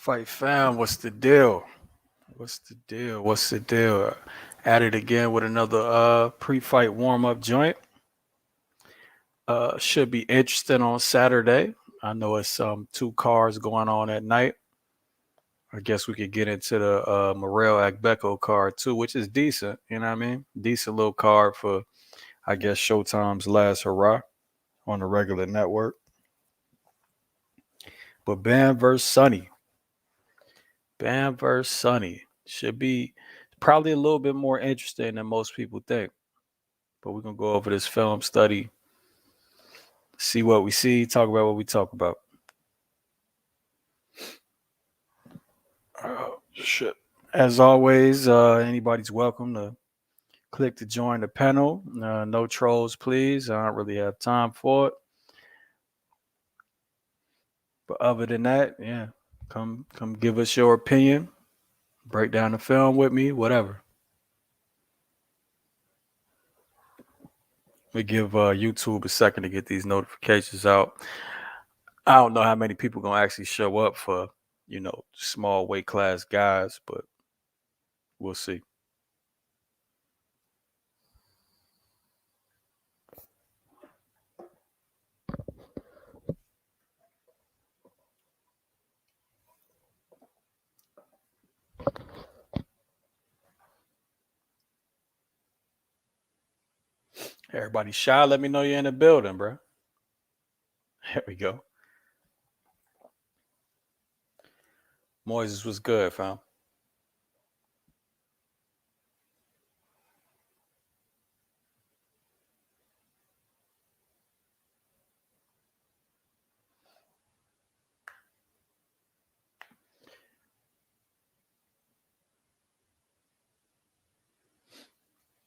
Fight fam, what's the deal? What's the deal? At it again with another pre-fight warm-up joint. Should be interesting on Saturday. I know it's two cars going on at night. I guess we could get into the Morel Agbeko card too, which is decent. You know what I mean? Decent little card for, I guess, Showtime's last hurrah on the regular network. But Bam versus Sonny. Bam versus Sonny should be probably a little bit more interesting than most people think. But we're gonna go over this film study, see what we see, talk about what we talk about. Oh, shit. As always, anybody's welcome to click to join the panel. No trolls, please. I don't really have time for it. But other than that, yeah, come give us your opinion, break down the film with me, whatever. We give YouTube a second to get these notifications out. I don't know how many people gonna actually show up for, small weight class guys, but we'll see. Everybody shy. Let me know you're in the building, bro. There we go. Moises was good, fam.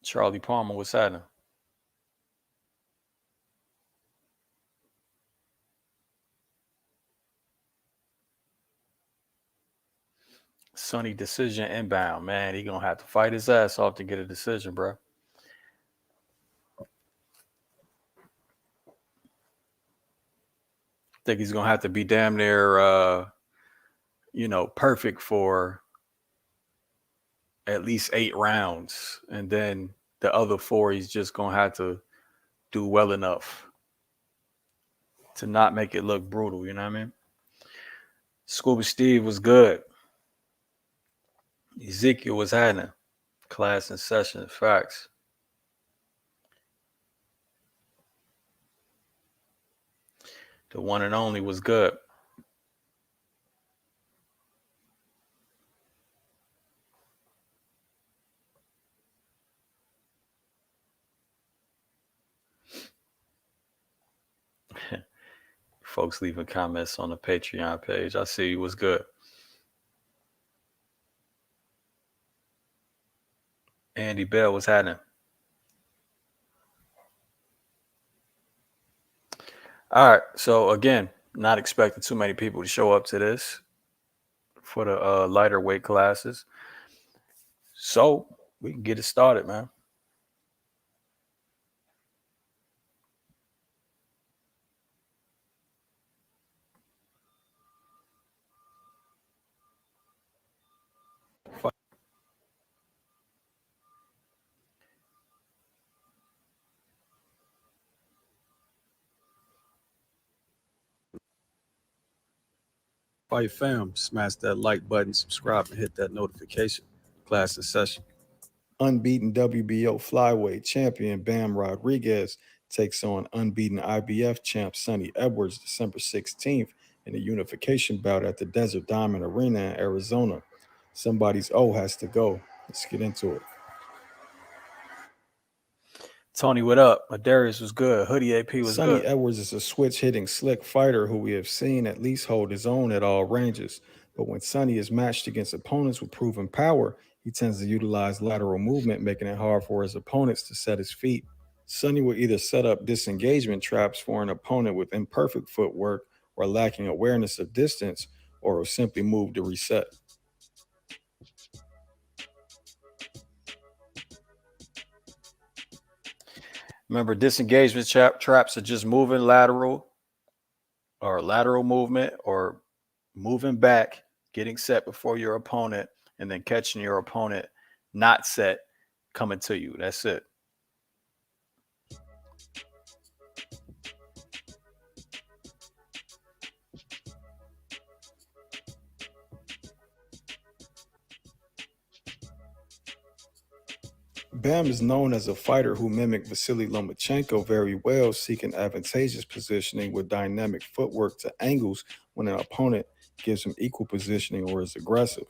Charlie Palmer, what's happening? Sonny decision inbound, man. He gonna have to fight his ass off to get a decision, bro. Think he's gonna have to be damn near, perfect for at least 8 rounds, and then the other four he's just gonna have to do well enough to not make it look brutal. You know what I mean? Scuba Steve was good. Ezekiel was happening. Class in session. Facts. The one and only was good. Folks leaving comments on the Patreon page. I see you was good. Andy Bell was happening. All right. So again, not expecting too many people to show up to this for the lighter weight classes. So we can get it started, man. Fight fam, smash that like button, subscribe, and hit that notification. Class in session. Unbeaten WBO flyweight champion Bam Rodriguez takes on unbeaten IBF champ Sonny Edwards December 16th in a unification bout at the Desert Diamond Arena in Arizona. Somebody's O has to go. Let's get into it. Tony, what up? Darius was good. Hoodie AP was Sonny good. Edwards is a switch-hitting slick fighter who we have seen at least hold his own at all ranges. But when Sonny is matched against opponents with proven power, he tends to utilize lateral movement, making it hard for his opponents to set his feet. Sonny will either set up disengagement traps for an opponent with imperfect footwork or lacking awareness of distance, or will simply move to reset. Remember, disengagement traps are just moving lateral or lateral movement or moving back getting set before your opponent, and then catching your opponent not set coming to you. That's it. Bam is known as a fighter who mimicked Vasily Lomachenko very well, seeking advantageous positioning with dynamic footwork to angles when an opponent gives him equal positioning or is aggressive.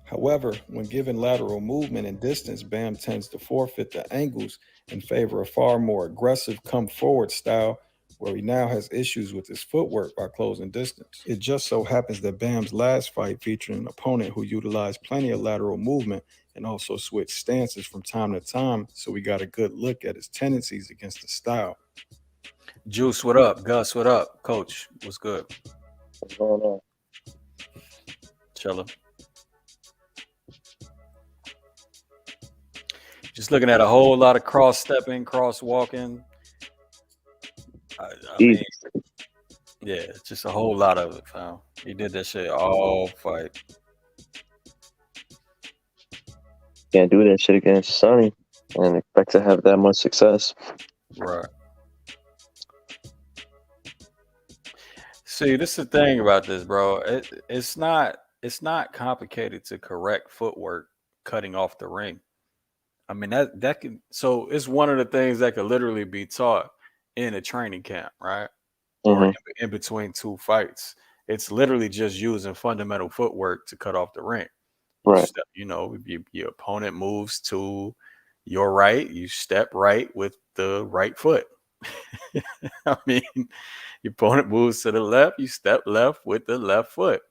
However, when given lateral movement and distance, Bam tends to forfeit the angles in favor of far more aggressive come forward style, where he now has issues with his footwork by closing distance. It just so happens that Bam's last fight featured an opponent who utilized plenty of lateral movement and also switched stances from time to time, so we got a good look at his tendencies against the style. Juice, what up? Gus, what up? Coach, what's good? What's going on? Chilla. Just looking at a whole lot of cross-stepping, cross-walking. I mean, yeah, just a whole lot of it, fam. He did that shit all fight. Can't do that shit against Sonny and expect to have that much success. Right. See, this is the thing about this, bro. It's not complicated to correct footwork cutting off the ring. I mean, that can, so it's one of the things that could literally be taught in a training camp, right? Mm-hmm. Or in between two fights. It's literally just using fundamental footwork to cut off the ring. Right. You know, your opponent moves to your right, you step right with the right foot. I mean, your opponent moves to the left, you step left with the left foot.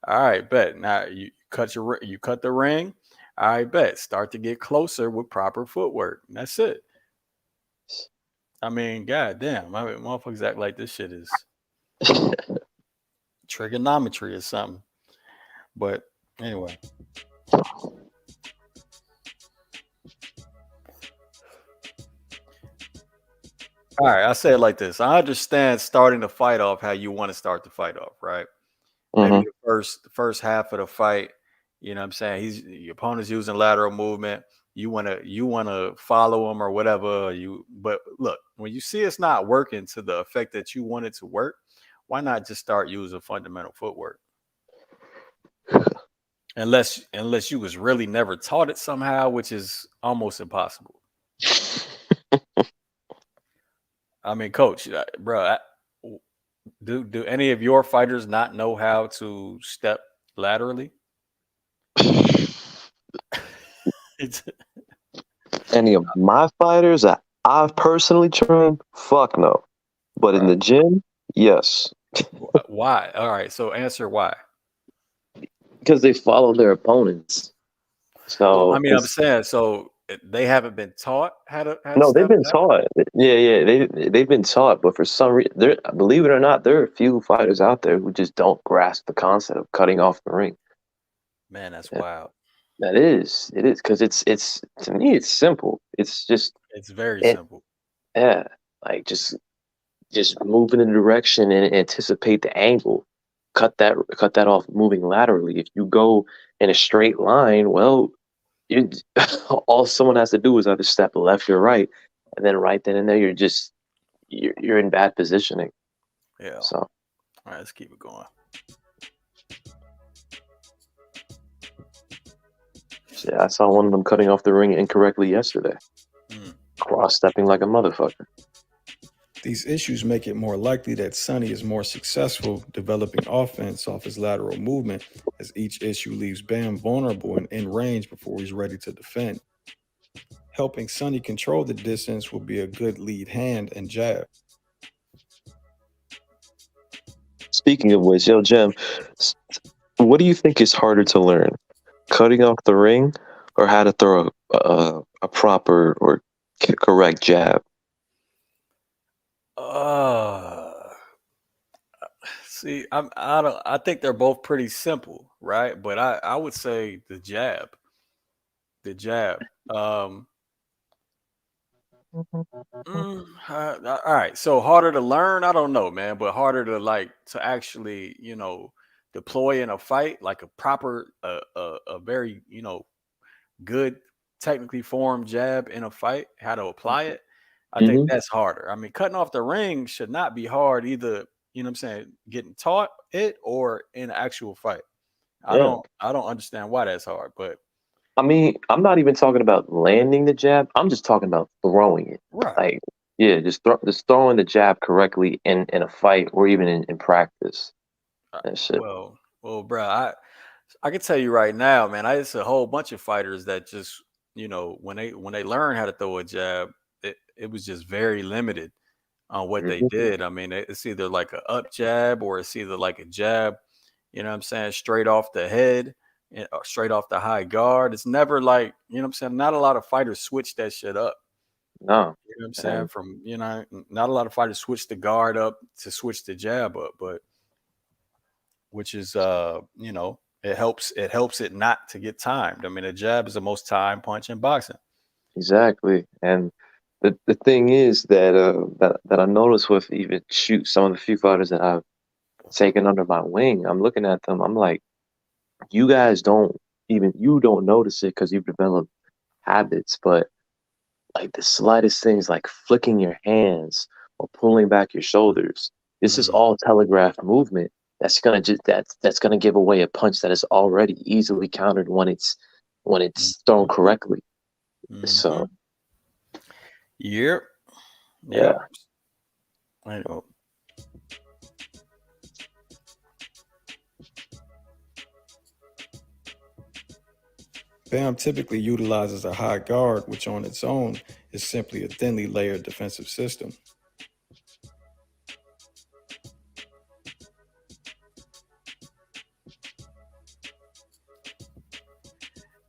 All right, bet. Now you cut the ring. I bet. Start to get closer with proper footwork. That's it. I mean, goddamn. I mean, motherfuckers act like this shit is trigonometry or something. But anyway. All right, I say it like this. I understand starting the fight off how you want to start the fight off, right? Mm-hmm. Maybe the first half of the fight, you know what I'm saying? Your opponent's using lateral movement. You wanna follow him or whatever. But look, when you see it's not working to the effect that you want it to work, why not just start using fundamental footwork? Unless you was really never taught it somehow, which is almost impossible. I mean, coach, bro, do any of your fighters not know how to step laterally? Any of my fighters that I've personally trained, fuck no. But in the gym, yes. Why? All right, so answer why. Because they follow their opponents. So I mean, I'm saying, so they haven't been taught how to. No, they've been taught. Yeah, they've been taught, but for some reason, believe it or not, there are a few fighters out there who just don't grasp the concept of cutting off the ring. Man, that's wild. It is because it's to me it's simple. It's very simple. Yeah, like just move in a direction and anticipate the angle. Cut that off moving laterally. If you go in a straight line, well, all someone has to do is either step left or right, and then right then and there you're in bad positioning. Yeah. So all right, let's keep it going. Yeah, I saw one of them cutting off the ring incorrectly yesterday. Cross-stepping like a motherfucker. These issues make it more likely that Sonny is more successful developing offense off his lateral movement, as each issue leaves Bam vulnerable and in range before he's ready to defend. Helping Sonny control the distance will be a good lead hand and jab. Speaking of which, yo, Jem, what do you think is harder to learn? Cutting off the ring or how to throw a proper or correct jab? See, I think they're both pretty simple, right? But I would say the jab. All right. So harder to learn, I don't know, man, but harder to to actually, deploy in a fight, like a proper, a very, good, technically formed jab in a fight, how to apply it. I think Hmm. that's harder. I mean, cutting off the ring should not be hard either. You know what I'm saying? Getting taught it or in an actual fight. Yeah. I don't understand why that's hard, but I mean, I'm not even talking about landing the jab. I'm just talking about throwing it. right. Like, yeah, just throwing the jab correctly in a fight or even in practice. That shit. Well, bro, I can tell you right now, man. It's a whole bunch of fighters that just, when they learn how to throw a jab, it was just very limited on what they Hmm. did. I mean, it's either like a up jab or it's either like a jab, you know what I'm saying, straight off the head, or straight off the high guard. It's never like, you know what I'm saying, not a lot of fighters switch that shit up. No. You know what I'm saying? And From, not a lot of fighters switch the guard up to switch the jab up, but which is it helps it not to get timed. I mean, a jab is the most time punch in boxing. exactly. And the thing is that I noticed with even shoot some of the few fighters that I've taken under my wing, I'm looking at them, I'm like, you guys you don't notice it because you've developed habits, but like the slightest things like flicking your hands or pulling back your shoulders, this is Mm, all telegraphed movement that's gonna give away a punch that is already easily countered when mm, it's thrown correctly. mhm. So Yep. Yep. yeah. I know. Bam typically utilizes a high guard, which on its own is simply a thinly layered defensive system.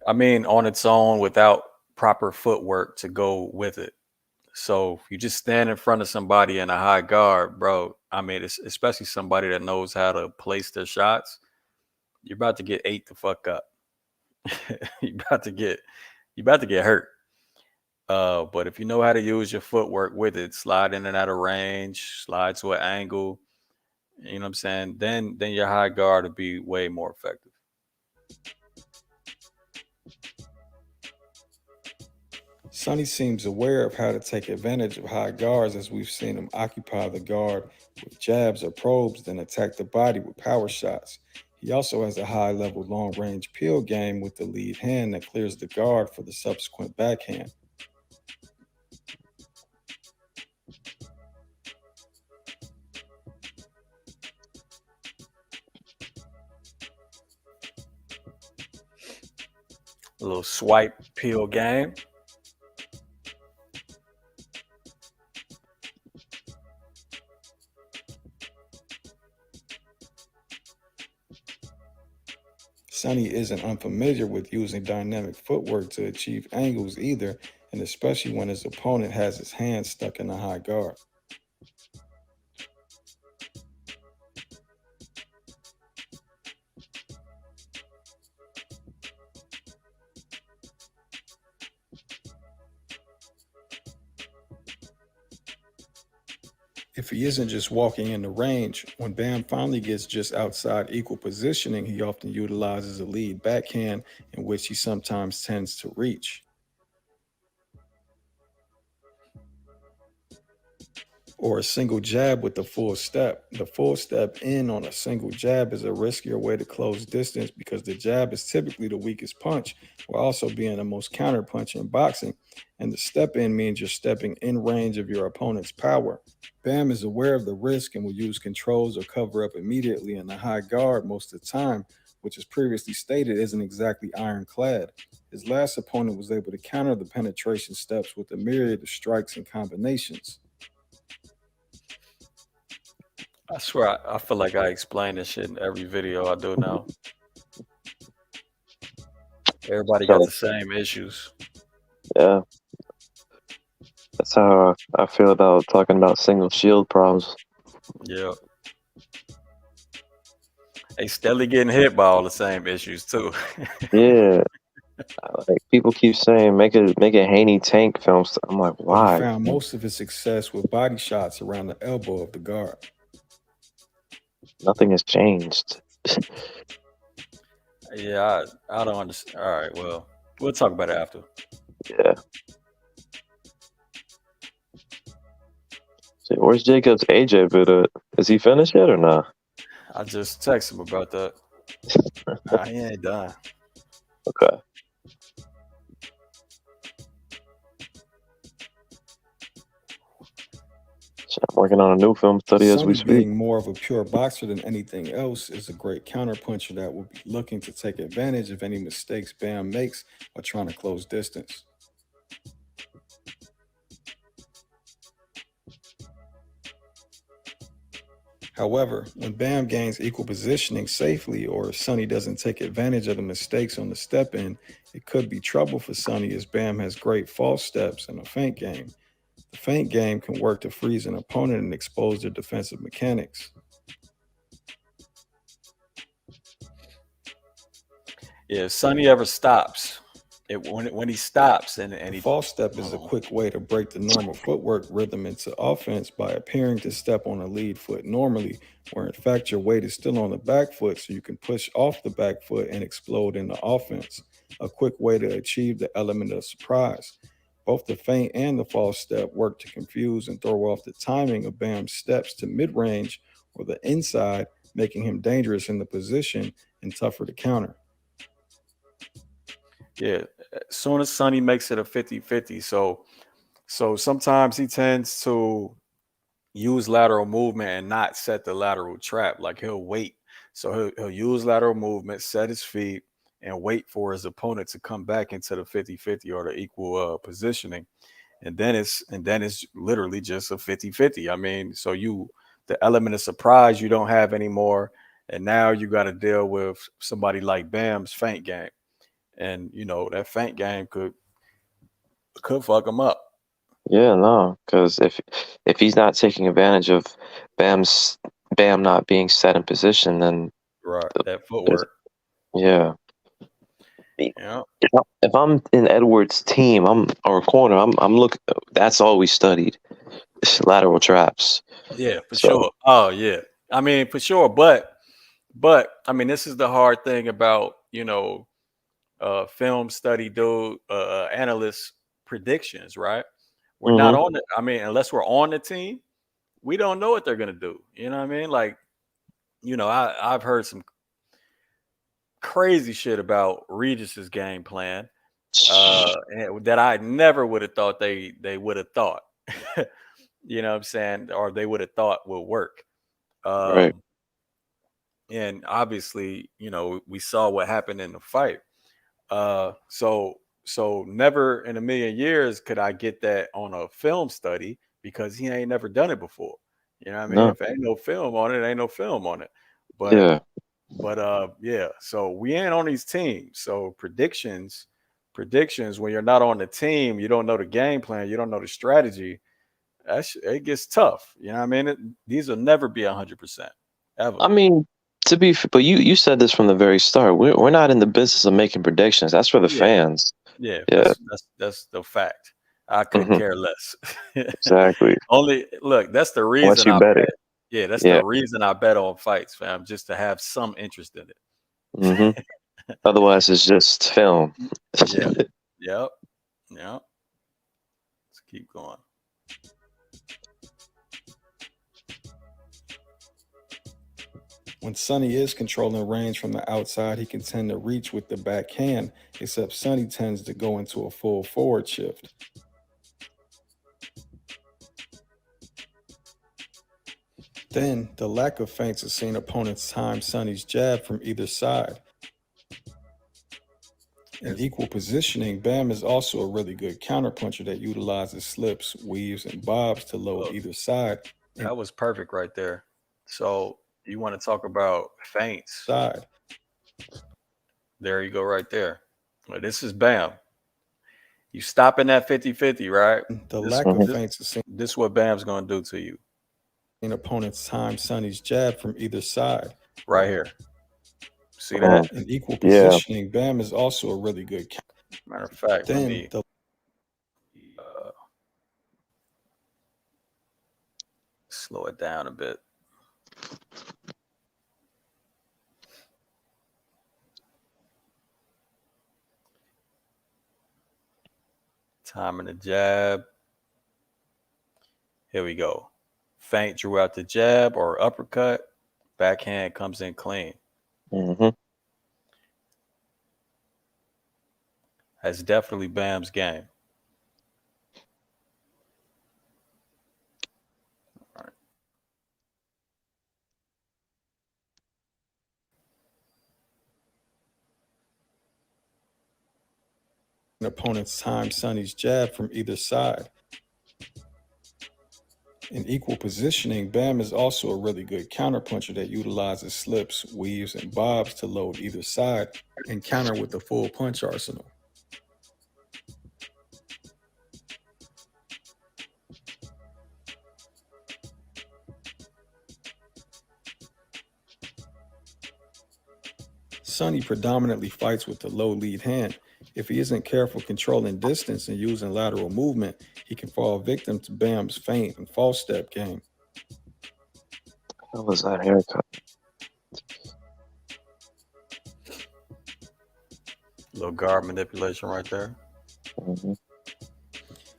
I mean, on its own without proper footwork to go with it. So if you just stand in front of somebody in a high guard, bro, I mean, it's especially somebody that knows how to place their shots, you're about to get ate the fuck up. you about to get you about to get hurt. But if you know how to use your footwork with it, slide in and out of range, slide to an angle, you know what I'm saying? Then your high guard will be way more effective. Sonny seems aware of how to take advantage of high guards as we've seen him occupy the guard with jabs or probes, then attack the body with power shots. He also has a high level long range peel game with the lead hand that clears the guard for the subsequent backhand. A little swipe peel game. Sonny isn't unfamiliar with using dynamic footwork to achieve angles either, and especially when his opponent has his hand stuck in a high guard. If he isn't just walking in the range, when Bam finally gets just outside equal positioning, he often utilizes a lead backhand in which he sometimes tends to reach. Or a single jab with the full step. The full step in on a single jab is a riskier way to close distance because the jab is typically the weakest punch while also being the most counter punch in boxing. And the step in means you're stepping in range of your opponent's power. Bam is aware of the risk and will use controls or cover up immediately in the high guard most of the time, which, as previously stated, isn't exactly ironclad. His last opponent was able to counter the penetration steps with a myriad of strikes and combinations. I swear, I feel like I explain this shit in every video I do now. Everybody got So the same issues. yeah, that's how I feel about talking about single shield problems. Yeah. They steadily getting hit by all the same issues too. Yeah. Like people keep saying, make a Haney tank film. I'm like, why? He found most of his success with body shots around the elbow of the guard. Nothing has changed. Yeah, I don't understand. All right, well, we'll talk about it after. Yeah. So where's Jacob's AJ? But is he finished yet or not? I just texted him about that. He ain't done. Okay. I'm working on a new film study as we speak. Being more of a pure boxer than anything else is a great counterpuncher that will be looking to take advantage of any mistakes Bam makes while trying to close distance. However, when Bam gains equal positioning safely or Sonny doesn't take advantage of the mistakes on the step in, it could be trouble for Sonny as Bam has great false steps and a feint game. The feint game can work to freeze an opponent and expose their defensive mechanics. Yeah, if Sonny ever stops, when he stops and he false step is a quick way to break the normal footwork rhythm into offense by appearing to step on a lead foot normally, where in fact your weight is still on the back foot, so you can push off the back foot and explode into offense. A quick way to achieve the element of surprise. Both the feint and the false step work to confuse and throw off the timing of Bam's steps to mid-range or the inside, making him dangerous in the position and tougher to counter. Yeah, as soon as Sonny makes it a 50-50, so sometimes he tends to use lateral movement and not set the lateral trap. Like he'll wait. So he'll use lateral movement, set his feet, and wait for his opponent to come back into the 50-50 or the equal positioning. And then it's literally just a 50-50. I mean, so the element of surprise you don't have anymore. And now you got to deal with somebody like Bam's feint game. And that feint game could fuck him up. Yeah, no, because if he's not taking advantage of Bam not being set in position, then right, that footwork. Yeah. Yeah. If I'm in Edwards' team, or corner, I'm looking. That's all we studied, lateral traps. Yeah, for sure. Oh yeah, I mean for sure. But I mean this is the hard thing about film study analyst predictions, right? We're not on it. I mean, unless we're on the team, we don't know what they're gonna do. You know what I mean? Like, I've heard some crazy shit about Regis's game plan that I never would have thought they would have thought. You know what I'm saying? Or they would have thought would work. Right. And obviously, we saw what happened in the fight. So never in a million years could I get that on a film study because he ain't never done it before. You know what I mean? No. If ain't no film on it, ain't no film on it. But yeah. So we ain't on these teams. So predictions when you're not on the team, you don't know the game plan, you don't know the strategy. It gets tough. You know what I mean? These will never be 100% ever. I mean, but you said this from the very start. We're not in the business of making predictions. That's for the fans. Yeah. That's the fact. I couldn't care less. Exactly. That's the reason I bet. Yeah, that's the reason I bet on fights, fam, just to have some interest in it. Otherwise, it's just film. Yep. Let's keep going. When Sonny is controlling range from the outside, he can tend to reach with the backhand, except Sonny tends to go into a full forward shift. Then, the lack of feints has seen opponents time Sonny's jab from either side. In equal positioning, Bam is also a really good counterpuncher that utilizes slips, weaves, and bobs to load either side. That was perfect right there. So you want to talk about feints? Side. There you go right there. Well, this is Bam. You stop in that 50-50, right? The lack of feints is seen. This is what Bam's going to do to you. In opponents time Sonny's jab from either side. Right here. See that? In equal positioning, Bam is also a really good counter. Matter of fact, let me slow it down a bit. Timing the jab. Here we go. Feint drew out the jab or uppercut. Backhand comes in clean. That's definitely Bam's game. All right. An opponent's time Sonny's jab from either side. In equal positioning, Bam is also a really good counterpuncher that utilizes slips, weaves, and bobs to load either side and counter with the full punch arsenal. Sonny predominantly fights with the low lead hand. If he isn't careful controlling distance and using lateral movement, he can fall victim to Bam's feint and false step game. What was that haircut? Little guard manipulation right there.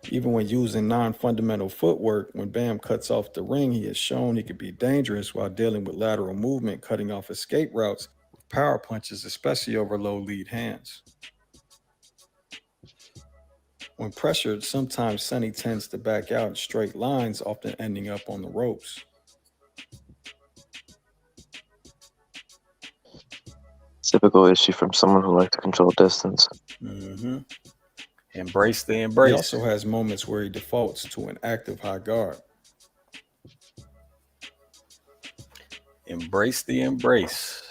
Even when using non-fundamental footwork, when Bam cuts off the ring, he has shown he could be dangerous while dealing with lateral movement, cutting off escape routes with power punches, especially over low lead hands. When pressured, sometimes Sonny tends to back out in straight lines, often ending up on the ropes. Typical issue from someone who likes to control distance. Embrace the embrace. He also has moments where he defaults to an active high guard. Embrace the embrace.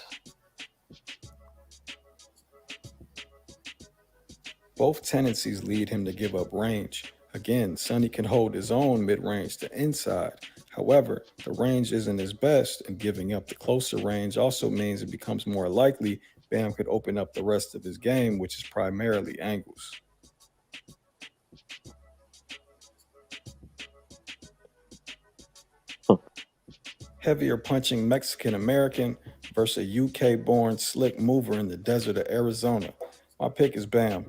Both tendencies lead him to give up range. Again, Sonny can hold his own mid-range to inside. However, the range isn't his best, and giving up the closer range also means it becomes more likely Bam could open up the rest of his game, which is primarily angles. Heavier punching Mexican-American versus a UK-born slick mover in the desert of Arizona. My pick is Bam.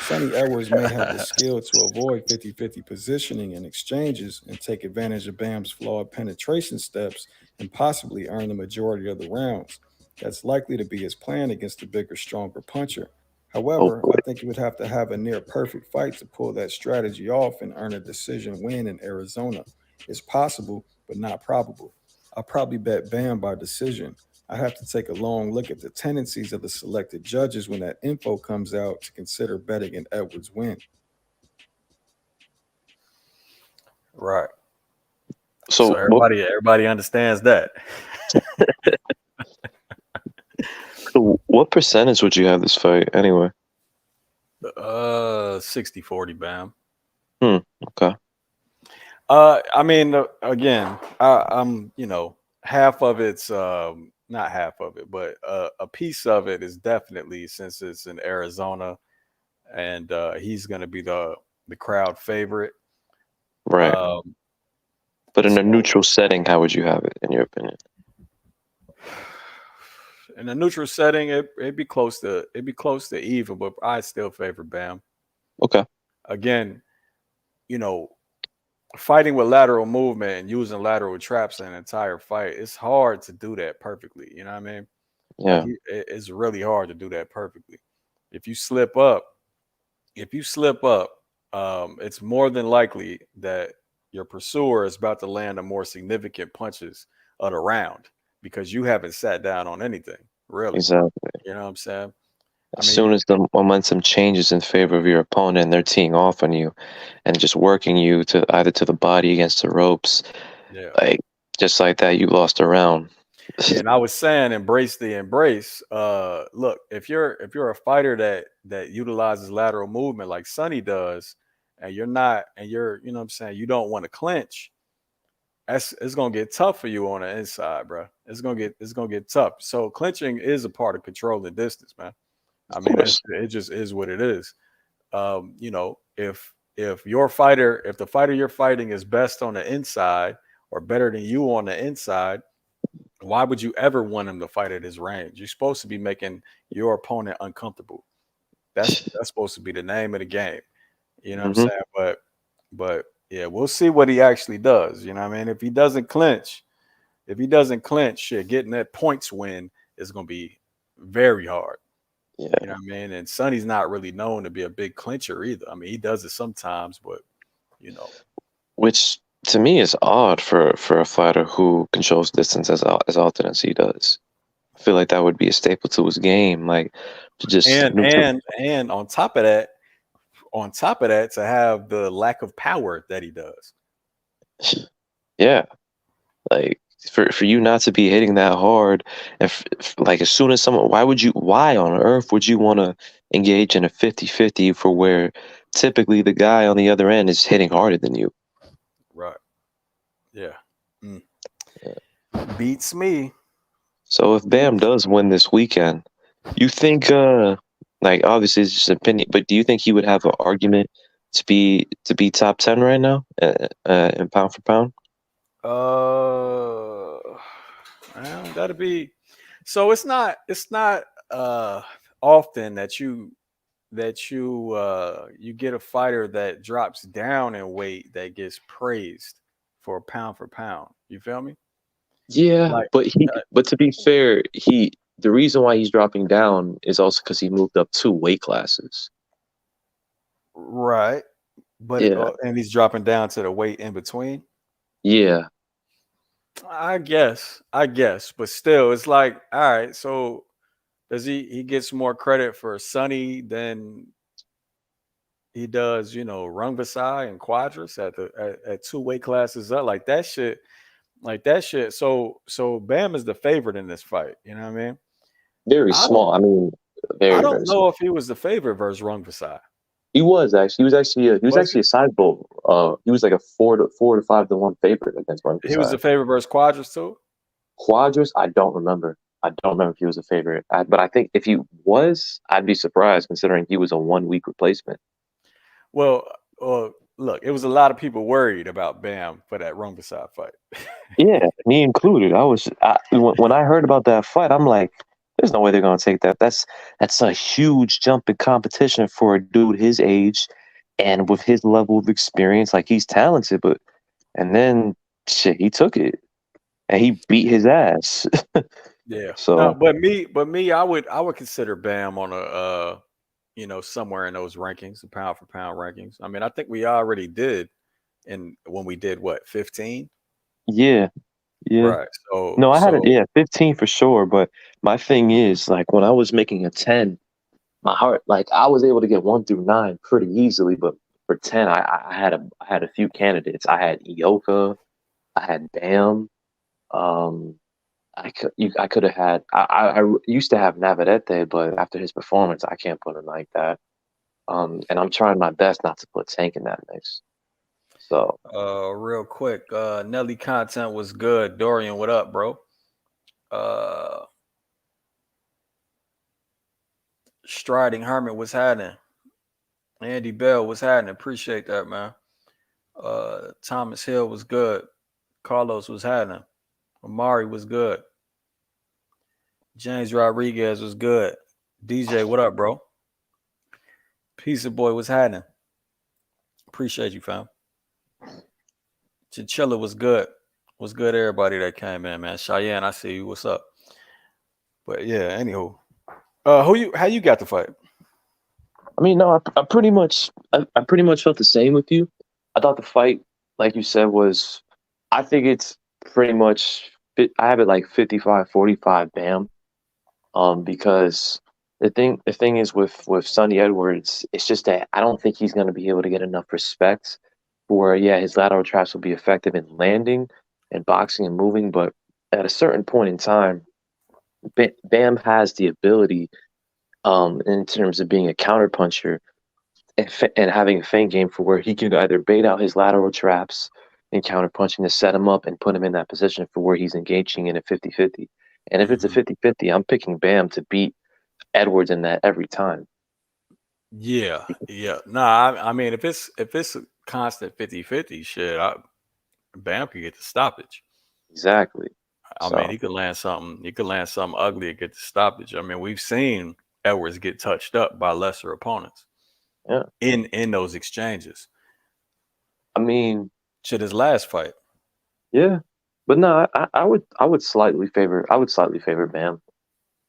Sonny Edwards may have the skill to avoid 50-50 positioning and exchanges and take advantage of Bam's flawed penetration steps and possibly earn the majority of the rounds. That's likely to be his plan against the bigger, stronger puncher. However, I think he would have to have a near-perfect fight to pull that strategy off and earn a decision win in Arizona. It's possible, but not probable. I'll probably bet Bam by decision. I have to take a long look at the tendencies of the selected judges when that info comes out to consider betting an Edwards win. Right. So everybody understands that. So what percentage would you have this fight anyway? 60-40 Bam. Okay. I mean, again, I'm, half of it's not half of it, but a piece of it is definitely, since it's in Arizona and he's going to be the crowd favorite. Right. But in a neutral setting, how would you have it, in your opinion? In a neutral setting, it'd be close to even, but I still favor Bam. Okay. Again, fighting with lateral movement and using lateral traps in an entire fight, it's hard to do that perfectly. You know what I mean? Yeah. Like, it's really hard to do that perfectly. If you slip up, it's more than likely that your pursuer is about to land a more significant punches of the round because you haven't sat down on anything, really. Exactly. You know what I'm saying? As soon as the momentum changes in favor of your opponent and they're teeing off on you and just working you to either to the body against the ropes, like just like that, you lost a round. Yeah, and I was saying, embrace the embrace. Look, if you're a fighter that utilizes lateral movement like Sonny does, and you're, you know what I'm saying, you don't want to clinch, it's gonna get tough for you on the inside, bro. It's gonna get tough. So clinching is a part of controlling distance, man. I Of mean, course. it just is what it is. You know, if your fighter, if the fighter you're fighting is best on the inside or better than you on the inside, why would you ever want him to fight at his range? You're supposed to be making your opponent uncomfortable. That's supposed to be the name of the game. You know what I'm Hmm. saying? But yeah, we'll see what he actually does. You know what I mean? If he doesn't clinch, shit, getting that points win is gonna be very hard. Yeah. You know what I mean? And Sonny's not really known to be a big clincher either. I mean, he does it sometimes, but you know. Which to me is odd for a fighter who controls distance as often as he does. I feel like that would be a staple to his game, like to just And on top of that, to have the lack of power that he does. yeah, like for you not to be hitting that hard, if like as soon as someone, why on earth would you want to engage in a 50-50 for where typically the guy on the other end is hitting harder than you? Right. Yeah. Mm. Yeah. Beats me. So if Bam does win this weekend, you think like obviously it's just an opinion, but do you think he would have an argument to be top 10 right now in pound for pound? Well, that'd be so it's not often that you get a fighter that drops down in weight that gets praised for pound. You feel me? Yeah, Like but to be fair, the reason why he's dropping down is also because he moved up 2 weight classes. right, but Yeah, and he's dropping down to the weight in between. yeah, I guess, but still, it's like, all right. So does he gets more credit for Sonny than he does, Rung Basai and Quadras at 2 weight classes up, like that shit. So Bam is the favorite in this fight. You know what I mean? very I don't small. I mean, I very don't very small. know if he was the favorite versus Rung Basai. He was actually he was Was he? actually a side bowl. He was like a 4 to 5 to 1 favorite against Run He was the Kasai. favorite versus Quadras too. Quadras, I don't remember. I don't remember if he was a favorite. But I think if he was, I'd be surprised considering he was a 1 week replacement. Well, look, it was a lot of people worried about Bam for that Rung Basai fight. Yeah, me included. When I heard about that fight, I'm like, there's no way they're gonna take that. That's a huge jump in competition for a dude his age and with his level of experience. Like he's talented, and then shit, he took it and he beat his ass. Yeah. No, So but me, I would consider Bam on somewhere in those rankings, the pound for pound rankings. I mean, I think we already did when we did what, 15? yeah, yeah. Right. So No, I had it. so Yeah, 15 for sure. But my thing is, like, when I was making a 10, my heart, like, I was able to get 1 through 9 pretty easily. But for 10, I had a few candidates. I had Ioka, I had Bam. Um, I could have had. I used to have Navarrete, but after his performance, I can't put him like that. And I'm trying my best not to put Tank in that mix. So real quick, Nelly content was good. Dorian, what up, bro? Uh Striding Hermit was happening. Andy Bell was happening. Appreciate that, man. Thomas Hill was good. Carlos was happening. Amari was good. James Rodriguez was good. DJ, what up, bro? Pizza Boy was happening. Appreciate you, fam. Chinchilla was good. Was good, everybody that came in, man. Cheyenne, I see you. What's up? But yeah, anywho. How you got the fight? I mean, no, I pretty much felt the same with you. I thought the fight, like you said, was. I think it's pretty much. I have it like 55-45, Bam. Because the thing is with Sonny Edwards, it's just that I don't think he's going to be able to get enough respect for his lateral traps will be effective in landing and boxing and moving, but at a certain point in time, Bam has the ability in terms of being a counterpuncher and having a feint game for where he can either bait out his lateral traps and counterpunching to set him up and put him in that position for where he's engaging in a 50-50. And if it's a 50-50, I'm picking Bam to beat Edwards in that every time. Yeah. Nah, I mean, if it's a constant 50-50, shit, Bam could get the stoppage. Exactly. I mean, he could land something. He could land something ugly to get the stoppage. I mean, we've seen Edwards get touched up by lesser opponents. Yeah. In those exchanges. I mean, shit, his last fight. Yeah, but no, I would slightly favor Bam.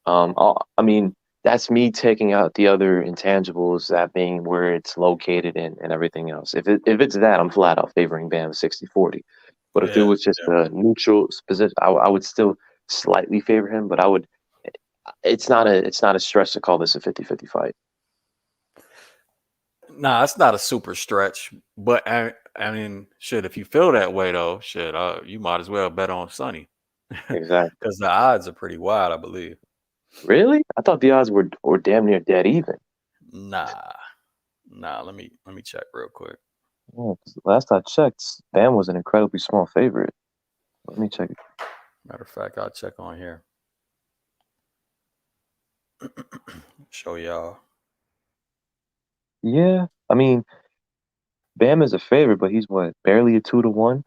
I mean, that's me taking out the other intangibles, that being where it's located and everything else. If it's that, I'm flat out favoring Bam 60-40. But if it was just a neutral position, I would still slightly favor him. But I would. It's not a stretch to call this a 50-50 fight. Nah, it's not a super stretch, but I mean, shit, if you feel that way though, shit, you might as well bet on Sonny. Exactly. Because the odds are pretty wide, I believe. Really? I thought the odds were damn near dead even. Nah. Let me check real quick. Yeah, last I checked, Bam was an incredibly small favorite. Let me check it. Matter of fact, I'll check on here. Show y'all. Yeah, I mean, Bam is a favorite, but he's what, barely a 2-1.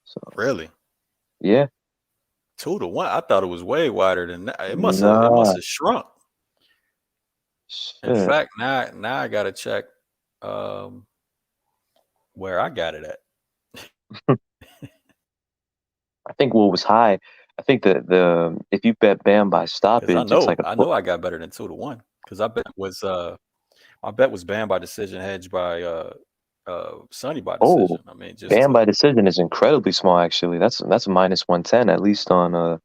So really, yeah, 2-1. I thought it was way wider than that. It must have shrunk. Shit. In fact, now I gotta check where I got it at. I think what was high. I think the if you bet Bam by stoppage, I know, it's like I know I got better than 2-1 because I bet was my bet was Bam by decision, hedged by Sonny by decision. I mean, just Bam by decision is incredibly small. Actually, that's a -110 at least on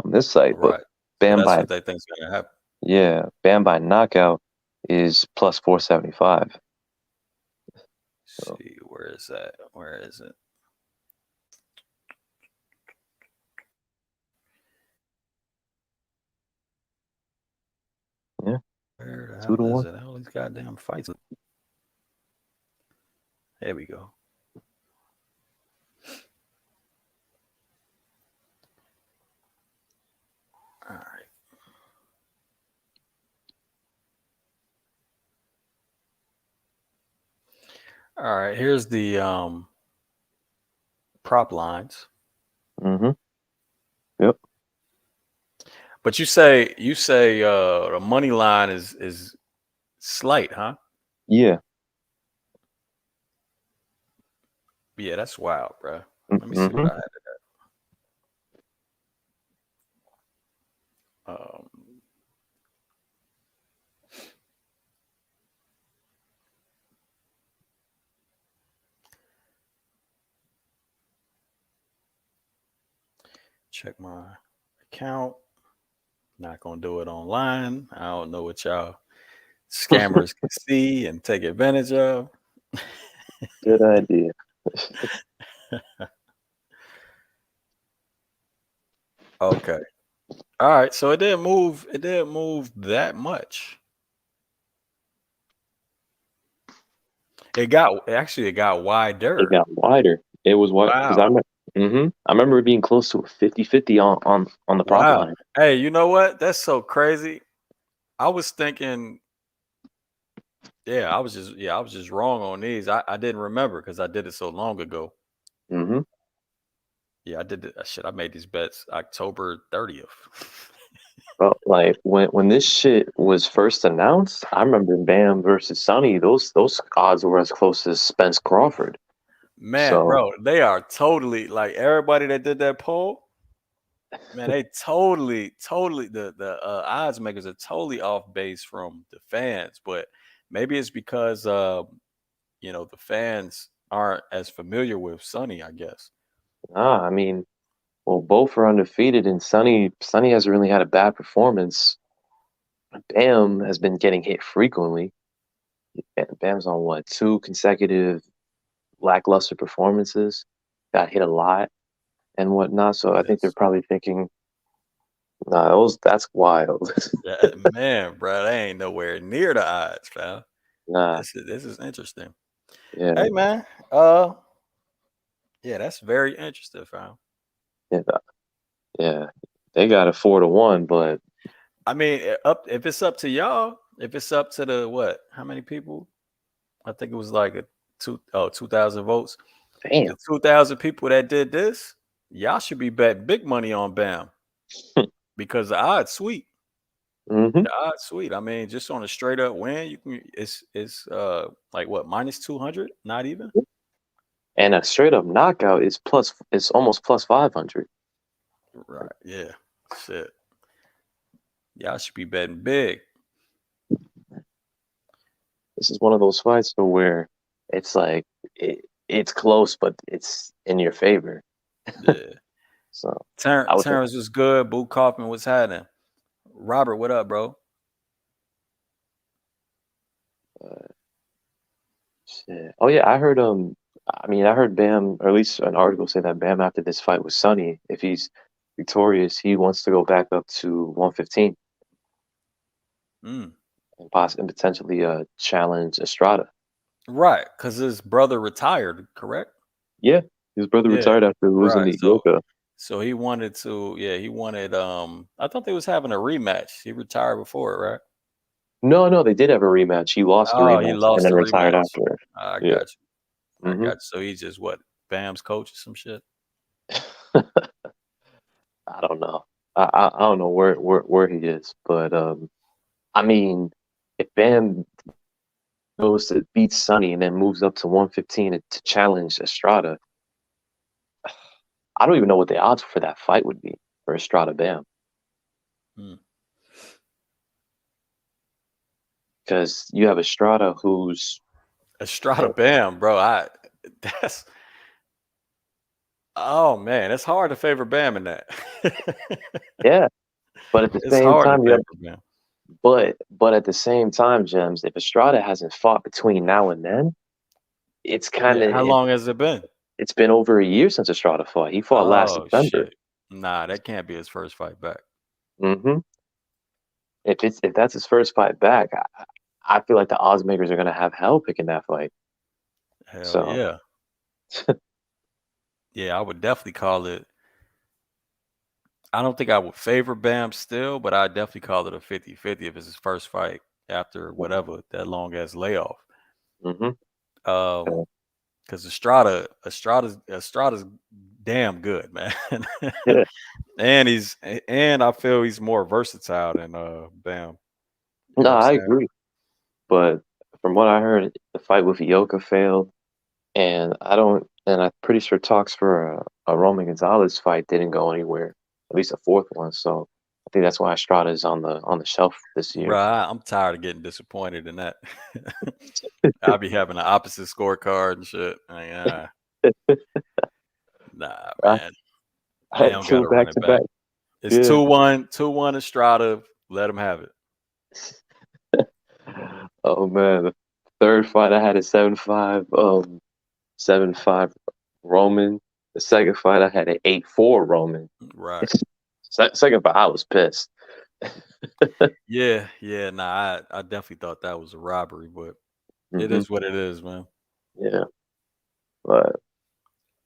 this site. Right. But Bam that's by what they think's gonna happen. Yeah, Bam by knockout is +475. So. See, where is that? Where is it? Yeah. Where the hell is it? All these goddamn fights. There we go. All right. All right. Here's the prop lines. Mm-hmm. Yep. But you say the money line is slight, huh? Yeah. Yeah, that's wild, bro. Let me see what I had it at. Check my account. Not gonna do it online. I don't know what y'all scammers can see and take advantage of. Good idea. Okay. All right. So it didn't move. It didn't move that much. It got wider. It got wider. It was what? Because I remember it being close to a 50-50 on the prop line. Hey, you know what? That's so crazy. I was thinking. Yeah, I was just wrong on these. I didn't remember because I did it so long ago. Mm-hmm. Yeah, I did it. Shit, I made these bets October 30th. Well, like when this shit was first announced, I remember Bam versus Sonny. Those odds were as close as Spence Crawford. Man, bro, they are totally like everybody that did that poll. Man, they totally the odds makers are totally off base from the fans, but maybe it's because the fans aren't as familiar with Sonny, I guess. I mean, well, both are undefeated, and Sonny hasn't really had a bad performance. Bam has been getting hit frequently. Bam's on what, 2 consecutive lackluster performances, got hit a lot and whatnot. So I think they're probably thinking, nah, that's wild. Man, bro, they ain't nowhere near the odds, fam. Nah. This is interesting. Yeah. Hey, man. Yeah, that's very interesting, fam. Yeah, they got it 4-1, but I mean, if it's up to y'all, if it's up to the what? How many people? I think it was like 2,000 votes. damn. The 2,000 people that did this, y'all should be betting big money on Bam because the odds sweet. Mm-hmm. The odds sweet. I mean, just on a straight up win, you can. It's like what -200, not even. And a straight up knockout is plus. It's almost plus 500. Right. Yeah. Shit. Y'all should be betting big. This is one of those fights where it's like it's close, but it's in your favor. Yeah. So I was Terrence was good. Boo Kaufman was happening. Robert, what up, bro? shit. Oh yeah, I heard I heard Bam, or at least an article say that Bam after this fight with Sonny, if he's victorious, he wants to go back up to 115 Mm. and possibly potentially challenge Estrada. Right, because his brother retired, correct? Yeah, his brother Yeah, retired after losing right. to Yoka. So he wanted to, he wanted I thought they was having a rematch. He retired before it, right? No, they did have a rematch. He lost the Oh, he rematch and lost then the retired rematch. after. I Yeah. got you. I hmm got you. So he's just what, Bam's coach or some shit? I don't know. I don't know where he is, but I mean, if Bam goes to beat Sonny and then moves up to 115 to challenge Estrada, I don't even know what the odds for that fight would be for Estrada Bam. Hmm. Because you have Estrada who's Estrada Bam, bro. That's oh man, it's hard to favor Bam in that. yeah, but at the It's same hard to time, favor Bam. but at the same time, Gems, if Estrada hasn't fought between now and then, it's kind Yeah, of how long has it been? it's been over a year since Estrada fought. He fought last Oh September. shit. Nah, that can't be his first fight back. hmm If that's his first fight back, I feel like the odds makers are gonna have hell picking that fight. Hell So yeah. Yeah, I would definitely call it. I don't think I would favor Bam still, but I definitely call it a 50-50 if it's his first fight after whatever that long ass layoff. hmm Because Estrada's damn good, man. yeah, and I feel he's more versatile than Bam. You know no, what I'm I saying? agree. But from what I heard, the fight with Ioka failed, and I'm pretty sure talks for a Roman Gonzalez fight didn't go anywhere, at least a fourth one. So I think that's why Estrada is on the shelf this year. Right. I'm tired of getting disappointed in that. I'll be having an opposite scorecard and shit. Like, nah, I, man. I had Bam got two to run back it to back. back. It's Yeah. 2-1, 2-1 Estrada. Let him have it. Oh man, the third fight I had a 7-5, 7-5 Roman. The second fight I had an 8-4 Roman. Right. Second fight I was pissed. Yeah. Nah, I definitely thought that was a robbery, but it hmm is what it is, man. Yeah, but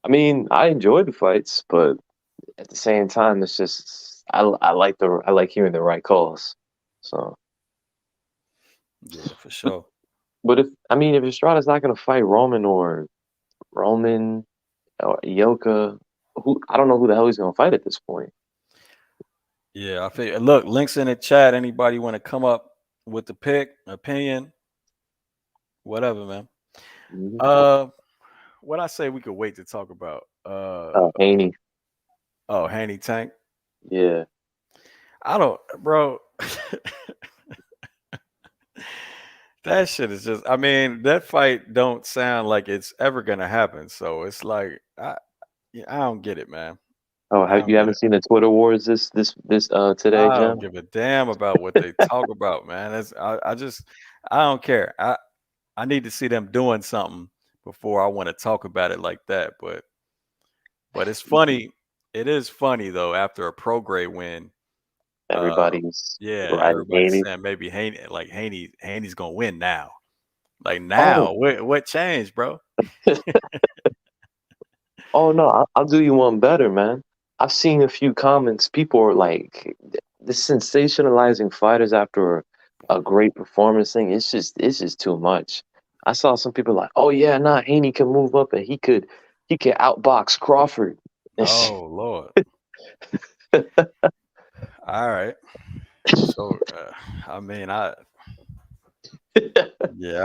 I mean, I enjoyed the fights, but at the same time, it's just I like hearing the right calls. So, Yeah, for sure. but if Estrada's not gonna fight Roman or Ioka, who I don't know who the hell he's gonna fight at this point. Yeah, I feel. Look, links in the chat. Anybody want to come up with the pick, opinion, whatever, man. Mhm. What I say we could wait to talk about. Haney, Oh, Haney Tank. yeah. I don't, bro. That shit is just. I mean, that fight don't sound like it's ever gonna happen. So it's like, I don't get it, man. Oh, I don't you get haven't it. seen the Twitter wars this today, I don't Jim? give a damn about what they talk about, man. I don't care. I need to see them doing something before I want to talk about it like that. But it's funny. It is funny though. After a pro grade win, Everybody's yeah, riding everybody's Haney. saying maybe Haney's gonna win now. Like Oh, now, what changed, bro? Oh no, I'll do you one better, man. I've seen a few comments. People are like, this sensationalizing fighters after a great performance thing. It's just too much. I saw some people like, oh yeah, nah, Haney can move up and he could outbox Crawford. Oh Lord. All right. So I mean, yeah,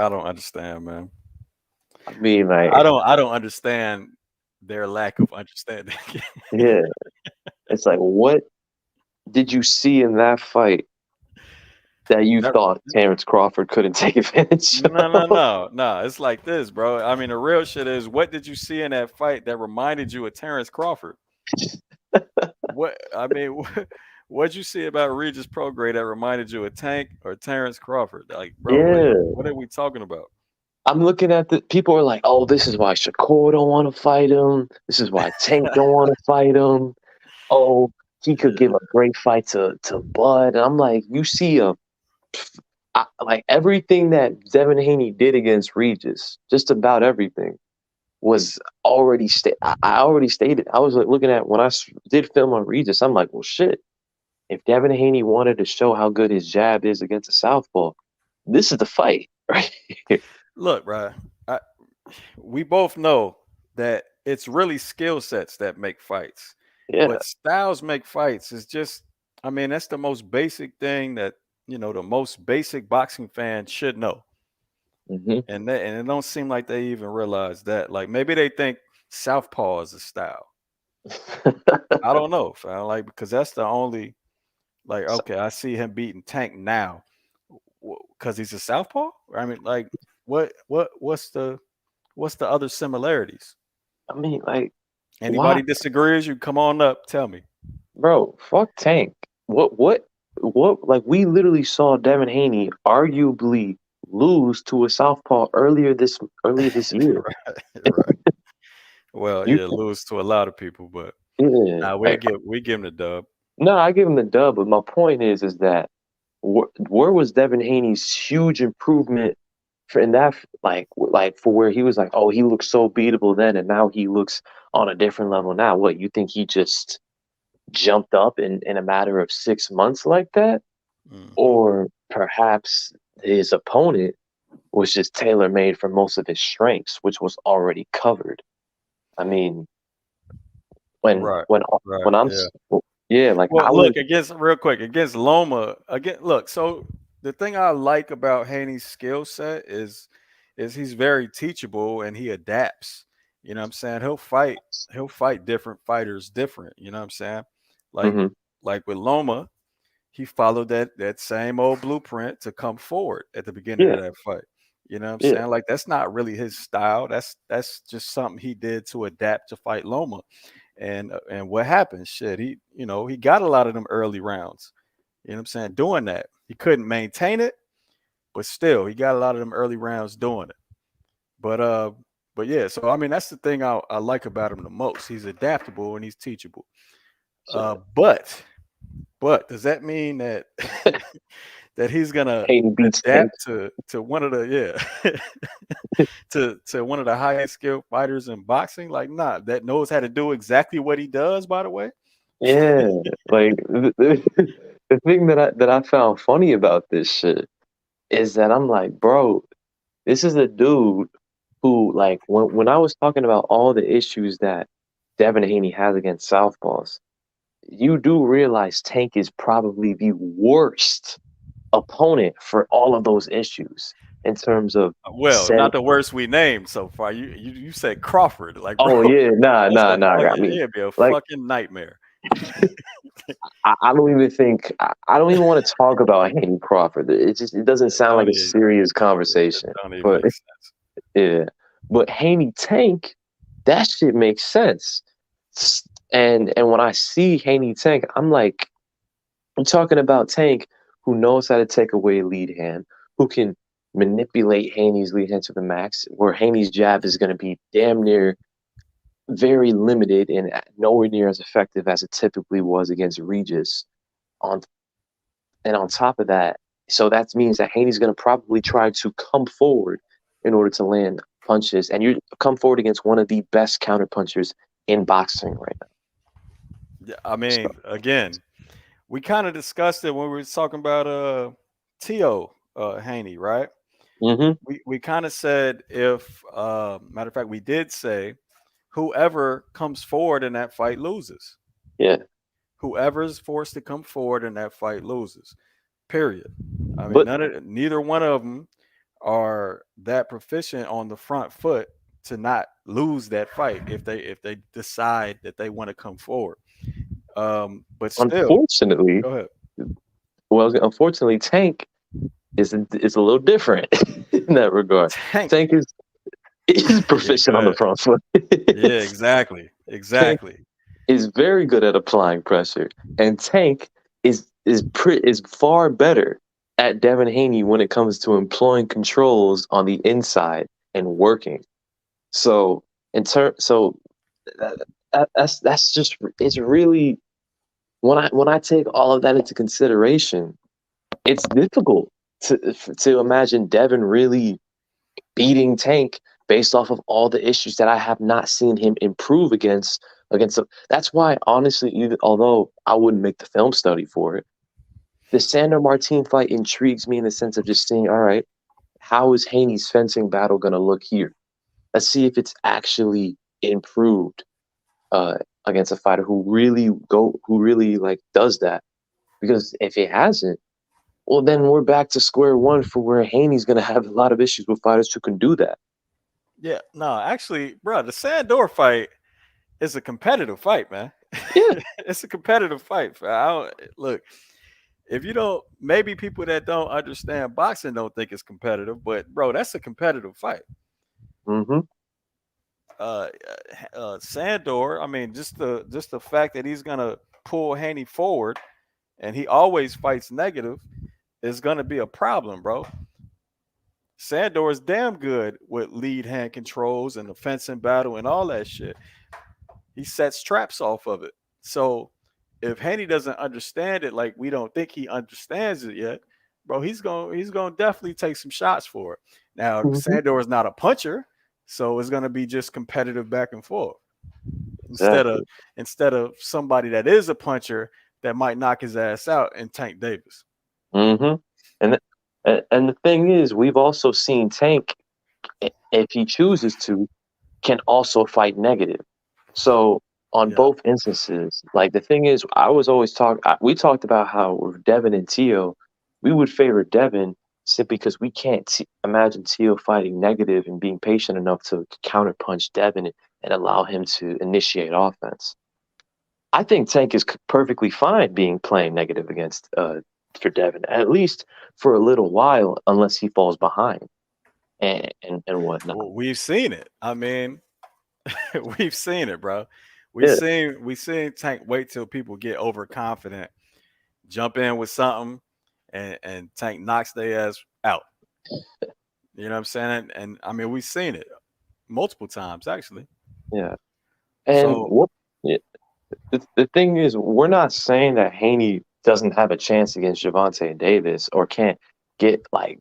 I don't understand, man. I mean, like, I don't understand their lack of understanding. yeah, it's like, what did you see in that fight that you That- thought Terrence Crawford couldn't take advantage no, of? no, no, no. It's like this, bro. I mean, the real shit is, what did you see in that fight that reminded you of Terrence Crawford? What I mean, what'd you see about Regis Prograis that reminded you of Tank or Terrence Crawford? Like, bro, Yeah. what are we talking about? I'm looking at the people are like, oh, this is why Shakur don't want to fight him. This is why Tank don't want to fight him. Oh, he could give a great fight to Bud. And I'm like, you see like everything that Devin Haney did against Regis, just about everything was already I already stated. I was like looking at when did film on Regis. I'm like, well, shit. If Devin Haney wanted to show how good his jab is against a southpaw, this is the fight, right? Look, bro, we both know that it's really skill sets that make fights, Yeah. but styles make fights. Is just, I mean, that's the most basic thing that the most basic boxing fan should know. Mm-hmm. And it don't seem like they even realize that. Like, maybe they think southpaw is a style. I don't know, fam. Like, because that's the only, like, okay, I see him beating Tank now because he's a southpaw. I mean, like, what's the other similarities? I mean, like, why, Anybody disagrees? You come on up, tell me. bro? Fuck Tank. What? Like, we literally saw Devin Haney arguably lose to a southpaw earlier this year. Right, right. Well, You, yeah, lose to a lot of people, but yeah. nah, Like, we give him the dub. no, I give him the dub, but my point is that where was Devin Haney's huge improvement for in that like for where he was like, oh, he looks so beatable then, and now he looks on a different level now. What, you think he just jumped up in a matter of 6 months like that? Mhm. Or perhaps his opponent was just tailor made for most of his strengths, which was already covered. I mean, when Right, when right, when I'm yeah. yeah, like I Well, was look, real quick against Loma again. Look, so the thing I like about Haney's skill set is he's very teachable and he adapts. You know what I'm saying? He'll fight different fighters different. You know what I'm saying? Like mhm, like with Loma, he followed that same old blueprint to come forward at the beginning yeah, of that fight. You know what I'm yeah, saying? Like, that's not really his style. That's just something he did to adapt to fight Loma. And what happened? Shit, he got a lot of them early rounds. You know what I'm saying? Doing that. He couldn't maintain it, but still he got a lot of them early rounds doing it. But yeah, so I mean, that's the thing I like about him the most. He's adaptable and he's teachable. so But does that mean that that he's gonna Hayden beats Tank. adapt to one of the to one of the highest skilled fighters in boxing? Like, nah, that knows how to do exactly what he does, by the way. Yeah, like the thing that I found funny about this shit is that I'm like, bro, this is a dude who, like, when I was talking about all the issues that Devin Haney has against southpaws, you do realize Tank is probably the worst opponent for all of those issues in terms of Well, set. not the worst we named so far. You said Crawford, like, bro, Oh yeah, nah, that's nah, a nah. I fucking mean, it'd be a like, fucking nightmare. I don't even think I don't even want to talk about Haney Crawford. It doesn't sound like Don't a even serious conversation. don't even But make sense. yeah, but Haney Tank, that shit makes sense. And when I see Haney Tank, I'm like, I'm talking about Tank who knows how to take away lead hand, who can manipulate Haney's lead hand to the max, where Haney's jab is going to be damn near very limited and nowhere near as effective as it typically was against Regis. On on top of that, so that means that Haney's going to probably try to come forward in order to land punches, and you come forward against one of the best counter punchers in boxing right now. Yeah, I mean, again, we kind of discussed it when we were talking about Teo Haney, right? Mm-hmm. We kind of said if matter of fact, we did say whoever comes forward in that fight loses. Yeah. Whoever's forced to come forward in that fight loses. Period. I mean, But neither one of them are that proficient on the front foot to not lose that fight if they decide that they want to come forward. But still, unfortunately, go ahead. unfortunately, Tank is a little different in that regard. Tank is proficient on the front foot. Yeah, exactly. Tank is very good at applying pressure, and Tank is far better at Devin Haney when it comes to employing controls on the inside and working. So that's just, it's really, when I take all of that into consideration, it's difficult to imagine Devin really beating Tank based off of all the issues that I have not seen him improve against them. That's why, honestly, even although I wouldn't make the film study for it, the Sandor Martin fight intrigues me in the sense of just seeing, all right, how is Haney's fencing battle going to look here? Let's see if it's actually improved against a fighter who really like does that. Because if it hasn't, well, then we're back to square one for where Haney's going to have a lot of issues with fighters who can do that. Yeah, no, actually, bro, the Sandor fight is a competitive fight, man. Yeah. It's a competitive fight. Look, if you don't, maybe people that don't understand boxing don't think it's competitive, but bro, that's a competitive fight. Mm-hmm. Sandor, I mean, just the fact that he's gonna pull Haney forward, and he always fights negative, is gonna be a problem, bro. Sandor is damn good with lead hand controls and the fencing battle and all that shit. He sets traps off of it. So if Haney doesn't understand it, like we don't think he understands it yet, bro, he's gonna definitely take some shots for it. Now, Sandor is not a puncher, so it's gonna be just competitive back and forth. Exactly. Instead of somebody that is a puncher that might knock his ass out in Tank Davis. Mm-hmm. And the thing is, we've also seen Tank, if he chooses to, can also fight negative. So on both instances, like the thing is, we talked about how with Devin and Teo, we would favor Devin simply because we can't imagine Teo fighting negative and being patient enough to counterpunch Devin and allow him to initiate offense. I think Tank is perfectly fine playing negative against for Devin, at least for a little while, unless he falls behind and whatnot. Well, we've seen it. I mean, we've seen it, bro. We seen Tank wait till people get overconfident, jump in with something, and Tank knocks their ass out. You know what I'm saying? And I mean, we've seen it multiple times, actually. Yeah. And the thing is, we're not saying that Haney doesn't have a chance against Gervonta Davis or can't get like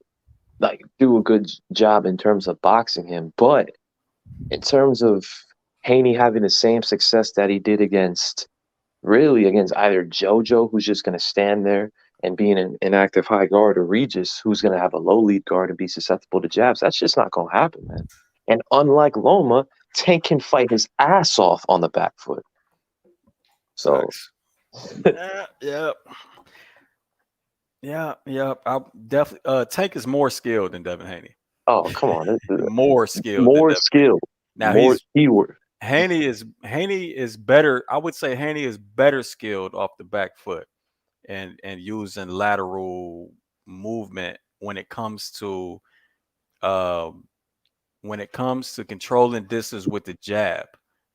do a good job in terms of boxing him, but in terms of Haney having the same success that he did against either JoJo, who's just going to stand there and be an inactive high guard, or Rize, who's going to have a low lead guard and be susceptible to jabs, that's just not going to happen, man. And unlike Loma, Tank can fight his ass off on the back foot. So, yeah. I definitely Tank is more skilled than Devin Haney. Oh, come on, more skilled. More skilled. Now more keyword. Haney is better. I would say Haney is better skilled off the back foot and using lateral movement when it comes to controlling distance with the jab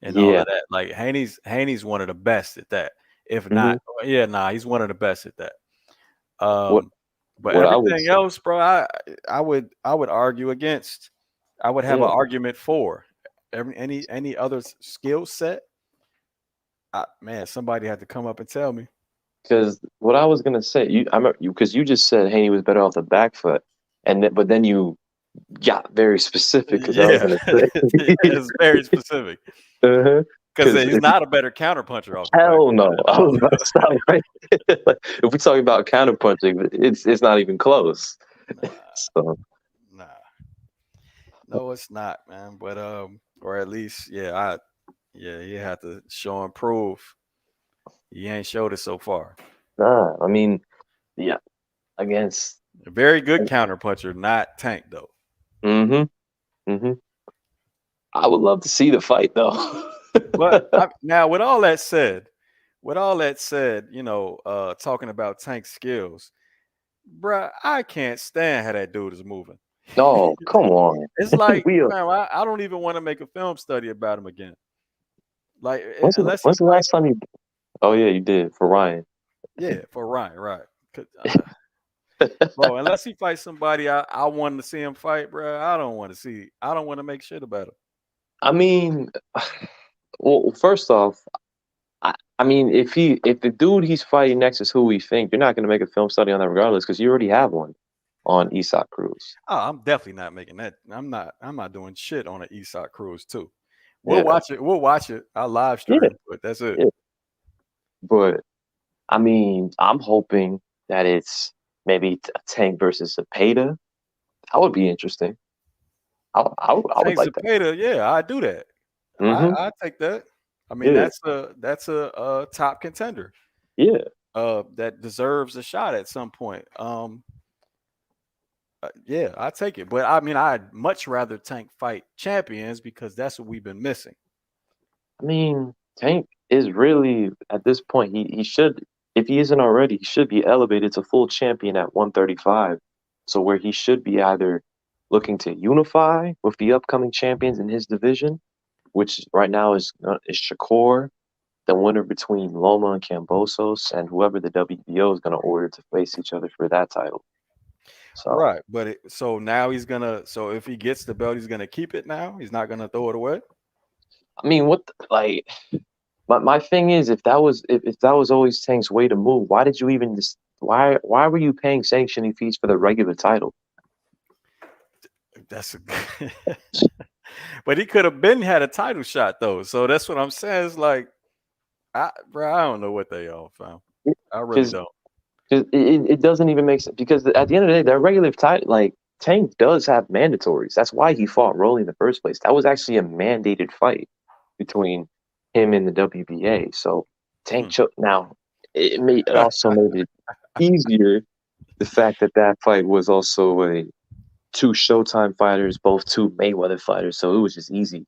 and all of that. Like Haney's one of the best at that. If not, he's one of the best at that. But everything else, bro, I would argue against. I would have an argument for any other skill set. Man, somebody had to come up and tell me. Because what I was gonna say, because you just said Haney was better off the back foot, but then you got very specific. Because I was gonna say, it's very specific. Because he's not a better counterpuncher off the hell back. no. I was about to stop right there. Like, if we're talking about counterpunching, it's not even close. So. Nah. No, it's not, man. But or at least, you have to show and prove. He ain't showed it so far. Nah, I mean, yeah, against a very good counterpuncher, not Tank though. I would love to see the fight though. But now, with all that said, talking about Tank's skills, bruh, I can't stand how that dude is moving. No, come on. It's like, man, I don't even want to make a film study about him again. Like, when's the last time you? Oh yeah, you did for Ryan. Yeah, for Ryan, right? Bro, unless he fights somebody I wanted to see him fight, bro, I don't want to make shit about him. I mean, well, first off, I mean, if the dude he's fighting next is who we think, you're not going to make a film study on that regardless because you already have one on Isak Cruz. Oh, I'm definitely not making that. I'm not doing shit on an Isak Cruz too. We'll watch it. We'll watch it. I'll live stream it, but that's it. Yeah. But I mean, I'm hoping that it's maybe a Tank versus Zepeda. That would be interesting. I would like Zepeda, that. Yeah, I do that. I take that. I mean, that's a top contender. Yeah. That deserves a shot at some point. Yeah, I take it. But I mean, I'd much rather Tank fight champions because that's what we've been missing. I mean, Tank is really at this point. He should, if he isn't already, he should be elevated to full champion at 135. So where he should be either looking to unify with the upcoming champions in his division, which right now is Shakur, the winner between Loma and Kambosos, and whoever the WBO is going to order to face each other for that title. So. Right, but so now he's gonna. So if he gets the belt, he's gonna keep it. Now he's not gonna throw it away. I mean, my thing is, if that was always Tank's way to move, why did you even why were you paying sanctioning fees for the regular title? That's but he could have had a title shot though. So that's what I'm saying. It's like, I don't know what they all found. I really don't. Because it doesn't even make sense. Because at the end of the day, that regular title, like Tank does have mandatories. That's why he fought Rolly in the first place. That was actually a mandated fight between him and the WBA. So Tank now it also made it easier. The fact that fight was also two Showtime fighters, both two Mayweather fighters, so it was just easy.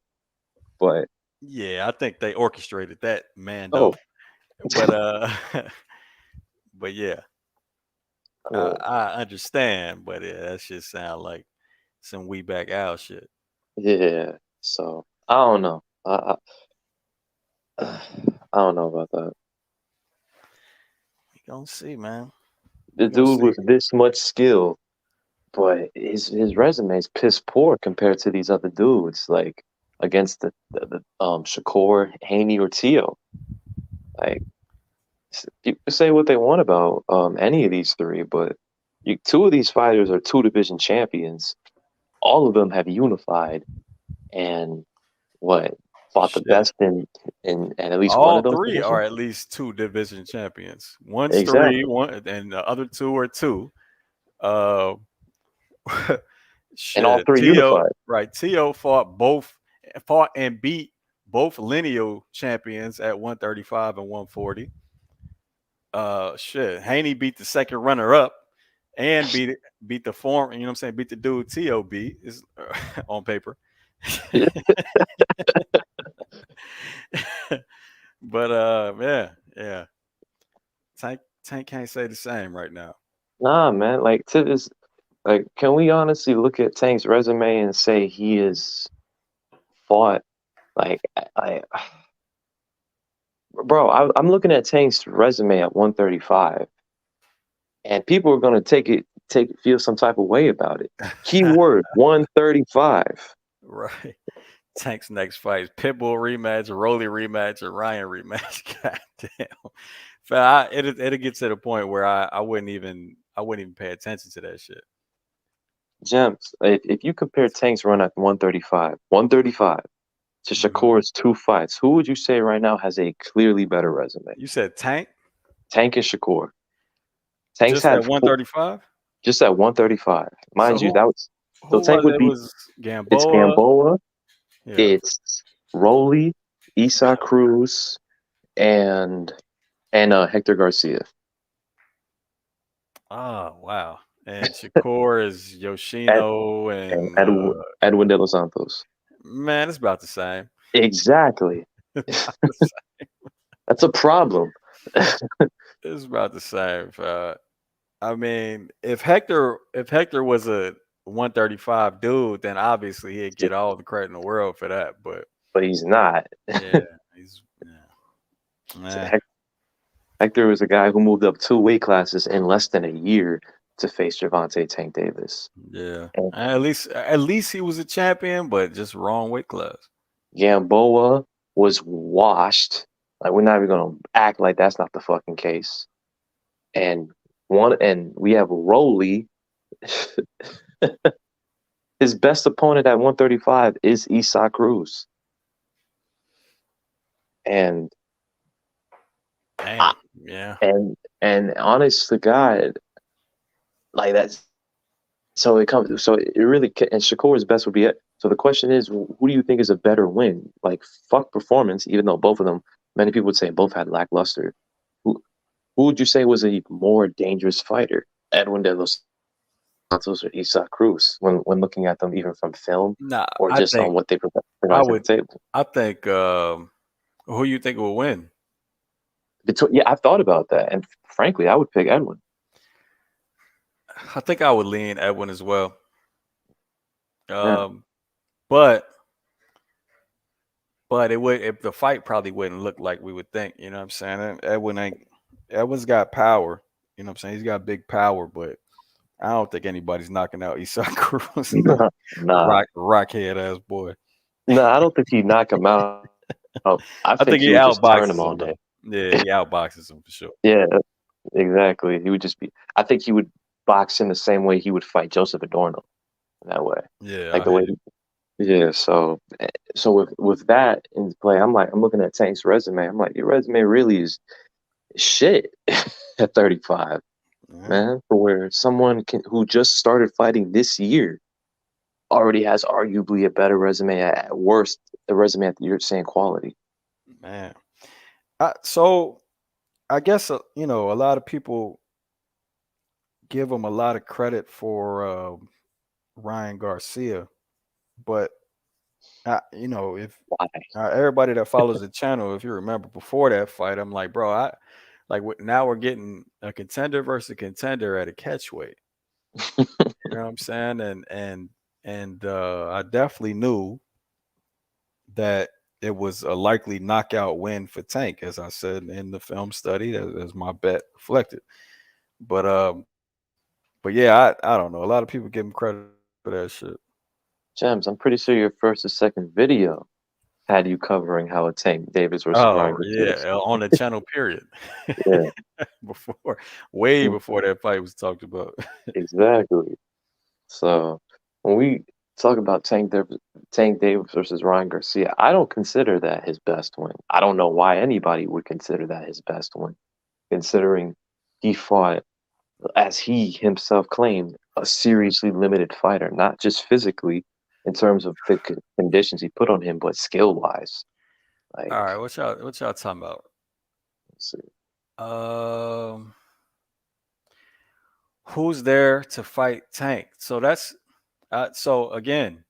But yeah, I think they orchestrated that, man. Though. But yeah, I understand. But yeah, that shit sound like some we back out shit. Yeah, so I don't know. I don't know about that. We gonna see, man. The dude with this much skill, but his resume is piss poor compared to these other dudes, like against the Shakur, Haney, or Teo. Like, people say what they want about any of these three, but two of these fighters are two division champions. All of them have unified and fought the best in at least one of those. All three are at least two division champions. One's exactly. 3, and the other two are 2. And all three unified. Right. Teo fought and beat both lineal champions at 135 and 140. Haney beat the second runner up and beat the former, you know what I'm saying? Beat the dude Teo beat is on paper. But yeah. Tank can't say the same right now. Nah, man. Like, to this, like, can we honestly look at Tank's resume and say he has fought? Like, I'm looking at Tank's resume at 135, and people are gonna feel some type of way about it. Keyword 135. Right. Tank's next fight is Pitbull rematch, Rolly rematch, or Ryan rematch. God damn. But it'll get to the point where I wouldn't even pay attention to that shit. Gems, if you compare Tank's run at 135 to Shakur's 2 fights, who would you say right now has a clearly better resume? You said Tank? Tank and Shakur. Tank's Just had at 135? just at 135. Mind you, that was so Tank would it? be Was it's Gamboa? Gamboa, Yeah. it's Rolly, Isa Cruz, and Hector Garcia. Oh, wow. And Shakur is Yoshino and Edwin De Los Santos. Man, it's about the same. Exactly. That's a problem. It's about the same. I mean, if Hector was a 135 dude, then obviously he'd get all the credit in the world for that. But he's not. Yeah, Man. Hector was a guy who moved up 2 weight classes in less than a year to face Gervonta Tank Davis. Yeah, and at least he was a champion, but just wrong weight class. Gamboa was washed. Like, we're not even gonna act like that's not the fucking case. And we have Rolly. His best opponent at 135 is Isa Cruz. And yeah. And honest to God, like that's so it comes. So it really and Shakur's best would be it. So the question is, who do you think is a better win? Like, fuck performance, even though both of them, many people would say both had lackluster. Who would you say was a more dangerous fighter? Edwin De Los Santos or Isa Cruz when looking at them even from film or just on what they provide to the table? I think who you think will win? I've thought about that, and frankly, I would pick Edwin. I think I would lean Edwin as well. But it would, if the fight probably wouldn't look like we would think. You know what I'm saying? Edwin's got power. You know what I'm saying? He's got big power, but I don't think anybody's knocking out Isa Cruz. Nah. Rockhead ass boy. No, I don't think he'd knock him out. I think he would just turn him all day. Yeah, he outboxes him for sure. Yeah, exactly. He would just be. I think he would box in the same way he would fight Joseph Adorno. That way. Yeah. Like the way. Yeah. So with that in play, I'm looking at Tank's resume. I'm like, your resume really is shit at 35, man. For where someone who just started fighting this year already has arguably a better resume, at worst, a resume at the same quality. Man. So I guess, a lot of people give him a lot of credit for Ryan Garcia, but if everybody that follows the channel, if you remember before that fight, I'm like, bro, now we're getting a contender versus a contender at a catchweight. You know what I'm saying? And I definitely knew that it was a likely knockout win for Tank, as I said in the film study, as my bet reflected. But yeah, I don't know. A lot of people give him credit for that shit. James, I'm pretty sure your first or second video had you covering how a Tank Davis versus Ryan Garcia. On the channel, period. Yeah. before that fight was talked about. Exactly. So when we talk about Tank Davis versus Ryan Garcia, I don't consider that his best win. I don't know why anybody would consider that his best win, considering he fought, as he himself claimed, a seriously limited fighter, not just physically in terms of the conditions he put on him, but skill-wise. All right, what y'all talking about? Let's see. Who's there to fight Tank? So that's so again,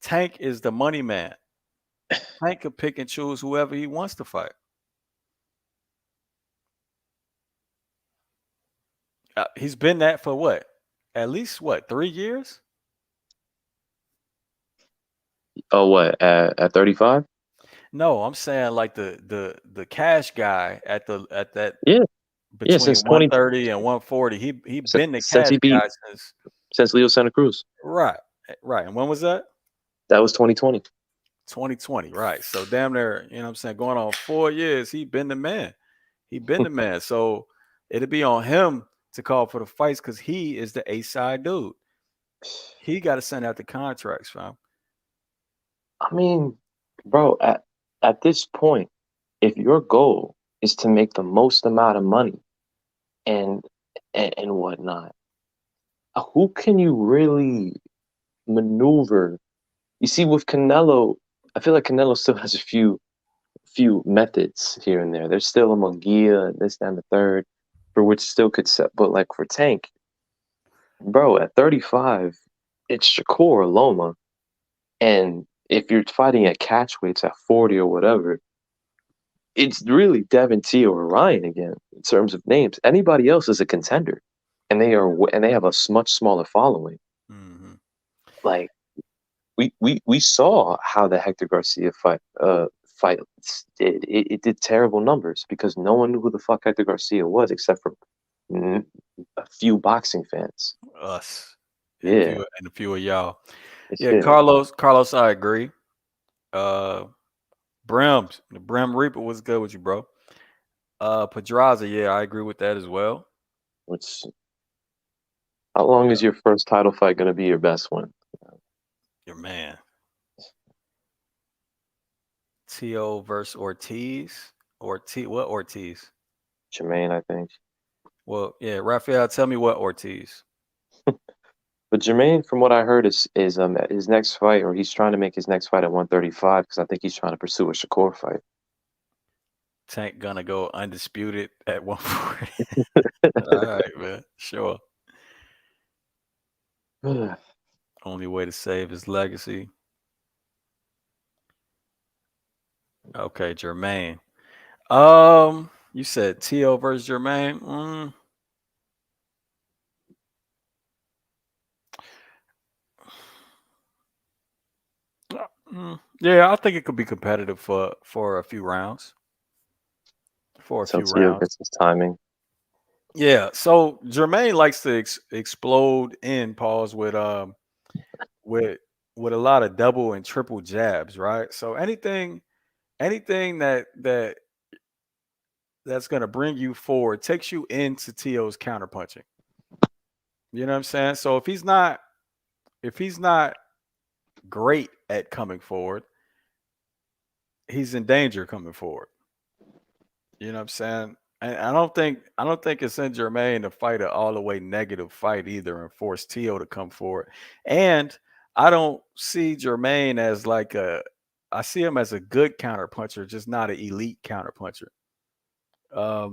Tank is the money man. Tank could pick and choose whoever he wants to fight. He's been that for what? At least 3 years? Oh, what, at 35? No, I'm saying like the cash guy at that between since 130 and 140. He been the cash guy since Leo Santa Cruz. Right. And when was that? That was 2020. 2020, right. So damn near, you know what I'm saying, going on 4 years, he been the man. So it'll be on him to call for the fights because he is the A-side dude. He got to send out the contracts, fam. I mean, Bro, at this point, if your goal is to make the most amount of money and and whatnot, who can you really maneuver? You see, with Canelo, I feel like Canelo still has a few methods here and there. There's still a Munguia and this and the third, for which still could set. But like for Tank, bro, at 35, it's Shakur or Loma, and if you're fighting at catch weights at 40 or whatever, it's really Devin T or Ryan again in terms of names. Anybody else is a contender, and they have a much smaller following. Mm-hmm. Like we saw how the Hector Garcia fight did. It did terrible numbers because no one knew who the fuck Hector Garcia was except for a few boxing fans. Us. Yeah, And a few of y'all. it's Yeah, it. Carlos, I agree. The Brim Reaper was good with you, bro. Pedraza, yeah, I agree with that as well. Which, how long is your first title fight going to be your best one? Your man. Teo versus Ortiz. What Ortiz? Jermaine, I think. Well, yeah, Raphael, tell me what Ortiz. But Jermaine, from what I heard, is his next fight, or he's trying to make his next fight at 135 because I think he's trying to pursue a Shakur fight. Tank gonna go undisputed at 140. All right, man. Sure. Only way to save his legacy. Okay, Jermaine. You said Teo versus Jermaine. Yeah, I think it could be competitive for a few rounds. So Teo gets his timing. Yeah. So Jermaine likes to explode in pause with a lot of double and triple jabs, right? So anything that's gonna bring you forward takes you into Teo's counterpunching. You know what I'm saying? So if he's not great at coming forward, he's in danger coming forward. You know what I'm saying? And I don't think it's in Jermaine to fight an all the way negative fight either and force Teo to come forward. And I don't see Jermaine as I see him as a good counterpuncher, just not an elite counterpuncher.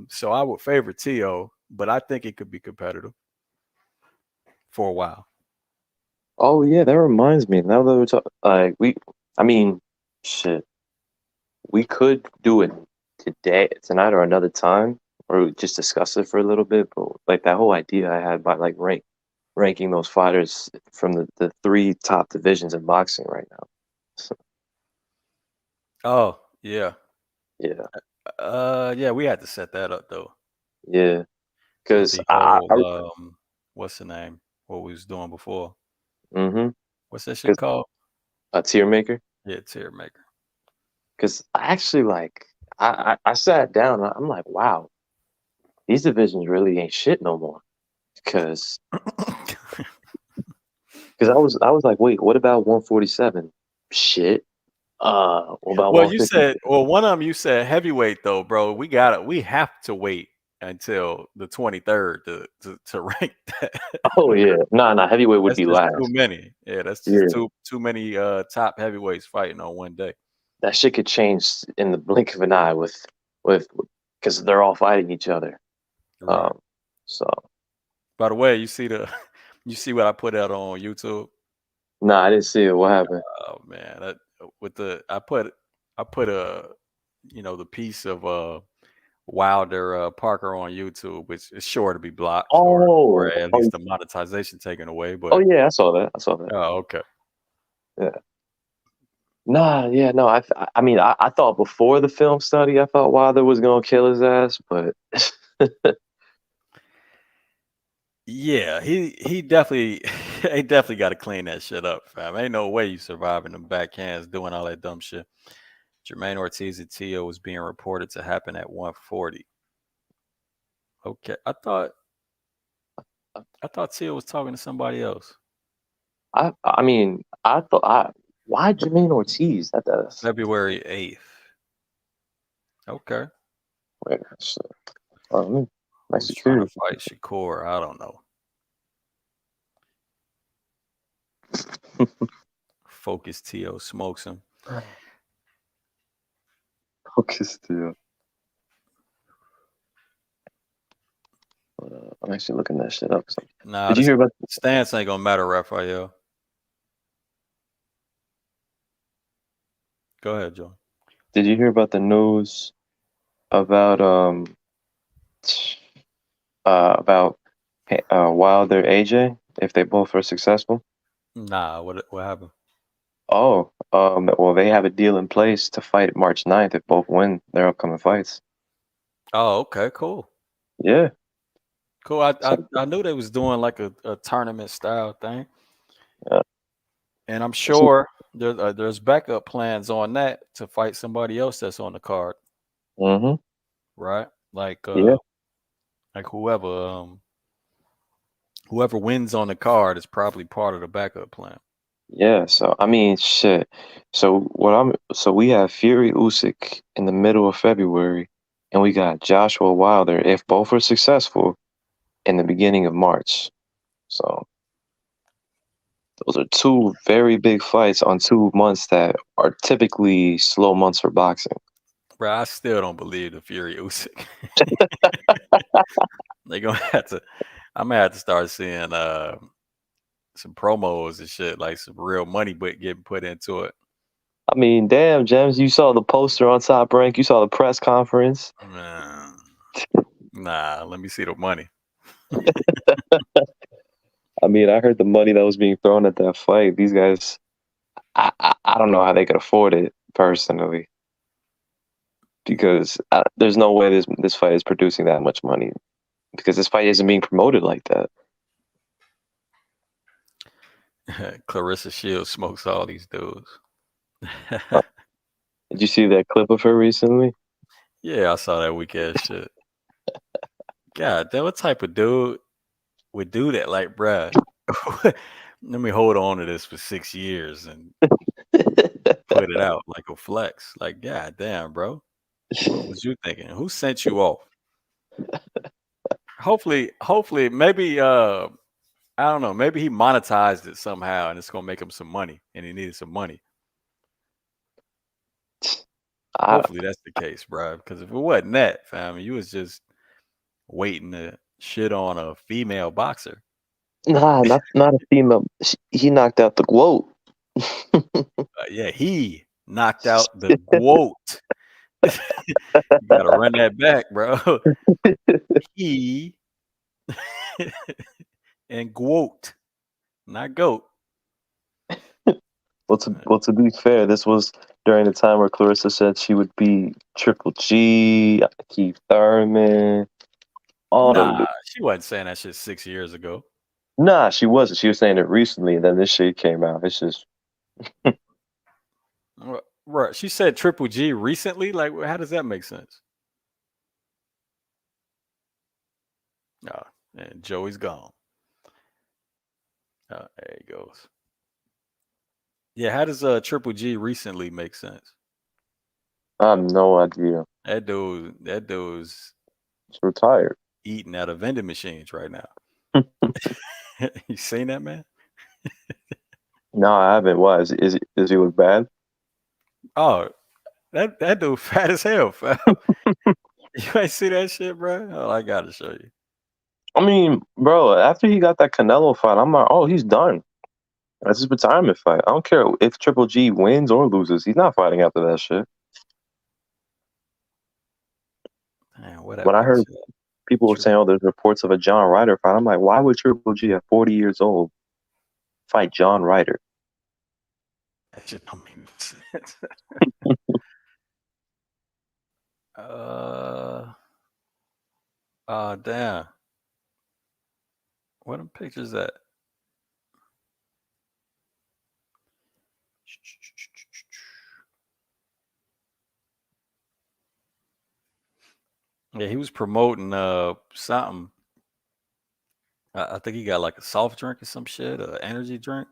So I would favor Teo, but I think it could be competitive for a while. Oh yeah, that reminds me. Now that we're talking, shit, we could do it tonight, or another time, or just discuss it for a little bit. But like that whole idea I had by like ranking those fighters from the three top divisions in boxing right now. Oh yeah, Yeah. Yeah, we had to set that up though. Yeah, because what's the name? What we was doing before? Mm-hmm. What's that shit called? A tier maker. Yeah, tier maker. Because I actually I sat down. I'm like, wow, these divisions really ain't shit no more. Because I was like, wait, what about 147? Shit. What about Well, you 150? said, one of them you said heavyweight though, bro. We have to wait until the 23rd to rank that. Oh yeah, no, heavyweight would That's be just last. too many. Yeah, that's just too many top heavyweights fighting on one day. That shit could change in the blink of an eye with because they're all fighting each other. Right. So. By the way, you see what I put out on YouTube? No, I didn't see it. What happened? Oh man, I put the piece of Wilder Parker on YouTube, which is sure to be blocked or at least the monetization taken away. But yeah, I saw that. Oh, okay. Yeah. Nah, yeah, no. I thought before the film study, I thought Wilder was gonna kill his ass, but yeah, he definitely got to clean that shit up, fam. Ain't no way you surviving them backhands doing all that dumb shit. Jermaine Ortiz and Teo was being reported to happen at 140. Okay, I thought Teo was talking to somebody else. I thought Why Jermaine Ortiz? That's February 8th. Okay. wait. Nice Who's trying to security. fight Shakur? I don't know. Focus Teo smokes him. Focus Teo. I'm actually looking that shit up. Nah, did you hear about stance ain't gonna matter, Raphael? Go ahead, Joe. Did you hear about the news about Wilder AJ if they both are successful? Nah, what happened? Oh, well, they have a deal in place to fight March 9th if both win their upcoming fights. Oh, okay, cool. Yeah. Cool. I knew they was doing like a tournament style thing. Yeah. And I'm sure there's backup plans on that to fight somebody else that's on the card. Mm-hmm. Right? Like Yeah. like whoever wins on the card is probably part of the backup plan. Yeah, so I mean, shit. So we have Fury Usyk in the middle of February, and we got Joshua Wilder if both are successful in the beginning of March. So those are two very big fights on 2 months that are typically slow months for boxing. Bro, I still don't believe the Fury Usyk. I'm gonna have to start seeing some promos and shit, like some real money getting put into it. I mean, damn, James, you saw the poster on Top Rank. You saw the press conference. Man. Nah, let me see the money. I mean, I heard the money that was being thrown at that fight. These guys, I don't know how they could afford it personally, because there's no way this fight is producing that much money, because this fight isn't being promoted like that. Clarissa Shields smokes all these dudes. Did you see that clip of her recently? Yeah, I saw that weak ass shit. God damn, what type of dude would do that? Like, bruh, let me hold on to this for 6 years and put it out like a flex. Like, god damn, bro. What was you thinking? Who sent you off? Hopefully, maybe I don't know, maybe he monetized it somehow and it's gonna make him some money and he needed some money. Hopefully that's the case, bro. Because if it wasn't that, fam, you was just waiting to shit on a female boxer. Nah, not a female. He knocked out the quote. Yeah, he knocked out the quote. You gotta run that back, bro. He and quote, not goat. Well, to be fair, this was during the time where Clarissa said she would be Triple G, Keith Thurman, all them. Nah, she wasn't saying that shit 6 years ago. Nah, she wasn't. She was saying it recently, and then this shit came out. It's just right. She said Triple G recently. Like, how does that make sense? Oh, and Joey's gone. There he goes. Yeah, how does Triple G recently make sense? I have no idea. That dude's retired, eating out of vending machines right now. You seen that, man? No, I haven't. Why? Does he look bad? Oh, that dude fat as hell, fam. You ain't see that shit, bro? Oh, I gotta show you. I mean, bro, after he got that Canelo fight, I'm like, oh, he's done. That's his retirement fight. I don't care if Triple G wins or loses. He's not fighting after that shit. Man, when I heard people were saying, oh, there's reports of a John Ryder fight, I'm like, why would Triple G at 40 years old fight John Ryder? That shit don't make sense. Damn. What them pictures at? Yeah, he was promoting something. I think he got like a soft drink or some shit, an energy drink.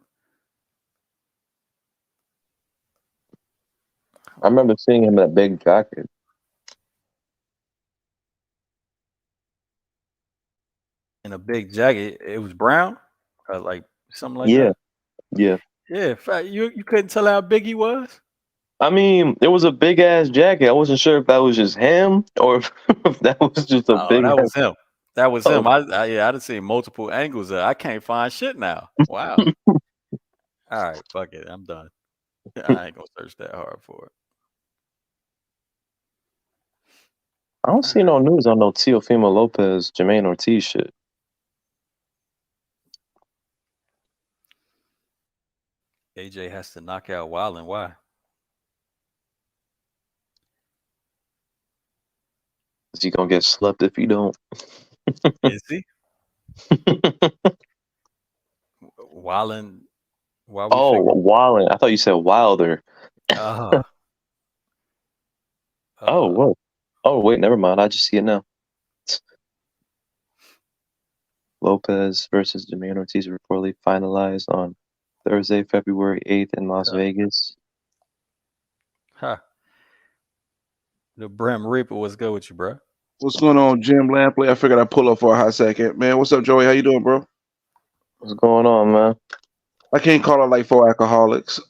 I remember seeing him in a big jacket. In a big jacket. It was brown, or like something like Yeah, that. yeah. Yeah, fact, you couldn't tell how big he was. I mean, it was a big ass jacket. I wasn't sure if that was just him or if that was just a Oh, big that ass. was him. That was Oh, him. I done seen multiple angles. I can't find shit now. Wow. All right, fuck it. I'm done. I ain't gonna search that hard for I don't see no news on no Teofimo Lopez, Jermaine Ortiz shit. it. AJ has to knock out Wildin'. Why? Is he gonna get slept if he don't? Is he? Wildin'. Why we Oh, figure? Wallen. I thought you said Wilder. Uh, Oh, what? Oh, wait, never mind. I just see it now. Lopez versus Jermaine Ortiz reportedly finalized on Thursday, February 8th in Las Vegas. huh. The Brim Reaper was good with you, bro. What's going on, Jim Lampley? I figured I'd pull up for a hot second. Man, what's up, Joey? How you doing, bro? What's going on, man? I can't call it like 4 alcoholics.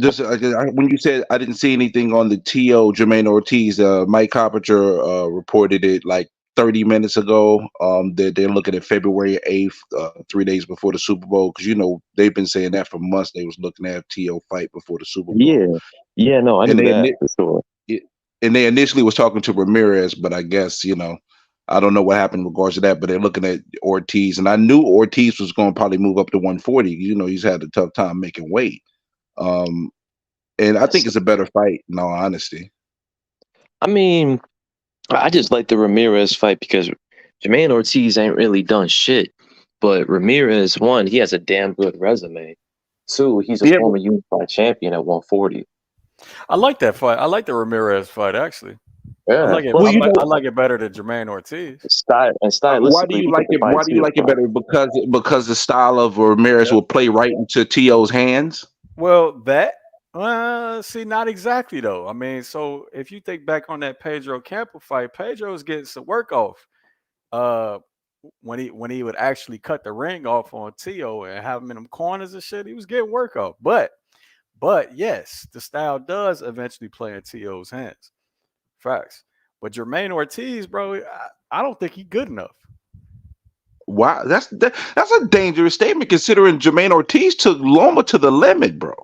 Just when you said I didn't see anything on the TO Jermaine Ortiz, Mike Carpenter reported it like 30 minutes ago. They're looking at February 8th, 3 days before the Super Bowl, because they've been saying that for months. They was looking at TO fight before the Super Bowl. Yeah, no, I knew that for sure. And they initially was talking to Ramirez, but I guess I don't know what happened in regards to that. But they're looking at Ortiz, and I knew Ortiz was going to probably move up to 140. He's had a tough time making weight. And I think it's a better fight, in all honesty. I mean, I just like the Ramirez fight because Jermaine Ortiz ain't really done shit. But Ramirez, one, he has a damn good resume. Two, he's a former unified champion at 140. I like that fight. I like the Ramirez fight, actually. Yeah, I like it. I like it better than Jermaine Ortiz. Stylistically, why do you like it? Why do you like it better? Because the style of Ramirez will play right into T.O.'s hands. Well, see, not exactly though. I mean, so if you think back on that Pedro Campo fight, Pedro was getting some work off. When he would actually cut the ring off on T.O. and have him in them corners and shit, he was getting work off. But yes, the style does eventually play in T.O.'s hands. Facts. But Jermaine Ortiz, bro, I don't think he's good enough. Wow, that's a dangerous statement considering Jermaine Ortiz took Loma to the limit, bro.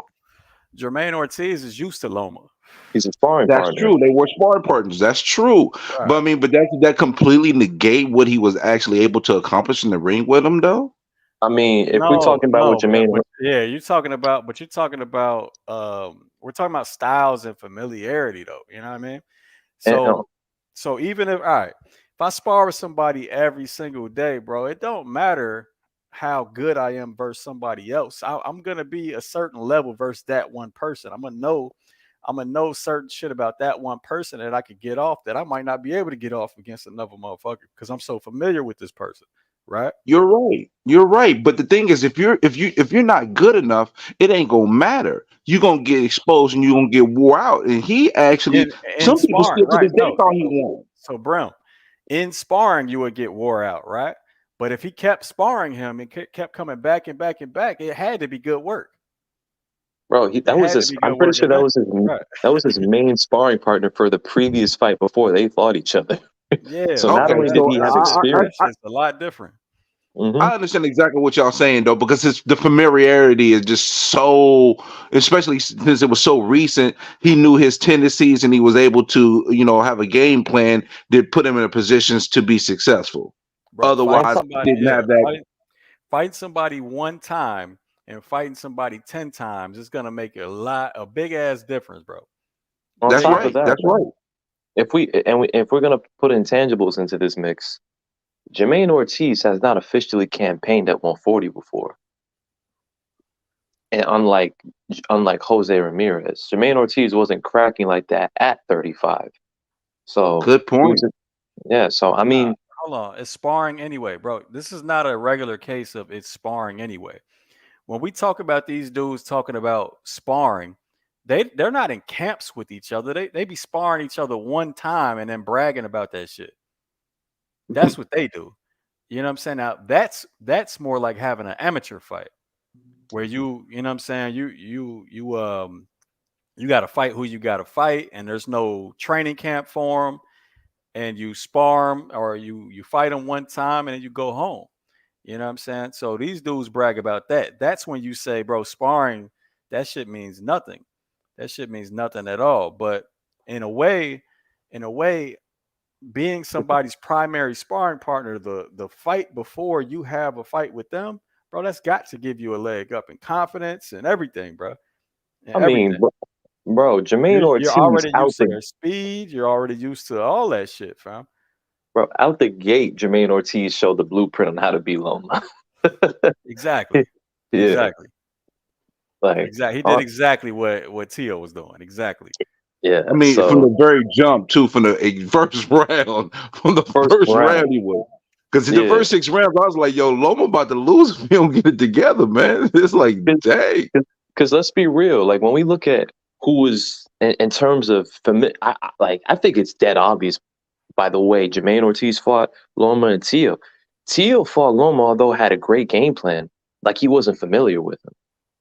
Jermaine Ortiz is used to Loma. He's a sparring partner. That's true. They were sparring partners. That's true. Right. But I mean, that completely negate what he was actually able to accomplish in the ring with him, though. I mean, if we're talking about what Jermaine, you're talking about we're talking about styles and familiarity, though. You know what I mean? So even if I spar with somebody every single day, bro, it don't matter how good I am versus somebody else. I'm gonna be a certain level versus that one person. I'm gonna know certain shit about that one person that I could get off that I might not be able to get off against another motherfucker because I'm so familiar with this person. Right? You're right. But the thing is, if you're not good enough, it ain't gonna matter. You're gonna get exposed and you're gonna get wore out. And he actually some people still to this day thought he won. So Brown, in sparring, you would get wore out, right? But if he kept sparring him and kept coming back and back and back, it had to be good work. Bro, I'm pretty sure that was his main sparring partner for the previous fight before they fought each other. Yeah. So not only did he have experience, it's a lot different. Mm-hmm. I understand exactly what y'all saying though, because the familiarity is just so, especially since it was so recent. He knew his tendencies and he was able to, have a game plan that put him in a positions to be successful. Bro, otherwise, didn't have that. Fighting somebody one time and fighting somebody 10 times is gonna make a big ass difference, bro. That's right. That's right. If we're gonna put intangibles into this mix, Jermaine Ortiz has not officially campaigned at 140 before. And unlike Jose Ramirez, Jermaine Ortiz wasn't cracking like that at 35. So good point. So I mean, hold on, it's sparring anyway, bro. This is not a regular case of it's sparring anyway. When we talk about these dudes talking about sparring, they're not in camps with each other. They be sparring each other one time and then bragging about that shit. That's what they do. You know what I'm saying? Now that's more like having an amateur fight where you know what I'm saying? You got to fight who you got to fight, and there's no training camp for them, and you spar them or you fight them one time and then you go home. You know what I'm saying? So these dudes brag about that. That's when you say, bro, sparring, that shit means nothing. That shit means nothing at all. But in a way, being somebody's primary sparring partner, the fight before you have a fight with them, bro, that's got to give you a leg up in confidence and everything, bro. And I mean, bro, Jermaine Ortiz you're already out used to their speed. You're already used to all that shit, fam. Bro, out the gate, Jermaine Ortiz showed the blueprint on how to beat Loma. Exactly. Yeah. Exactly. Like, exactly. He did exactly what Tio was doing. Exactly. Yeah. I mean, from the very jump too, from the first round, first round he was. Because in the first 6 rounds, I was like, yo, Loma about to lose if we don't get it together, man. It's like, dang. Because let's be real. Like, when we look at who was, in terms of, I think it's dead obvious, by the way, Jermaine Ortiz fought Loma and Tio. Tio fought Loma, although had a great game plan. Like, he wasn't familiar with him.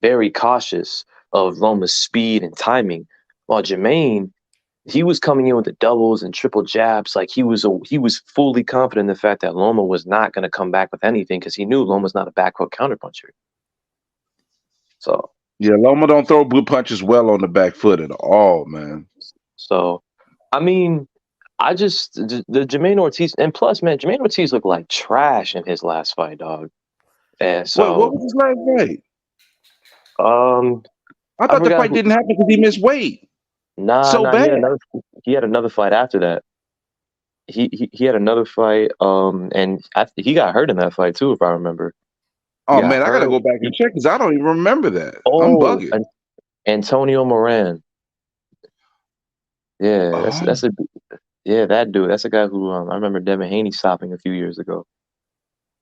Very cautious of Loma's speed and timing. While Jermaine, he was coming in with the doubles and triple jabs. Like, he was fully confident in the fact that Loma was not going to come back with anything because he knew Loma's not a back hook counterpuncher. So yeah, Loma don't throw blue punches well on the back foot at all, man. So, I mean, the Jermaine Ortiz, and plus, man, Jermaine Ortiz looked like trash in his last fight, dog. And so, what was his last fight? I thought the fight didn't happen because he missed weight. Bad. He had another fight after that. He had another fight, and he got hurt in that fight too, if I remember. Oh man, I gotta go back and check because I don't even remember that. Oh, I'm bugging. Antonio Moran. Yeah, that dude. That's a guy who I remember Devin Haney stopping a few years ago.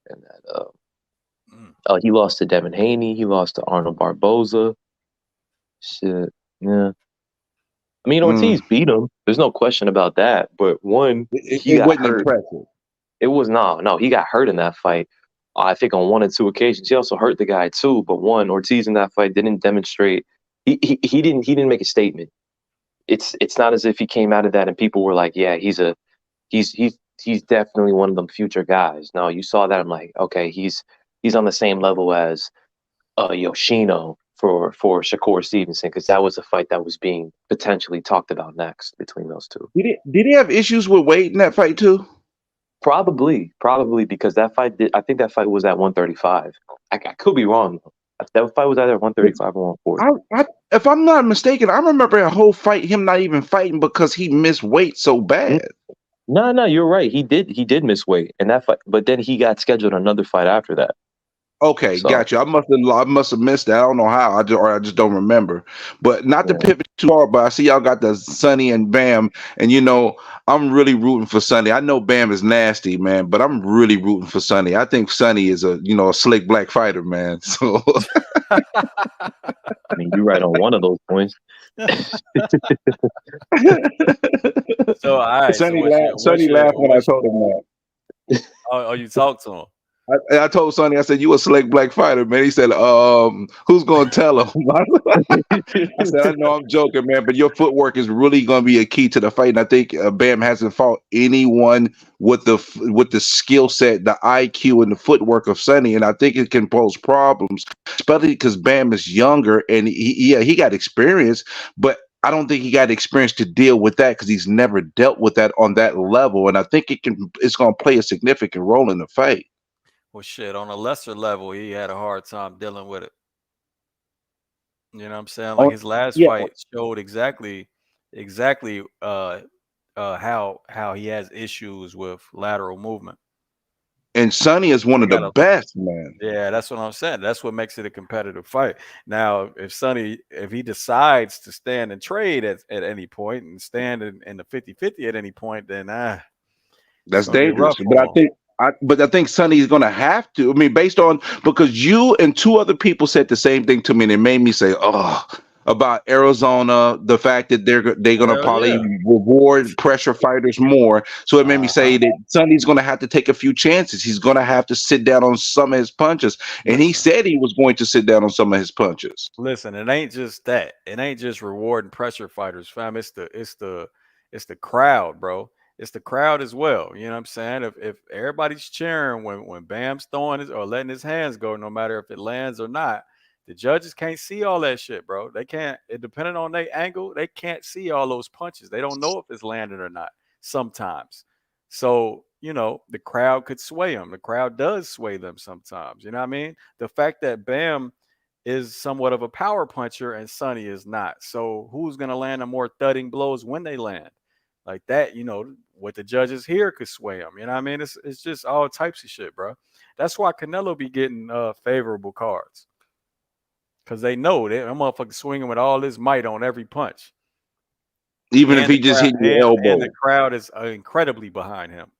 And that he lost to Devin Haney. He lost to Arnold Barboza. Shit, yeah. I mean, Ortiz beat him. There's no question about that. But it wasn't impressive. It was no. He got hurt in that fight. I think on 1 or 2 occasions. He also hurt the guy too. But Ortiz in that fight didn't demonstrate. He didn't make a statement. It's not as if he came out of that and people were like, yeah, he's definitely one of them future guys. No, you saw that. I'm like, okay, he's on the same level as Yoshino for Shakur Stevenson, because that was a fight that was being potentially talked about next between those two. Did he have issues with weight in that fight too? Probably because that fight I think that fight was at 135. I could be wrong. That fight was either 135 or 140. If I'm not mistaken, I remember a whole fight him not even fighting because he missed weight so bad. No, you're right. He did miss weight in that fight, but then he got scheduled another fight after that. Okay, gotcha. I must have missed that. I don't know how. I just don't remember. But not to pivot too hard, but I see y'all got the Sonny and Bam, and I'm really rooting for Sonny. I know Bam is nasty, man, but I'm really rooting for Sonny. I think Sonny is a slick black fighter, man. So I mean, you're right on one of those points. So all right, Sonny laughed when I told him that. Oh, you talked to him. I told Sonny, I said, you a slick black fighter, man. He said, who's going to tell him? I said, I know I'm joking, man, but your footwork is really going to be a key to the fight. And I think Bam hasn't fought anyone with the skill set, the IQ, and the footwork of Sonny. And I think it can pose problems, especially because Bam is younger and he got experience, but I don't think he got experience to deal with that because he's never dealt with that on that level. And I think it's going to play a significant role in the fight. Well, shit, on a lesser level, he had a hard time dealing with it. You know what I'm saying? Like his last fight showed exactly how he has issues with lateral movement. And Sonny is one of the best, man. Yeah, that's what I'm saying. That's what makes it a competitive fight. Now, if he decides to stand and trade at any point and stand in the 50-50 at any point, then that's dangerous. But I think Sonny is going to have to. I mean, because you and 2 other people said the same thing to me, and it made me say, "Oh, about Arizona, the fact that they're going to Hell probably yeah. reward pressure fighters more. So it made me say that Sonny's going to have to take a few chances. He's going to have to sit down on some of his punches, and he said he was going to sit down on some of his punches. Listen, it ain't just that. It ain't just rewarding pressure fighters, fam. It's the crowd, bro. It's the crowd as well. You know what I'm saying? If everybody's cheering when Bam's throwing his or letting his hands go, no matter if it lands or not, the judges can't see all that shit, bro. They can't. It depending on their angle, they can't see all those punches. They don't know if it's landing or not sometimes. So the crowd could sway them. The crowd does sway them sometimes. You know what I mean? The fact that Bam is somewhat of a power puncher and Sonny is not. So who's going to land the more thudding blows when they land? Like that, what the judges here could sway them. You know what I mean? It's just all types of shit, bro. That's why Canelo be getting favorable cards. Because they know that motherfucker swinging with all his might on every punch. Even if he just hit your elbow. And the crowd is incredibly behind him.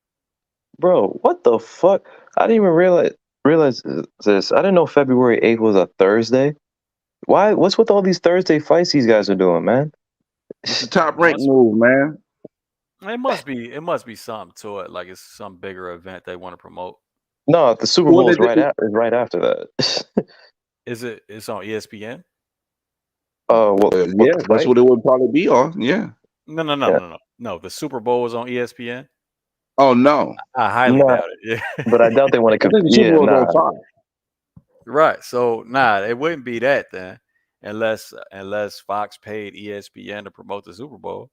Bro, what the fuck? I didn't even realize this. I didn't know February 8th was a Thursday. Why? What's with all these Thursday fights these guys are doing, man? It's a top rank move, man. It must be something to it. Like it's some bigger event they want to promote. No, the Super Bowl is right after that. It's on ESPN? Yeah, that's what it would probably be on. Yeah. No. The Super Bowl is on ESPN. Oh no, I highly doubt it. Yeah, but I doubt they want to compete. Yeah, right. So it wouldn't be that then, unless Fox paid ESPN to promote the Super Bowl.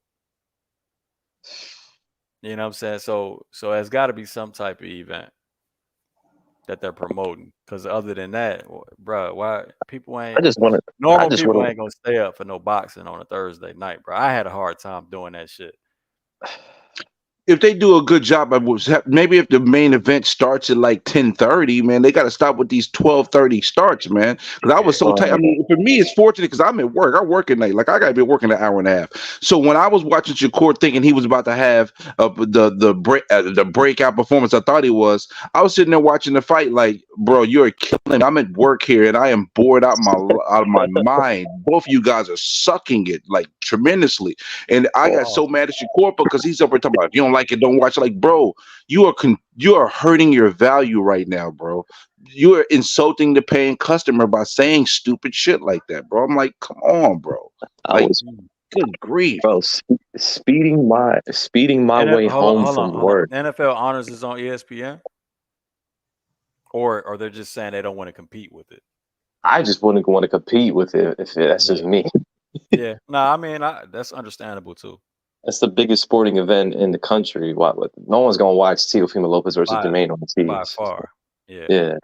You know what I'm saying? So it's got to be some type of event that they're promoting. Because other than that, bro, why people ain't? Normal people ain't gonna stay up for no boxing on a Thursday night, bro. I had a hard time doing that shit. If they do a good job, maybe if the main event starts at like 10:30, man, they got to stop with these 12:30 starts, man. Because I was so tight. I mean, for me, it's fortunate because I'm at work. I work at night. Like I got to be working an hour and a half. So when I was watching Shakur thinking he was about to have the breakout performance, I thought he was. I was sitting there watching the fight, like, bro, you're killing me. I'm at work here and I am bored out of my mind. Both of you guys are sucking it like tremendously, and I got so mad at Shakur because he's over talking about you don't like it, don't watch it. Like, bro, you are hurting your value right now, bro. You are insulting the paying customer by saying stupid shit like that, bro. I'm like, come on, bro. Like, good grief, bro. Speeding my way home from work. NFL Honors is on ESPN, or they're just saying they don't want to compete with it. I just wouldn't want to compete with it if that's just me. Yeah, no, I mean that's understandable too. That's the biggest sporting event in the country. No one's gonna watch Teofimo Lopez versus Jermaine Ortiz by far. Yeah,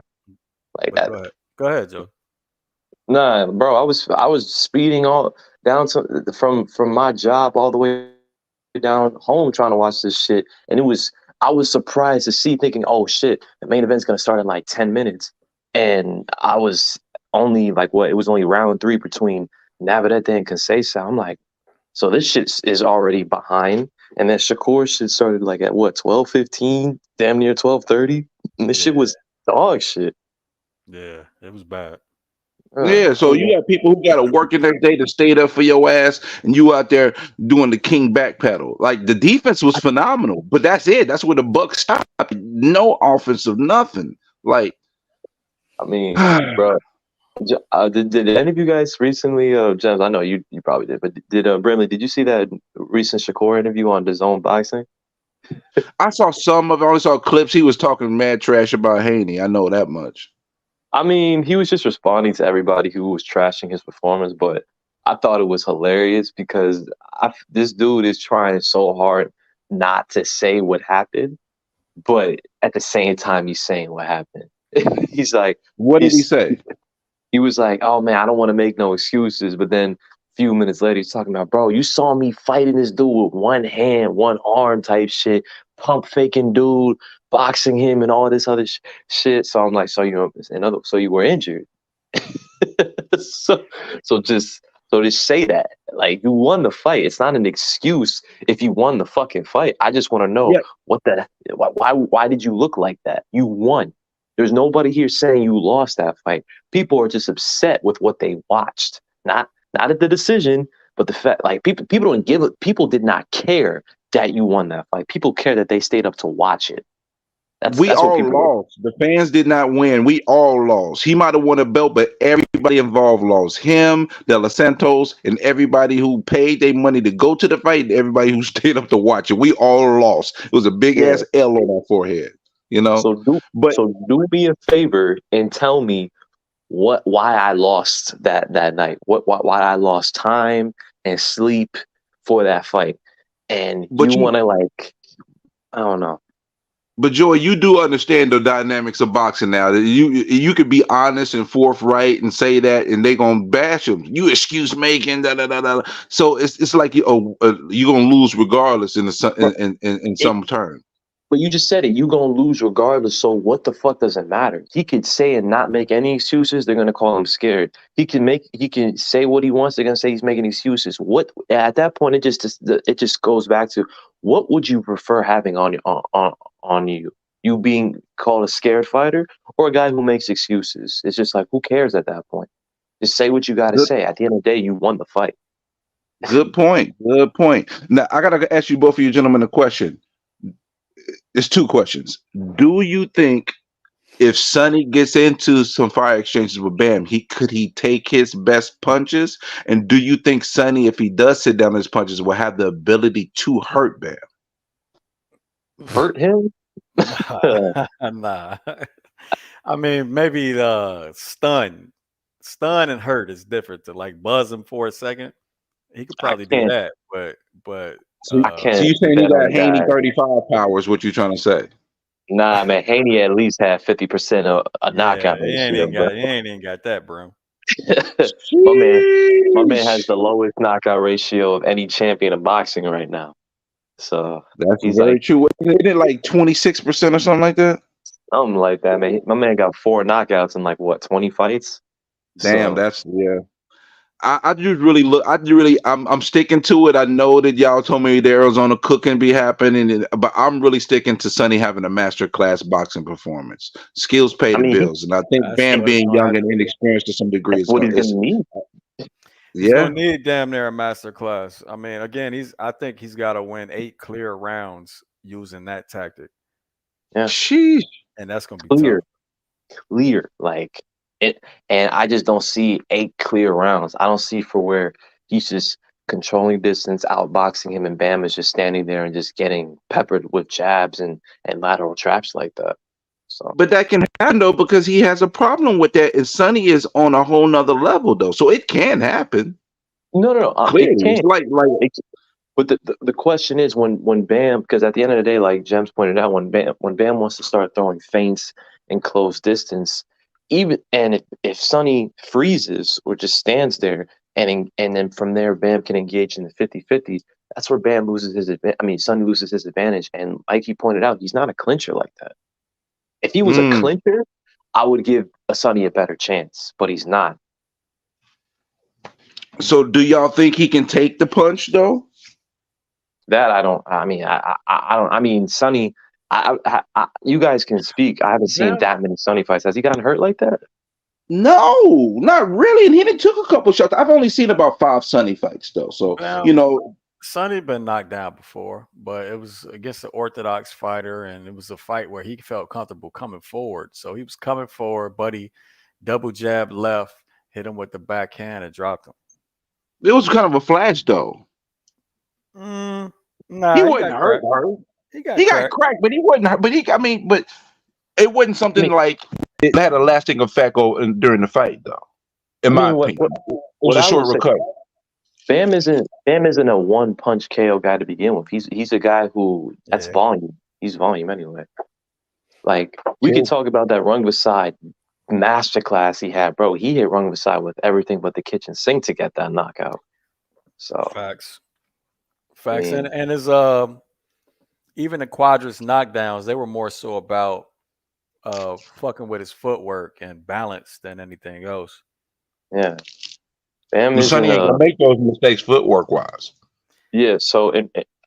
like that. Go ahead, Joe. Nah, bro, I was speeding all down from my job all the way down home trying to watch this shit, and I was surprised to see, thinking, oh shit, the main event's gonna start in like 10 minutes, and I was only like it was only round 3 between Navarrete and Conceição. I'm like, so this shit is already behind. And then Shakur shit started like at 12:15, damn near 12:30. And this shit was dog shit. Yeah, it was bad. Yeah, so you got people who got to work in their day to stay there for your ass, and you out there doing the king back pedal. Like, the defense was phenomenal, but that's it. That's where the buck stopped. No offensive, nothing. Like, I mean, bro. Did any of you guys recently, James? I know you probably did, but did Brimley? Did you see that recent Shakur interview on DAZN Boxing? I saw some of it. I only saw clips. He was talking mad trash about Haney. I know that much. I mean, he was just responding to everybody who was trashing his performance, but I thought it was hilarious because this dude is trying so hard not to say what happened, but at the same time, he's saying what happened. He's like, what did he say? He was like, oh, man, I don't want to make no excuses. But then a few minutes later, he's talking about, bro, you saw me fighting this dude with one hand, one arm type shit, pump faking dude, boxing him and all this other shit. So I'm like, so you were injured. so just say that. Like, you won the fight. It's not an excuse if you won the fucking fight. I just want to know why did you look like that? You won. There's nobody here saying you lost that fight. People are just upset with what they watched, not Not at the decision, but the fact, like, people don't give it. People did not care that you won that fight. People care that they stayed up to watch it. We That's what all people. lost. The fans did not win. We all lost. He might have won a belt, but everybody involved lost. Him, De Los Santos, and everybody who paid their money to go to the fight, and everybody who stayed up to watch it. We all lost. It was a big ass L on our forehead, you know. So do me a favor and tell me why I lost that night. Why I lost time and sleep for that fight. And you want to, like, I don't know. But Joy, you do understand the dynamics of boxing now. You could be honest and forthright and say that, and they gonna bash him. You excuse making, da da da da. So it's like you're gonna lose regardless in some turn. But you just said it. You gonna lose regardless. So what the fuck does it matter? He could say and not make any excuses. They're gonna call him scared. He can say what he wants. They're gonna say he's making excuses. What at that point it just goes back to, what would you prefer having on you? You being called a scared fighter or a guy who makes excuses? It's just like, who cares at that point? Just say what you got to say. At the end of the day, you won the fight. Good point. Good point. Now I gotta ask you both of you gentlemen a question. It's two questions. Do you think if Sonny gets into some fire exchanges with Bam, could he take his best punches? And do you think Sonny, if he does sit down his punches, will have the ability to hurt Bam? Hurt him? Nah. I mean, maybe stun and hurt is different. To like buzz him for a second, he could probably do that. But so you saying he got Haney 35 powers? What you trying to say? Nah, man, Haney at least had 50% of a knockout. He ain't got that, bro. my man has the lowest knockout ratio of any champion of boxing right now. So that's very true. Isn't it like 26% or something like that? Something like that, man. My man got 4 knockouts in 20 fights. Damn, that's I just really look. I'm sticking to it. I know that y'all told me the Arizona cooking be happening, but I'm really sticking to Sonny having a masterclass boxing performance. Skills pay the bills, and I think Bam being young and inexperienced to some degree is what he's gonna need. He's gonna need damn near a masterclass. I mean, again, I think he's got to win 8 clear rounds using that tactic. Yeah, sheesh, and that's gonna be clear, like. And I just don't see 8 clear rounds. I don't see for where he's just controlling distance, outboxing him, and Bam is just standing there and just getting peppered with jabs and lateral traps like that. So, but that can happen though, because he has a problem with that, and Sonny is on a whole nother level though, so it can happen. No, clearly. It can't. But the question is when Bam, because at the end of the day, like Jems pointed out, when Bam wants to start throwing feints and close distance. If Sonny freezes or just stands there and then from there Bam can engage in the 50-50, that's where Bam loses his advantage. I mean, Sonny loses his advantage. And like he pointed out, he's not a clincher like that. If he was a clincher, I would give Sonny a better chance, but he's not. So do y'all think he can take the punch though? That I don't. I mean, I don't. I mean, Sonny. You guys can speak. I haven't seen that many Sonny fights. Has he gotten hurt like that? No, not really. And he didn't took a couple shots. I've only seen about 5 Sonny fights though. So Sonny been knocked down before, but it was against an orthodox fighter, and it was a fight where he felt comfortable coming forward. So he was coming forward, buddy. Double jab left, hit him with the backhand, and dropped him. It was kind of a flash though. Nah, he wasn't hurt. He got cracked, but he wasn't. But it wasn't something like it had a lasting effect during the fight, though. In my opinion, it was a short recovery. Bam isn't a one punch KO guy to begin with. He's a guy who that's volume. He's volume anyway. Like we could talk about that Rungvisai masterclass he had, bro. He hit Rungvisai with everything but the kitchen sink to get that knockout. So facts, and his even the Quadras knockdowns, they were more so about fucking with his footwork and balance than anything else. Yeah. Bam Sonny ain't gonna make those mistakes footwork wise. Yeah, so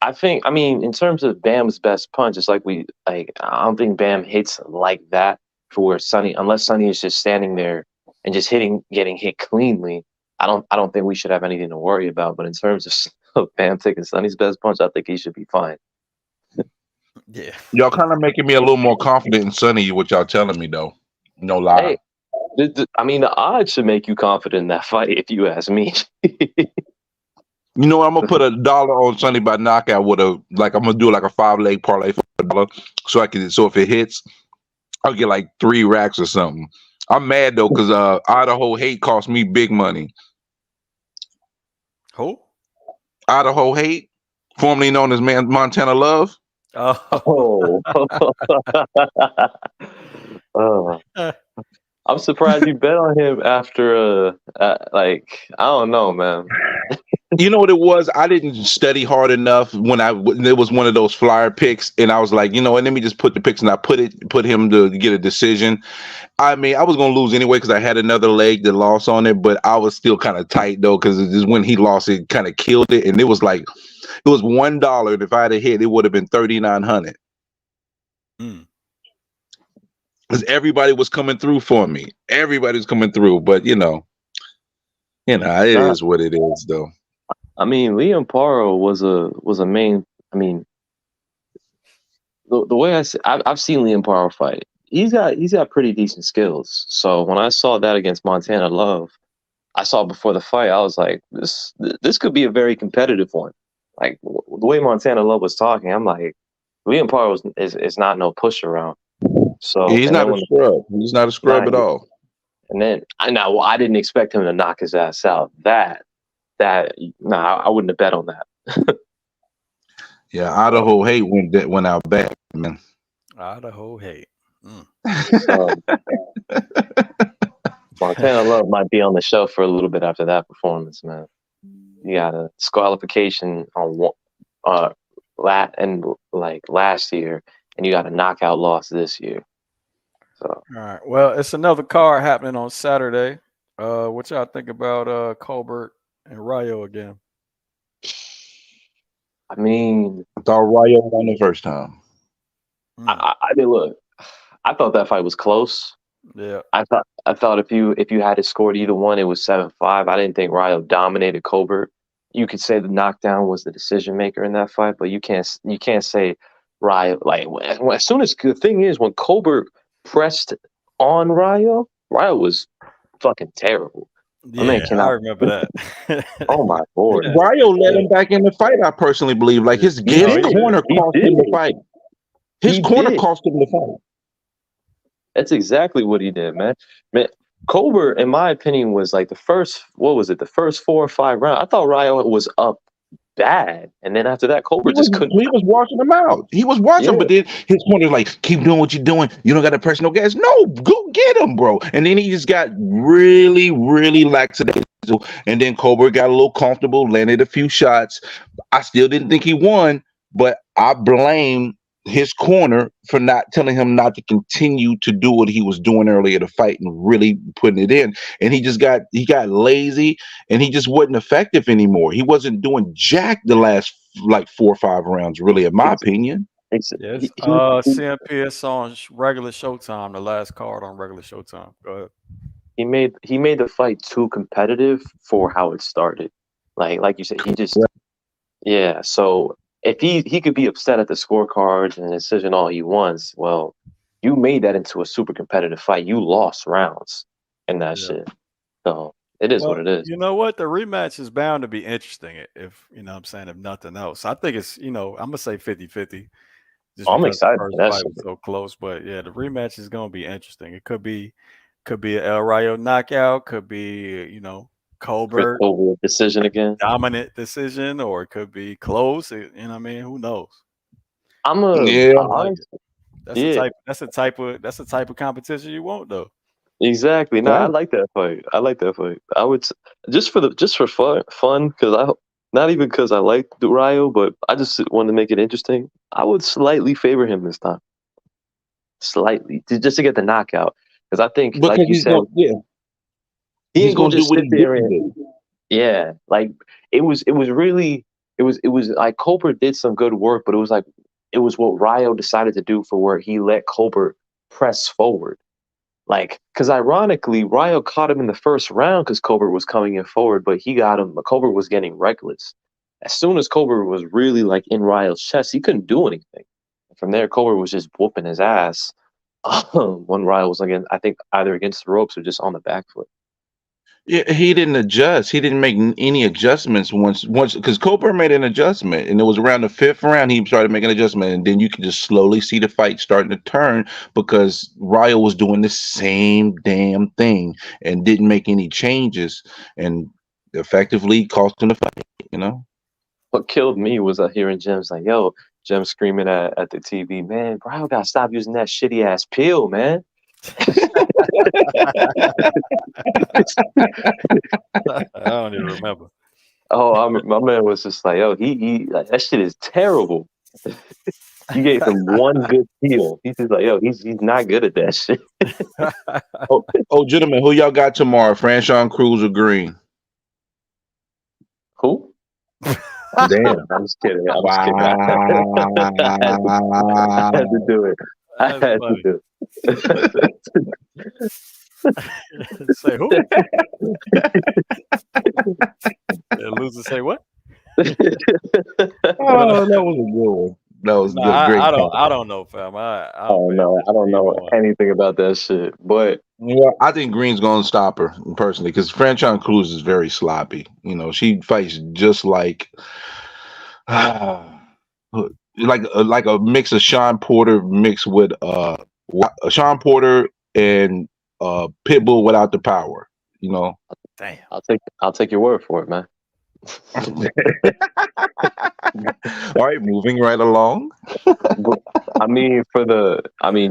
I mean, in terms of Bam's best punch, it's like I don't think Bam hits like that for where Sonny, unless Sonny is just standing there and just getting hit cleanly. I don't think we should have anything to worry about. But in terms of Bam taking Sonny's best punch, I think he should be fine. Yeah. Y'all kind of making me a little more confident in Sonny, what y'all telling me though. No lie. Hey, I mean, the odds should make you confident in that fight, if you ask me. You know, I'm gonna put $1 on Sonny by knockout with I'm gonna do like a 5-leg parlay for $1, so if it hits, I'll get like 3 racks or something. I'm mad though because Idaho Hate cost me big money. Who? Idaho Hate, formerly known as Montana Love. Oh. I'm surprised you bet on him after I don't know, man. You know what it was? I didn't study hard enough when it was one of those flyer picks, and I was like, you know what? Let me just put the picks, and I put him to get a decision. I mean, I was gonna lose anyway because I had another leg that lost on it, but I was still kind of tight though because when he lost, it kind of killed it, and it was $1. And if I had hit, it would have been 3,900. Because everybody was coming through for me. Everybody's coming through, but it is what it is, though. I mean, Liam Paro was a main. I mean, the way I've seen Liam Paro fight. He's got pretty decent skills. So when I saw that against Montana Love, I saw before the fight, I was like, this could be a very competitive one. Like the way Montana Love was talking, I'm like, Liam Paro is not no push around. So he's not a scrub. He's not a scrub at all. And then I didn't expect him to knock his ass out. I wouldn't have bet on that. Yeah, Idaho Hate went out bad, man. Idaho Hate. Montana Love might be on the shelf for a little bit after that performance, man. You got a disqualification on last year, and you got a knockout loss this year. So all right. Well, it's another card happening on Saturday. What y'all think about Colbert and Rayo again? I mean, I thought Rayo won the first time. I mean, look, I thought that fight was close. Yeah. I thought if you had it scored either one, it was 7-5. I didn't think Rayo dominated Colbert. You could say the knockdown was the decision maker in that fight, but you can't say Rayo. Like as soon as the thing is, when Colbert pressed on Rayo was fucking terrible. Yeah, I remember that. Oh my lord! Rayo let him back in the fight. I personally believe, like his corner cost him the fight. His corner cost him the fight. That's exactly what he did, man. Man, Colbert, in my opinion, was like the first 4 or 5 rounds. I thought Rayo was up bad, and then after that, Colbert just couldn't. He was watching him out. He was watching, but then his corner's like, "Keep doing what you're doing. You don't got to press no gas. No, go get him, bro." And then he just got really, really lackadaisical. And then Colbert got a little comfortable, landed a few shots. I still didn't think he won, but I blame his corner for not telling him not to continue to do what he was doing earlier to fight and really putting it in. And he got lazy and he just wasn't effective anymore. He wasn't doing jack the last like 4 or 5 rounds, really, in my opinion. Yes. CMPS on regular Showtime, the last card on regular Showtime. Go ahead. He made the fight too competitive for how it started. Like you said, he just so if he could be upset at the scorecards and the decision all he wants, well, you made that into a super competitive fight. You lost rounds in that shit. So it is what it is. You know what? The rematch is bound to be interesting if, you know what I'm saying, if nothing else. I think it's, I'm going to say 50-50. I'm excited. The first fight was so close, but yeah, the rematch is going to be interesting. It could be a El Rayo knockout, could be, Colbert decision again, dominant decision, or it could be close. You know what I mean? Who knows? That's the type of competition you want, though. Exactly. No, I like that fight. I would just for fun because not even because I like Rayo, but I just wanted to make it interesting. I would slightly favor him this time, just to get the knockout, because I think, like you said, he ain't gonna just sit there and like it was like Colbert did some good work, but it was what Rayo decided to do for where he let Colbert press forward. Like, because ironically, Ryo caught him in the first round because Colbert was coming in forward, but he got him. Colbert was getting reckless. As soon as Colbert was really like in Ryo's chest, he couldn't do anything. From there, Colbert was just whooping his ass. When Ryo was again, I think either against the ropes or just on the back foot. Yeah, he didn't adjust. He didn't make any adjustments once because Colbert made an adjustment, and it was around the 5th round he started making an adjustment, and then you could just slowly see the fight starting to turn because Ryo was doing the same damn thing and didn't make any changes, and effectively cost him the fight. You know. What killed me was hearing Jim's like, "Yo," Jim screaming at the TV, "Man, Ryo gotta stop using that shitty ass pill, man." I don't even remember. Oh, my man was just like, "Yo, he like, that shit is terrible." You gave him one good peel. He's just like, "Yo, he's not good at that shit." oh, gentlemen, who y'all got tomorrow? Franchon, Cruz, or Green? Who? Damn, I'm just kidding. I'm just kidding. I had to do it. I had to do it. Say who? The loser say what? Oh, that was a good one. That was great. I don't know, fam. I don't know anything about that shit. But I think Green's gonna stop her personally because Franchon Cruz is very sloppy. You know, she fights just like like a mix of Sean Porter mixed with Sean Porter and Pitbull without the power. You know. Damn. I'll take your word for it, man. All right, moving right along.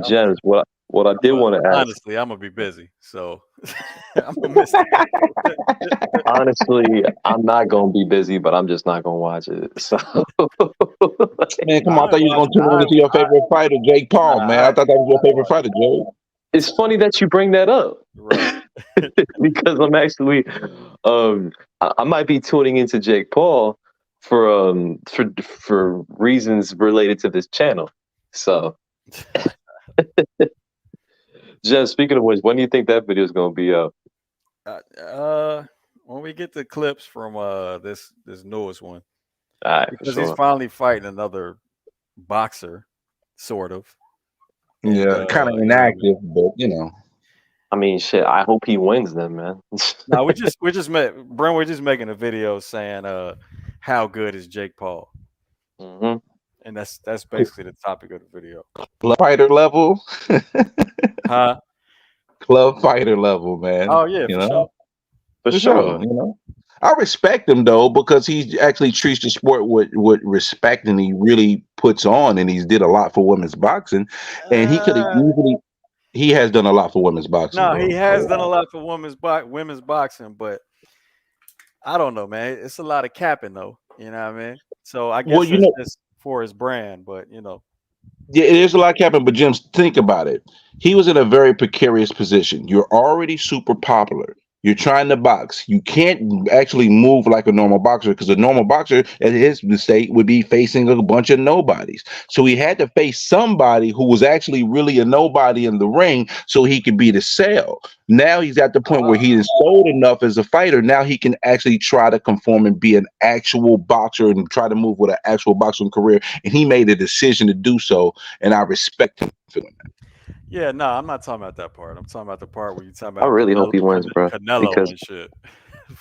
James, what I did want to ask. Honestly, I'm gonna be busy, so I'm gonna miss it. Honestly, I'm not gonna be busy, but I'm just not gonna watch it. So, man, come on! I thought you was gonna tune into your favorite fighter, Jake Paul. Man, I thought that was your favorite fighter, Joe. It's funny that you bring that up, right? Because I'm actually, I might be tuning into Jake Paul for reasons related to this channel. So, Jen, speaking of which, when do you think that video is going to be up? When we get the clips from this newest one, all right, because he's finally fighting another boxer, sort of. Yeah, kind of inactive, but you know. I mean, shit. I hope he wins then, man. No, we're just making a video saying how good is Jake Paul, and that's basically the topic of the video. Club fighter level, huh? Club fighter level, man. Oh yeah, for sure. You know, I respect him though because he actually treats the sport with respect, and he really puts on, and he's did a lot for women's boxing, and he could have easily. He has done a lot for women's boxing. No, he has done a lot for women's boxing, but I don't know, man. It's a lot of capping, though. You know what I mean? So I guess it's just for his brand, but you know. Yeah, it is a lot of capping, but Jim, think about it. He was in a very precarious position. You're already super popular. You're trying to box. You can't actually move like a normal boxer because a normal boxer, at his mistake, would be facing a bunch of nobodies. So he had to face somebody who was actually really a nobody in the ring so he could be the sale. Now he's at the point where he is sold enough as a fighter. Now he can actually try to conform and be an actual boxer and try to move with an actual boxing career. And he made a decision to do so, and I respect him for doing that. Yeah, no, I'm not talking about that part. I'm talking about the part where you're talking about. I really hope he wins, bro. Canelo and shit.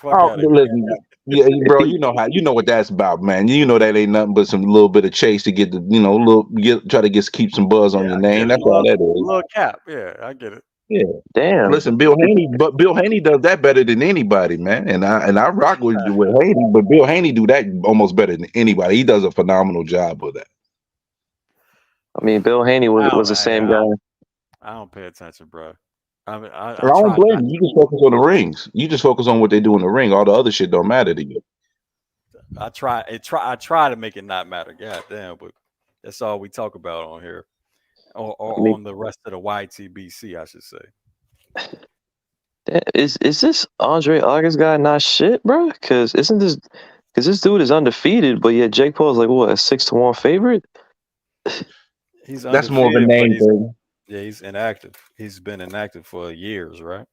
Listen, yeah, bro, you know what that's about, man. You know that ain't nothing but some little bit of chase to get the, try to keep some buzz on your name. That's all that is. A little cap, yeah, I get it. Yeah, damn. Listen, Bill Haney does that better than anybody, man. And I rock with Haney, but Bill Haney do that almost better than anybody. He does a phenomenal job with that. I mean, Bill Haney was the same guy. I don't pay attention, bro. I don't blame you. You just focus on the rings. You just focus on what they do in the ring. All the other shit don't matter to you. I try to make it not matter. God damn, but that's all we talk about on here, or on the rest of the YTBC, I should say. Is this Andre August guy not shit, bro? Because this dude is undefeated, but yet Jake Paul's like what, a 6-1 favorite? He's that's more of a name thing. Yeah, he's inactive. He's been inactive for years, right?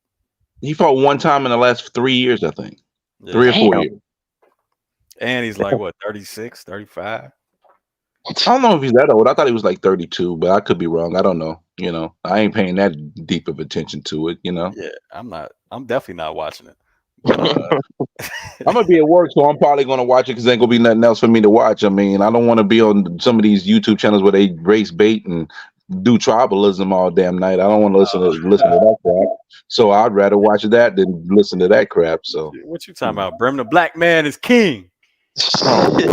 He fought one time in the last 3 years, I think. Yeah. 3 or 4 years. And he's like, what, 36, 35? I don't know if he's that old. I thought he was like 32, but I could be wrong. I don't know. I ain't paying that deep of attention to it, Yeah, I'm definitely not watching it. But, I'm going to be at work, so I'm probably going to watch it because there ain't going to be nothing else for me to watch. I mean, I don't want to be on some of these YouTube channels where they race bait and do tribalism all damn night. I don't want to listen to that crap. So I'd rather watch that than listen to that crap. So what you talking about? Brim, the black man is king. We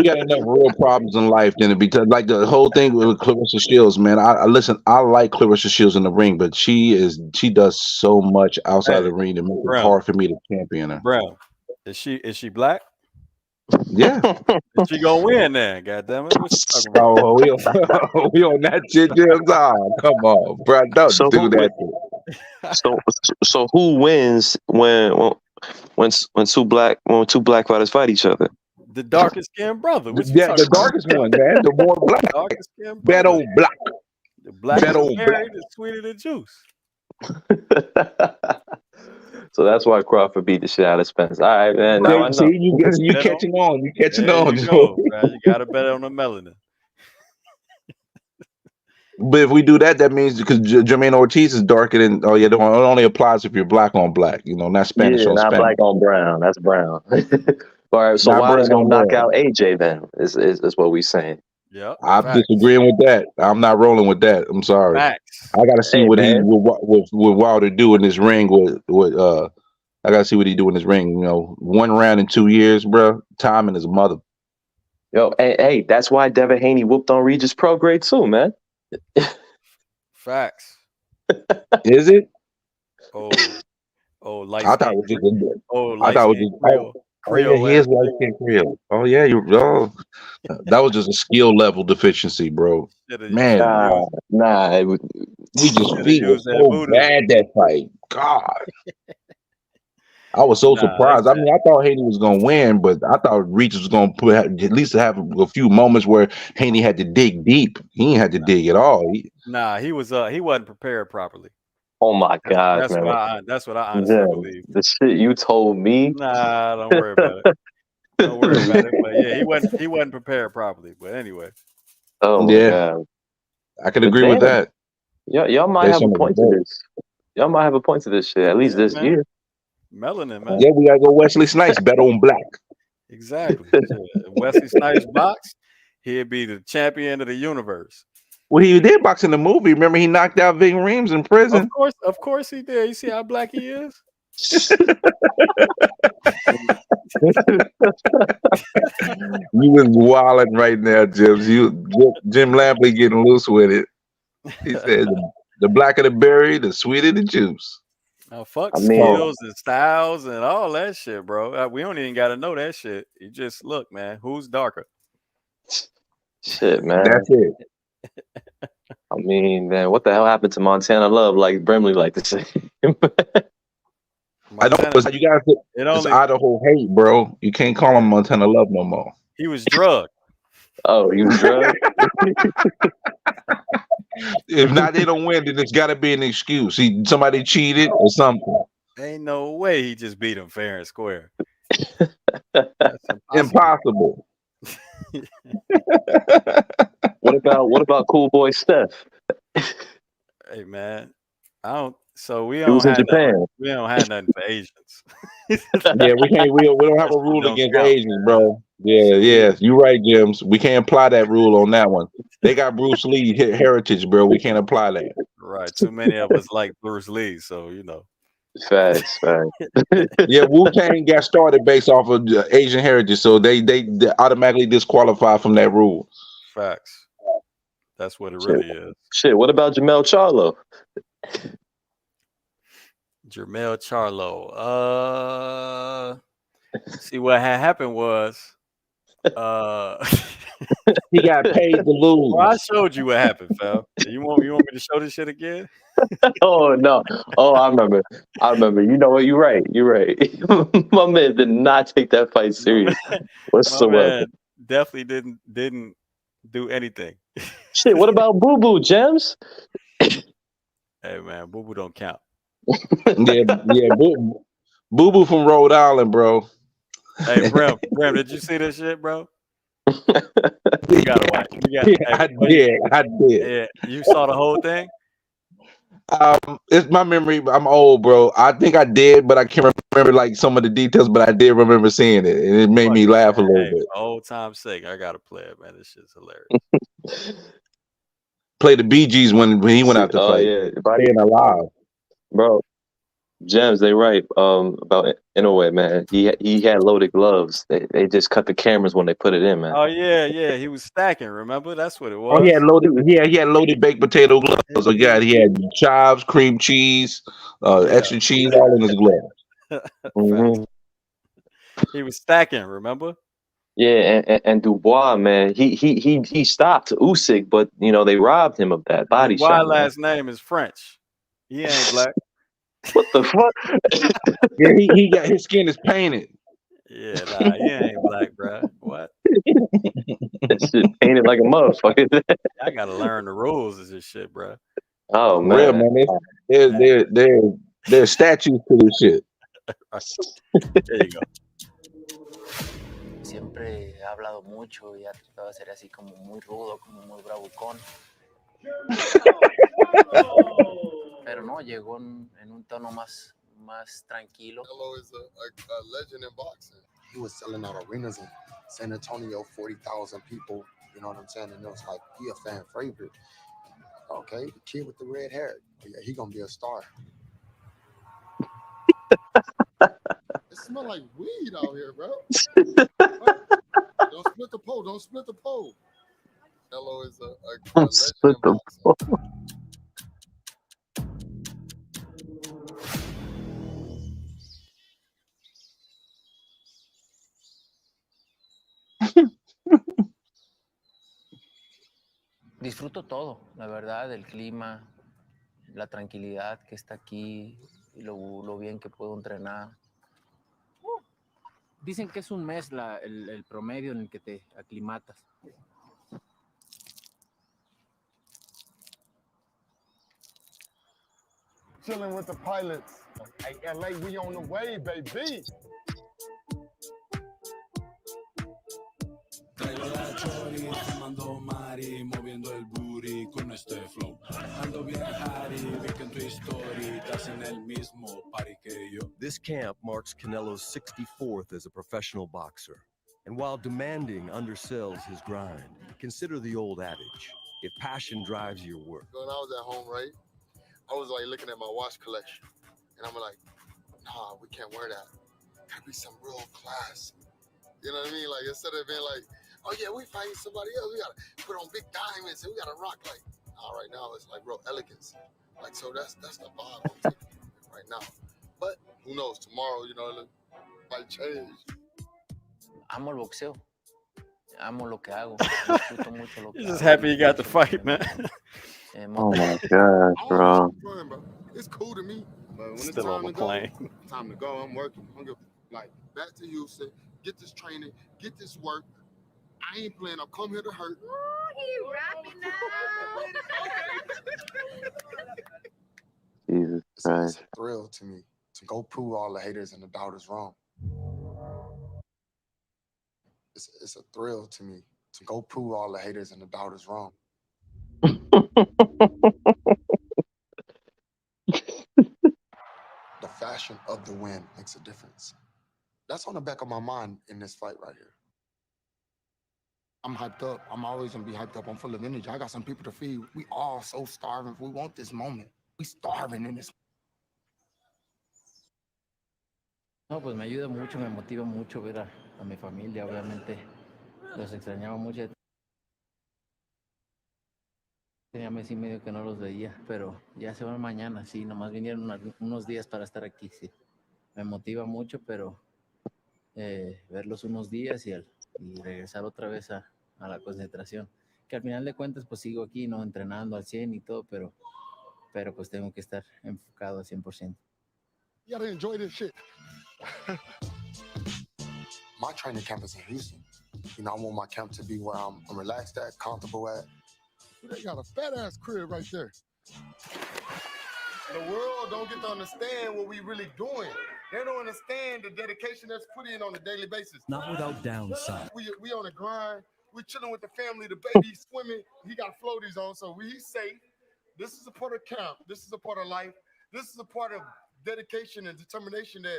got enough real problems in life than to be like the whole thing with Clarissa Shields, man. I like Clarissa Shields in the ring, but she does so much outside of the ring to make it hard for me to champion her. Bro, is she black? Yeah. Is she gonna win then? God damn it. What you talking about? We on that shit, James. Come on, bro. Don't do that. So who wins when two black fighters fight each other? The darkest skinned brother. The darkest one, man. The more black. Darkest skinned Bad old black. The black Bad old black. The sweeter the juice. So that's why Crawford beat the shit out of Spence. All right, man. Now I know. See, you catching on. You catching on. You gotta bet on the melanin. But if we do that, that means because Jermaine Ortiz is darker than it only applies if you're black on black, not Spanish on not Spanish. Black on brown. That's brown. All right, so Wilder's gonna knock out AJ then? Is what we saying? Yeah, I'm disagreeing with that. I'm not rolling with that. I'm sorry. Facts. I gotta see what Wilder do in this ring. I gotta see what he do in this ring. 1 round in 2 years, bro. Timing is a mother. Yo, hey, that's why Devin Haney whooped on Regis Pro Grade too, man. Facts. Is it? Like I thought it was just Creole. He is light skin Creole. Oh yeah, that was just a skill level deficiency, bro. Man, we just beat so bad that fight. God. I was so surprised. I mean, I thought Haney was gonna win, but I thought Regis was gonna at least have a few moments where Haney had to dig deep. He ain't had to dig at all. He wasn't prepared properly. Oh my God, man! That's what I honestly believe. The shit you told me. Nah, don't worry about it. Don't worry about it. But yeah, he wasn't prepared properly. But anyway. Oh my God. I can agree with that. Yeah, y'all might have a point to this. Y'all might have a point to this shit at least this year. Melanin, man. Yeah, we gotta go Wesley Snipes, bet on black. Exactly. Wesley Snipes box, he'd be the champion of the universe. Well, he did box in the movie. Remember, he knocked out Ving Rhames in prison. Of course he did. You see how black he is? You was wilding right now, Jim. Jim Lampley getting loose with it. He said, "The blacker the berry, the sweeter the juice." Skills and styles and all that shit, bro. We don't even got to know that shit. You just look, man. Who's darker? Shit, man. That's it. I mean, man, what the hell happened to Montana Love? Like Brimley like to say. I don't. You guys, it's Idaho hate, bro. You can't call him Montana Love no more. He was drugged. Oh, he was drugged. If not, they don't win. Then there's got to be an excuse. Somebody cheated or something. Ain't no way he just beat him fair and square. That's impossible. What about Cool Boy Steph? Hey man, we don't have Japan. We don't have nothing for Asians. Yeah, we can't. We don't have a rule against Asians, bro. Yeah, you're right, James. We can't apply that rule on that one. They got Bruce Lee heritage, bro. We can't apply that. Right. Too many of us like Bruce Lee, so Facts. Yeah, Wu-Tang got started based off of Asian heritage, so they automatically disqualify from that rule. Facts. That's what it really is. Shit. What about Jamel Charlo? Jamel Charlo. See what had happened was he got paid to lose. Well, I showed you what happened, fam. You want me to show this shit again? Oh no. Oh, I remember. You know what? You're right. My man did not take that fight serious whatsoever. Definitely didn't do anything. Shit, what about Boo Boo, Gems? Hey man, Boo Boo don't count. Yeah. Boo Boo from Rhode Island, bro. Hey, Brim, did you see this shit, bro? You gotta watch. I did. Yeah, you saw the whole thing. It's my memory. I'm old, bro. I think I did, but I can't remember like some of the details. But I did remember seeing it, and it made me laugh a little bit. For old time's sake, I gotta play it, man. This shit's hilarious. Play the Bee Gees when he went out to fight. Yeah, Being alive, bro. Gems, they right about Inoue, man. He had loaded gloves. They just cut the cameras when they put it in, man. Oh yeah, he was stacking. Remember, that's what it was. Oh, he had loaded baked potato gloves. Oh God, he had chives, cream cheese, extra cheese, all in his glove. Mm-hmm. He was stacking. Remember? Yeah, and Dubois, man, he stopped Usyk, but they robbed him of that body Dubois' shot. Last name is French. He ain't black. What the fuck? Yeah, he got his skin is painted. Yeah, nah, he ain't black, bro. What? That shit painted like a motherfucker. I gotta learn the rules of this shit, bro. Oh man, real man, there's statues to this shit. There you go. Siempre he hablado mucho y ha tratado de ser así como muy rudo, como muy bravucón. Pero no, llegó en un tono más tranquilo. Canelo is a legend in boxing. He was selling out arenas in San Antonio, 40,000 people. You know what I'm saying? And it was like, he a fan favorite. Okay, the kid with the red hair. Oh, yeah, he gonna be a star. It smells like weed out here, bro. Don't split the pole. Don't split the pole. Canelo is a legend in boxing. Disfruto todo, la verdad, el clima, la tranquilidad que está aquí, y lo bien que puedo entrenar. Dicen que es un mes el promedio en el que te aclimatas. Chilling with the pilots. Hey, LA, we on the way, baby. Traigo la chori, fumando mari, moviendo el booty con este flow. Ando bien Harry, vi que en tu story estás en el mismo party que yo. This camp marks Canelo's 64th as a professional boxer. And while demanding undersells his grind, consider the old adage, if passion drives your work. When I was at home, right, I was like looking at my watch collection, and I'm like, nah, we can't wear that. Gotta be some real class. You know what I mean? Like, instead of being like, oh yeah, we fighting somebody else, we gotta put on big diamonds and we gotta rock like. Right now it's like real elegance. Like, so that's the vibe I'm taking right now. But who knows? Tomorrow, it might change. Amo el boxeo. Amo lo que hago. Disfruto mucho lo que You're just hago. happy you got the fight, man. Oh my god, bro. It's cool to me. But when Still on the plane. Time to go. I'm working. I'm gonna like back to Houston, get this training, get this work. I ain't playing. I'll come here to hurt. He rapping now. Jesus Christ. It's a thrill to me to go prove all the haters and the doubters wrong. It's a thrill to me to go prove all the haters and the doubters wrong. The fashion of the win makes a difference. That's on the back of my mind in this fight right here. I'm hyped up. I'm always going to be hyped up. I'm full of energy. I got some people to feed. We all so starving. We want this moment. We starving in this. No, pues me ayuda mucho, me motiva mucho ver a mi familia, obviamente. Los extrañaba mucho. Tenía mes y medio que no los veía, pero ya se van mañana, sí. Nomás vinieron unos días para estar aquí, sí. Me motiva mucho, pero verlos unos días y regresar otra vez a la concentración. Que al final de cuentas, pues sigo aquí, ¿no? Entrenando al 100 y todo, pero pues tengo que estar enfocado al 100%. You gotta enjoy this shit. My training camp is in Houston. I want my camp to be where I'm relaxed at, comfortable at. They got a fat ass crib right there. The world don't get to understand what we really doing. They don't understand the dedication that's put in on a daily basis. Not without downside. We on the grind. We chilling with the family. The baby swimming. He got floaties on, so he's safe. This is a part of camp. This is a part of life. This is a part of dedication and determination that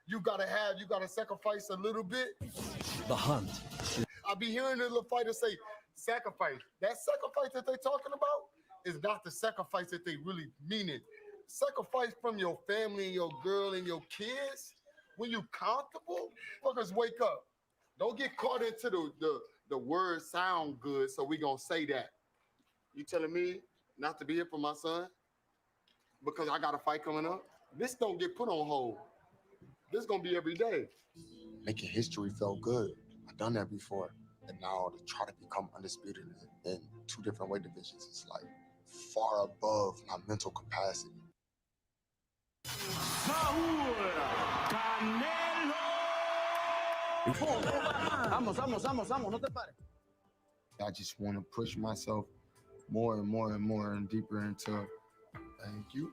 you gotta have. You gotta sacrifice a little bit. The hunt. I be hearing the little fighters say sacrifice. That sacrifice that they talking about is not the sacrifice that they really mean it. Sacrifice from your family and your girl and your kids when you comfortable. Fuckers, wake up. Don't get caught into the word sound good, so we gonna say that. You telling me not to be here for my son because I got a fight coming up? This don't get put on hold. This gonna be every day. Making history felt good. I've done that before. And now to try to become undisputed in 2 different weight divisions is like far above my mental capacity. I just want to push myself more and more and more and deeper into. Thank you.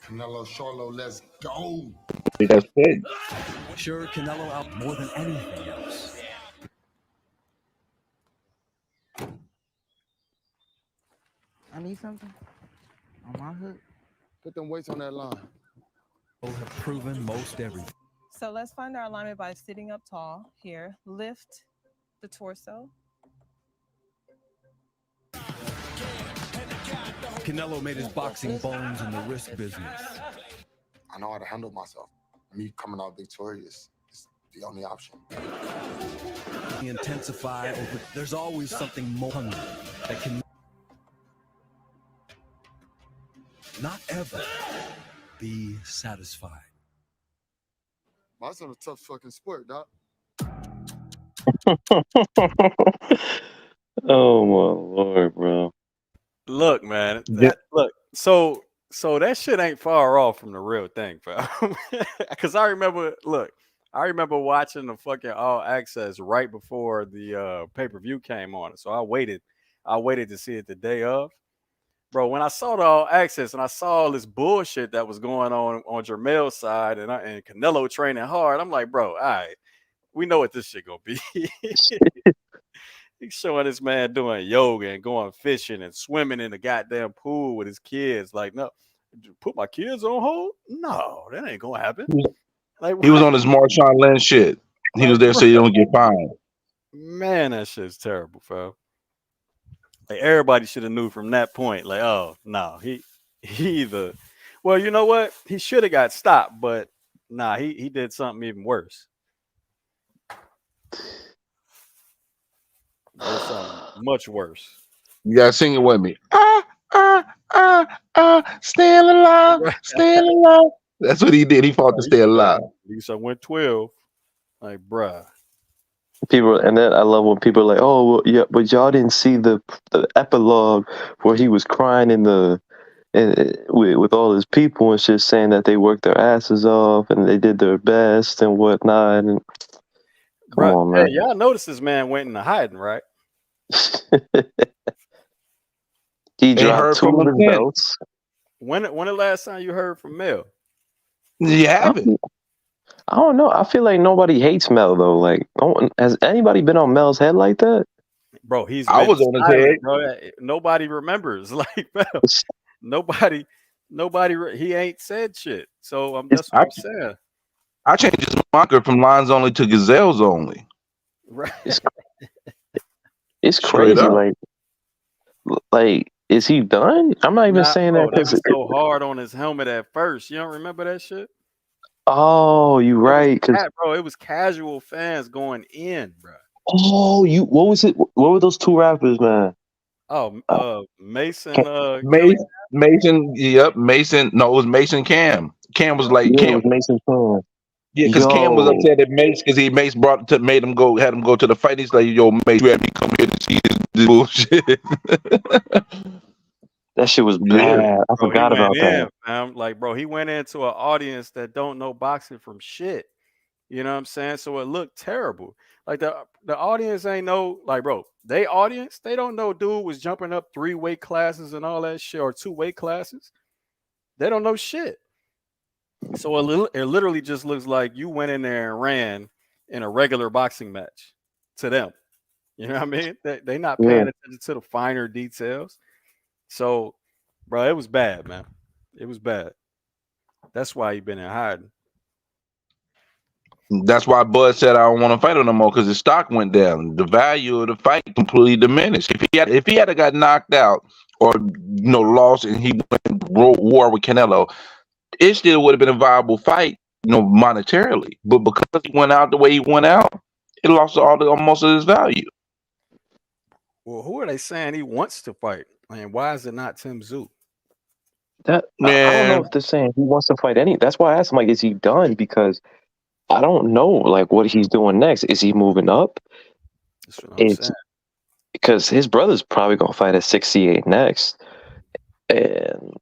Canelo, Charlo, let's go. That's big. Sure, Canelo out more than anything else. I need something on my hook. Put them weights on that line. Have proven most everything. So let's find our alignment by sitting up tall here. Lift the torso. Canelo made his boxing bones in the wrist business. I know how to handle myself. Me coming out victorious is the only option. Intensify over. There's always something more hungry that can not ever be satisfied. That's a tough fucking sport, doc. Oh my Lord, bro. Look, man. Look, so that shit ain't far off from the real thing, fam. Because I remember watching the fucking All Access right before the pay-per-view came on. So I waited to see it the day of. Bro, when I saw the All Access and I saw all this bullshit that was going on Jermel's side and Canelo training hard, I'm like, bro, all right, we know what this shit gonna be. He's showing this man doing yoga and going fishing and swimming in the goddamn pool with his kids. Like, no, put my kids on hold? No, that ain't gonna happen. Like, he was on his Marshawn Lynch shit. He was there so you don't get fined. Man, that shit's terrible, fam. Like, everybody should have knew from that point. Like, oh no, he either. Well, you know what? He should have got stopped, but nah, he did something even worse. Much worse. You gotta sing it with me. Still alive, still alive. That's what he did. He fought to stay alive. I went 12. Like, bruh. People, and then I love when people are like, oh, well, yeah, but y'all didn't see the epilogue where he was crying with all his people and shit, saying that they worked their asses off and they did their best and whatnot. And come on, man. Hey, y'all noticed this man went into hiding, right? He dropped 2 of his belts. When the last time you heard from Mel? You haven't. I don't know. I feel like nobody hates Mel though. Like, no one, has anybody been on Mel's head like that? Bro, I was on his head. Bro. Nobody remembers. Like, Mel, nobody. He ain't said shit. So that's what I'm saying. I changed his moniker from Lines Only to Gazelles Only. Right. It's crazy. Like, is he done? I'm not even saying that because it's so hard on his helmet at first. You don't remember that shit? Oh, you right. Bro, it was casual fans going in, bro. Oh, what was it? What were those 2 rappers, man? Oh, Mason. Mason. Yep, Mason. No, it was Mason Cam. Cam was like, Cam. It was Mason Cam. Yeah, because Cam was upset at Mace because Mace had him go to the fight. He's like, yo, Mace, you had me come here to see this bullshit. That shit was bad. Yeah. I forgot about that. Like, bro, he went into an audience that don't know boxing from shit. You know what I'm saying? So it looked terrible. Like the audience ain't know, like, bro, they audience, they don't know dude was jumping up 3 weight classes and all that shit, or 2 weight classes. They don't know shit. So it literally just looks like you went in there and ran in a regular boxing match to them. You know what I mean? They not paying attention to the finer details. So, bro, it was bad, man. It was bad. That's why he been in hiding. That's why Bud said I don't want to fight him no more because his stock went down. The value of the fight completely diminished. If he had got knocked out or lost and he went war with Canelo, it still would have been a viable fight, monetarily. But because he went out the way he went out, it lost almost of its value. Well, who are they saying he wants to fight? And why is it not Tim Tszyu? I don't know if they're saying he wants to fight any. That's why I asked him, like, is he done? Because I don't know, like, what he's doing next. Is he moving up? That's what I'm saying. Because his brother's probably gonna fight at 68 next. And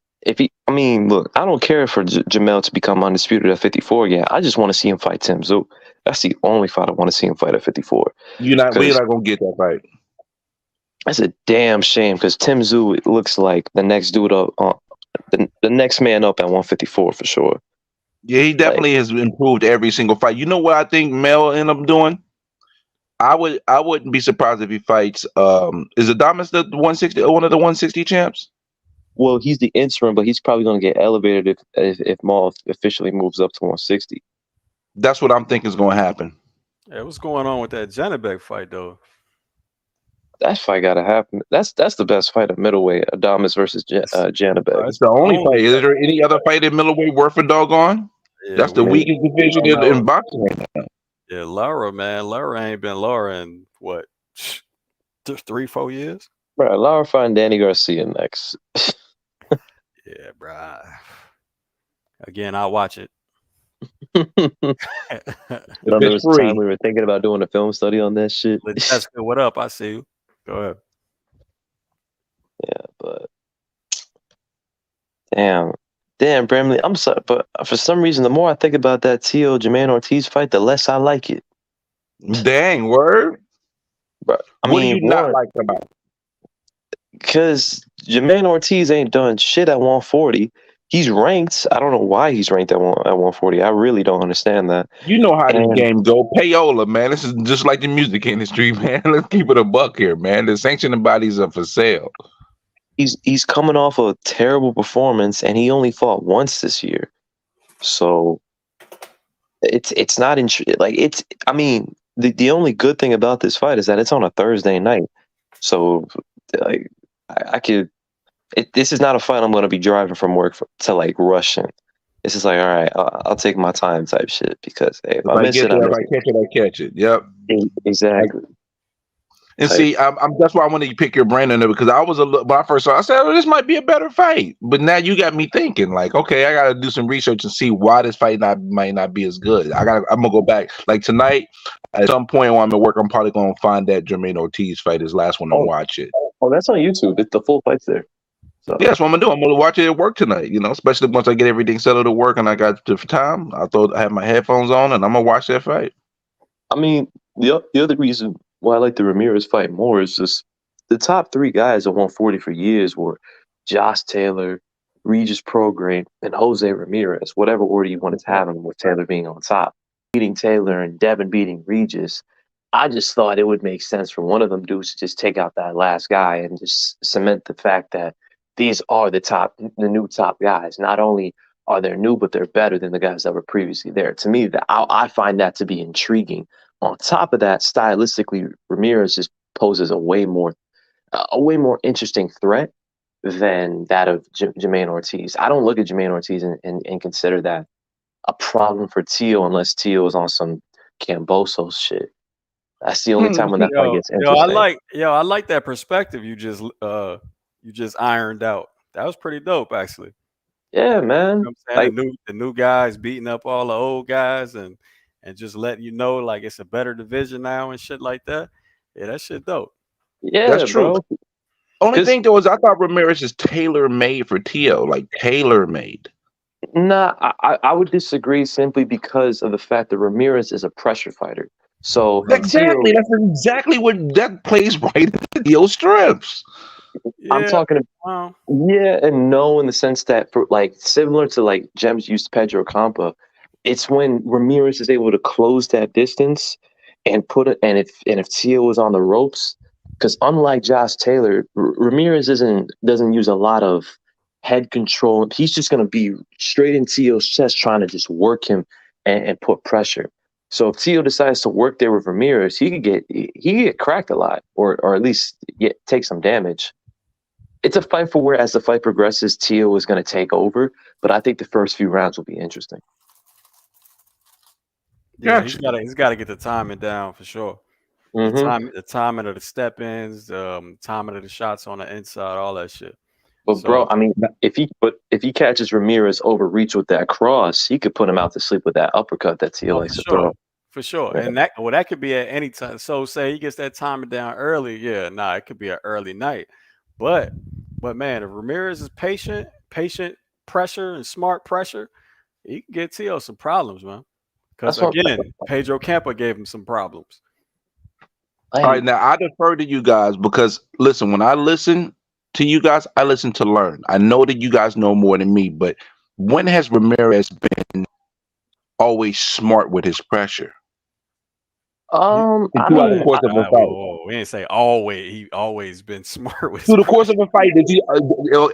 look, I don't care for Jamel to become undisputed at 54 again. I just want to see him fight Tim Tszyu. That's the only fight I want to see him fight at 54. We're not gonna get that fight. That's a damn shame because Tim Tszyu looks like the next dude up, the next man up at 154 for sure. Yeah, he definitely has improved every single fight. You know what I think Mel ended up doing? I wouldn't be surprised if he fights. Is Adames the 160, one of the 160 champs? Well, he's the interim, but he's probably going to get elevated if Maul officially moves up to 160. That's what I'm thinking is going to happen. Yeah, what's going on with that Janibek fight though? That fight gotta happen. That's the best fight at middleweight. Adames versus Janibek. That's the only fight. Is there any other fight in middleweight worth a doggone? Yeah, that's the weakest division in boxing right now. Yeah, Lara ain't been Lara in what, 3-4 years? Bro, Lara fighting Danny Garcia next. Yeah, bro. Again, I'll watch it. Remember this time we were thinking about doing a film study on that shit? That's good. What up? I see you. Go ahead. Yeah, but damn, Bramley. I'm sorry, but for some reason, the more I think about that Jermaine Ortiz fight, the less I like it. Dang, word. But what do you not like about it? Because Jermaine Ortiz ain't done shit at 140. He's ranked. I don't know why he's ranked at 140. I really don't understand that. You know how this game go. Payola, man. This is just like the music industry, man. Let's keep it a buck here, man. The sanctioning bodies are for sale. He's coming off a terrible performance, and he only fought once this year. So it's not like it's. I mean, the only good thing about this fight is that it's on a Thursday night. So like I could. This is not a fight I'm going to be driving from work to like rush in. This is like, all right, I'll take my time type shit because hey, if I miss it, I catch it. Yep, exactly. And see, that's why I wanted to pick your brain on it because I was when I first saw it, I said, this might be a better fight. But now you got me thinking, like, okay, I got to do some research and see why this fight might not be as good. I'm gonna go back like tonight at some point while I'm at work. I'm probably gonna find that Jermaine Ortiz fight, his last one, and watch it. Oh, that's on YouTube. The full fight's there. So. Yeah, that's what I'm gonna do. I'm gonna watch it at work tonight. Especially once I get everything settled at work and I got the time. I have my headphones on and I'm gonna watch that fight. I mean, the other reason why I like the Ramirez fight more is just the top 3 guys at 140 for years were Josh Taylor, Regis Prograis, and Jose Ramirez. Whatever order you wanted to have them, with Taylor being on top, beating Taylor and Devin beating Regis. I just thought it would make sense for one of them dudes to just take out that last guy and just cement the fact that these are the new top guys. Not only are they new, but they're better than the guys that were previously there. To me, I find that to be intriguing. On top of that, stylistically, Ramirez just poses a way more interesting threat than that of Jermaine Ortiz. I don't look at Jermaine Ortiz and consider that a problem for Teo unless Teo is on some Cambosos shit. That's the only time when that fight gets interesting. I like that perspective you just ironed out. That was pretty dope, actually. Yeah, man. You know what I'm saying? The new guys beating up all the old guys and just letting you know like it's a better division now and shit like that. Yeah, that shit dope. Yeah, that's true. Bro. Only thing though is I thought Ramirez is tailor made for Teo, like tailor made. Nah, I would disagree simply because of the fact that Ramirez is a pressure fighter. So Exactly. That's exactly what that plays right into Teo's strengths. I'm Yeah. talking Wow. yeah and no in the sense that for like similar to like Gems used Pedro Campa, it's when Ramirez is able to close that distance and put it and if Teo is on the ropes, because unlike Josh Taylor, Ramirez doesn't use a lot of head control. He's just gonna be straight in Teo's chest trying to just work him and put pressure. So if Teo decides to work there with Ramirez, he could get cracked a lot or at least take some damage. It's a fight for where, as the fight progresses, Teo is going to take over. But I think the first few rounds will be interesting. Yeah, Gotcha. he's got to get the timing down for sure. The timing of the step ins, timing of the shots on the inside, all that shit. But bro, I mean, if he catches Ramirez overreach with that cross, he could put him out to sleep with that uppercut that Teo likes to throw. For sure. Yeah. And that could be at any time. So say he gets that timing down early, it could be an early night. But man, if Ramirez is patient pressure and smart pressure, he can get Teo some problems, man. Because again, Pedro Campa gave him some problems. All right, now I defer to you guys because listen, when I listen to you guys, I listen to learn. I know that you guys know more than me, but when has Ramirez been always smart with his pressure? I throughout the course of a fight. We didn't say always. He always been smart with through the course of a fight. Is he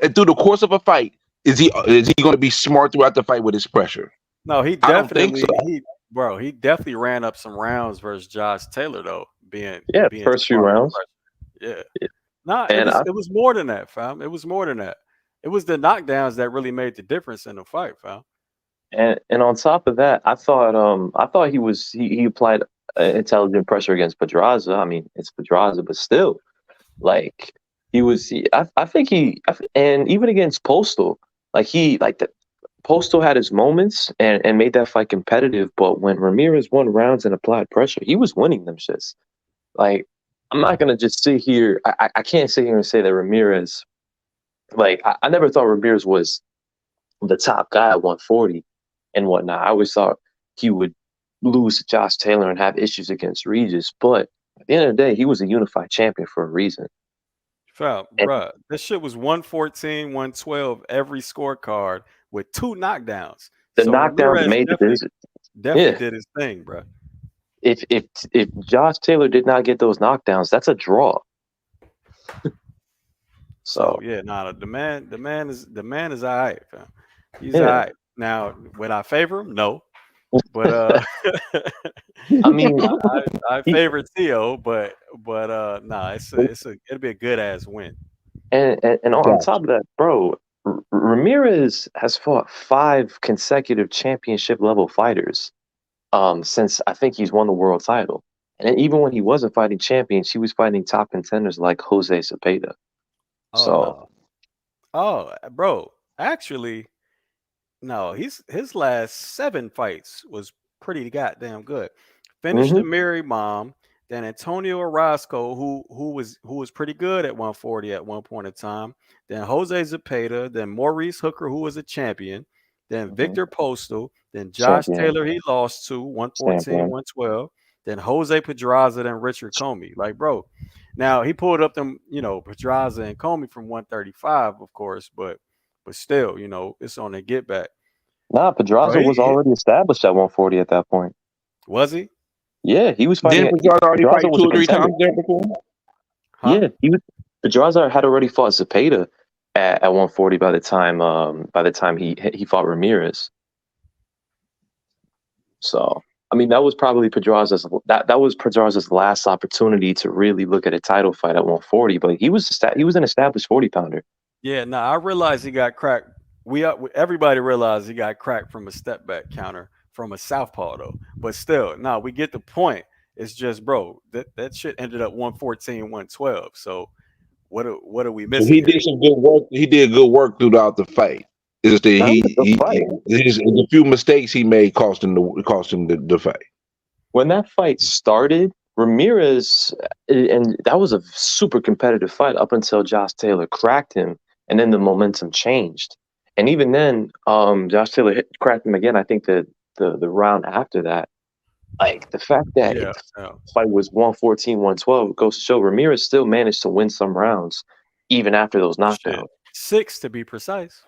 through the course of a fight? Is he going to be smart throughout the fight with his pressure? No, he I don't definitely think so. he definitely ran up some rounds versus Josh Taylor though. Being first few rounds. Yeah. No, it was more than that, fam. It was more than that. It was the knockdowns that really made the difference in the fight, fam. And on top of that, I thought he applied intelligent pressure against Pedraza. I mean, it's Pedraza, but still, like I think and even against Postal, Postal had his moments and made that fight competitive. But when Ramirez won rounds and applied pressure, he was winning them shits. Like, I'm not gonna just sit here. I can't sit here and say that Ramirez. Like, I never thought Ramirez was the top guy at 140 and whatnot. I always thought he would lose to Josh Taylor and have issues against Rize. But at the end of the day, he was a unified champion for a reason. Fam, bruh, this shit was 114, 112 every scorecard with 2 knockdowns. The knockdown made the visit. Definitely did his thing, bro. If Josh Taylor did not get those knockdowns, that's a draw. So yeah, the man is all right, fam. He's all right. Now, would I favor him? No. But I mean, I favor Teo, but nah, it'll be a good ass win. And on top of that, bro, Ramirez has fought 5 consecutive championship level fighters since I think he's won the world title. And even when he wasn't fighting champions, he was fighting top contenders like Jose Cepeda. Bro, actually, no, his last 7 fights was pretty goddamn good. Finished the Mary Mom, then Antonio Orozco, who was pretty good at 140 at one point in time. Then Jose Cepeda, then Maurice Hooker, who was a champion. Then Victor Postal, then Josh Taylor, he lost to 114, 112. Then Jose Pedraza, then Richard Comey. Like, bro, now he pulled up them, Pedraza and Comey from 135, of course, but still, it's on a get back. Nah, Pedraza was already established at 140 at that point. Was he? Yeah, he was fighting. Didn't Pedraza already fight 2 or 3 times there before? Huh? Yeah, Pedraza had already fought Cepeda at 140 by the time he fought Ramirez. So, I mean, that was probably Pedraza's last opportunity to really look at a title fight at 140. But he was an established 40 pounder. Yeah, no, I realized he got cracked. Everybody realized he got cracked from a step back counter from a southpaw though. But still, no, we get the point. It's just, bro, that shit ended up 114, 112. So what are we missing? He did some good work. He did good work throughout the fight. It's the few mistakes he made cost him the fight. When that fight started, Ramirez, and that was a super competitive fight up until Josh Taylor cracked him, and then the momentum changed. And even then, Josh Taylor cracked him again. I think the round after that, like the fact that the fight was 114, 112 goes to show Ramirez still managed to win some rounds even after those knockdowns. 6 to be precise.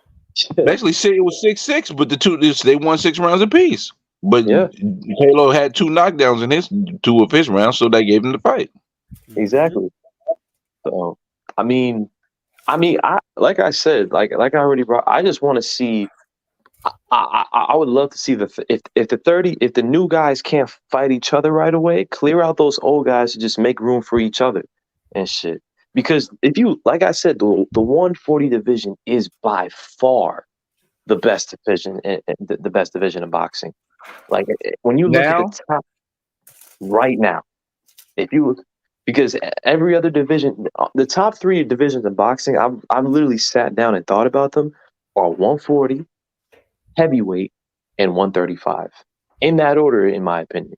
Actually, it was 6-6, but they won 6 rounds apiece. But Halo had 2 knockdowns in 2 of his rounds, so they gave him the fight. Exactly. So, I mean, I like I said, like I already brought. I just want to see. I would love to see if the new guys can't fight each other right away, clear out those old guys to just make room for each other and shit. Because if you, like I said, the 140 division is by far the best division, the best division in boxing. Like when you look at the top right now, because every other division, the top 3 divisions in boxing, I've literally sat down and thought about them, are 140, heavyweight, and 135. In that order, in my opinion.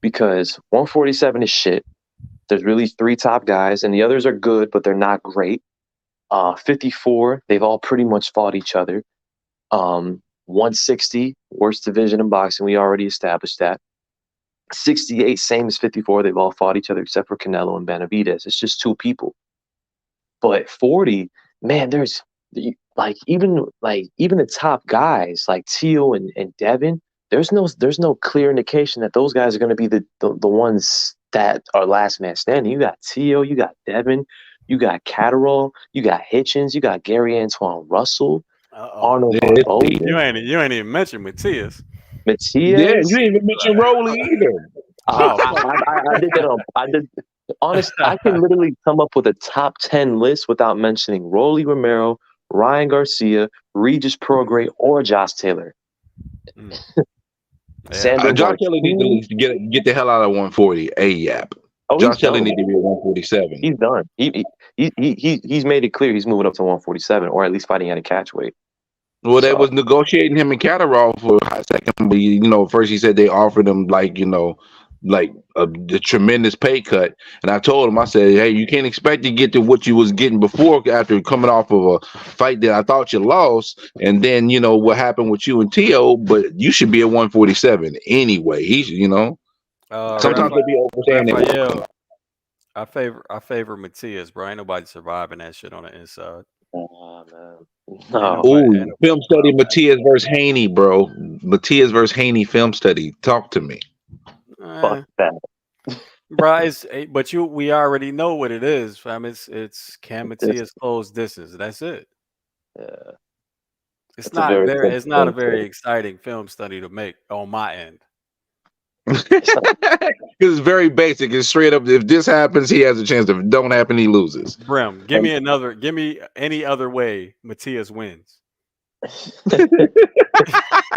Because 147 is shit. There's really 3 top guys, and the others are good, but they're not great. 54, they've all pretty much fought each other. 160, worst division in boxing. We already established that. 68, same as 54. They've all fought each other except for Canelo and Benavidez. It's just 2 people. But 40, man, there's even the top guys like Teo and Devin. There's no clear indication that those guys are going to be the ones that are last man standing. You got Teo, you got Devin, you got Catterall, you got Hitchens, you got Gary Antoine Russell, Arnold Barboza. You ain't even mentioned Matias. Yeah, you didn't even mention Rowley either. I did that. I did. Honestly, I can literally come up with a top 10 list without mentioning Rolly Romero, Ryan Garcia, Regis Prograis, or Josh Taylor. Josh Taylor needs to get the hell out of 140 AYAP. Josh Taylor needs to be at 147. He's done. He's made it clear he's moving up to 147, or at least fighting at a catch weight. Well, they was negotiating him and Catterall for a hot second. But, first he said they offered him the tremendous pay cut, and I told him, I said, hey, you can't expect to get to what you was getting before after coming off of a fight that I thought you lost, and then what happened with you and Teo, but you should be at 147 anyway. He's sometimes they be overstaying. I favor Matias, bro. Ain't nobody surviving that shit on the inside. Oh, man. No. Film study Matias versus Haney, bro. Matias versus Haney film study. Talk to me. Fuck that. Bro, we already know what it is, fam. It's can Matias close distance. That's it. Yeah. It's not a very exciting film study to make on my end. Because it's very basic. It's straight up. If this happens, he has a chance. If it don't happen, he loses. Brim, give me any other way Matias wins.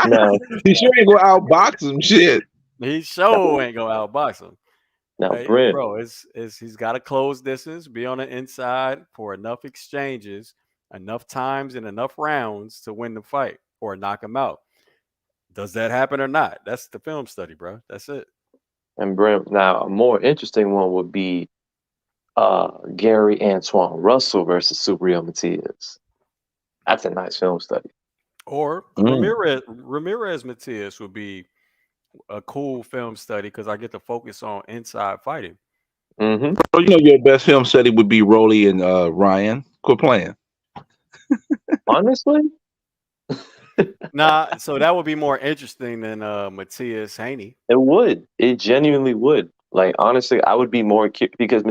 No. He sure ain't gonna outbox him. Shit. He sure ain't gonna outbox him. No, bro, he's got to close distance, be on the inside for enough exchanges, enough times, and enough rounds to win the fight or knock him out. Does that happen or not? That's the film study, bro. That's it. And Brim, now a more interesting one would be Gary Antoine Russell versus Subriel Matias. That's a nice film study. Or Ramirez Matias would be a cool film study because I get to focus on inside fighting. Mm-hmm. So your best film study would be Rolly and Ryan. Quit playing. Honestly. Nah, so that would be more interesting than Matias Haney. It would. It genuinely would. Like, honestly, I would be more because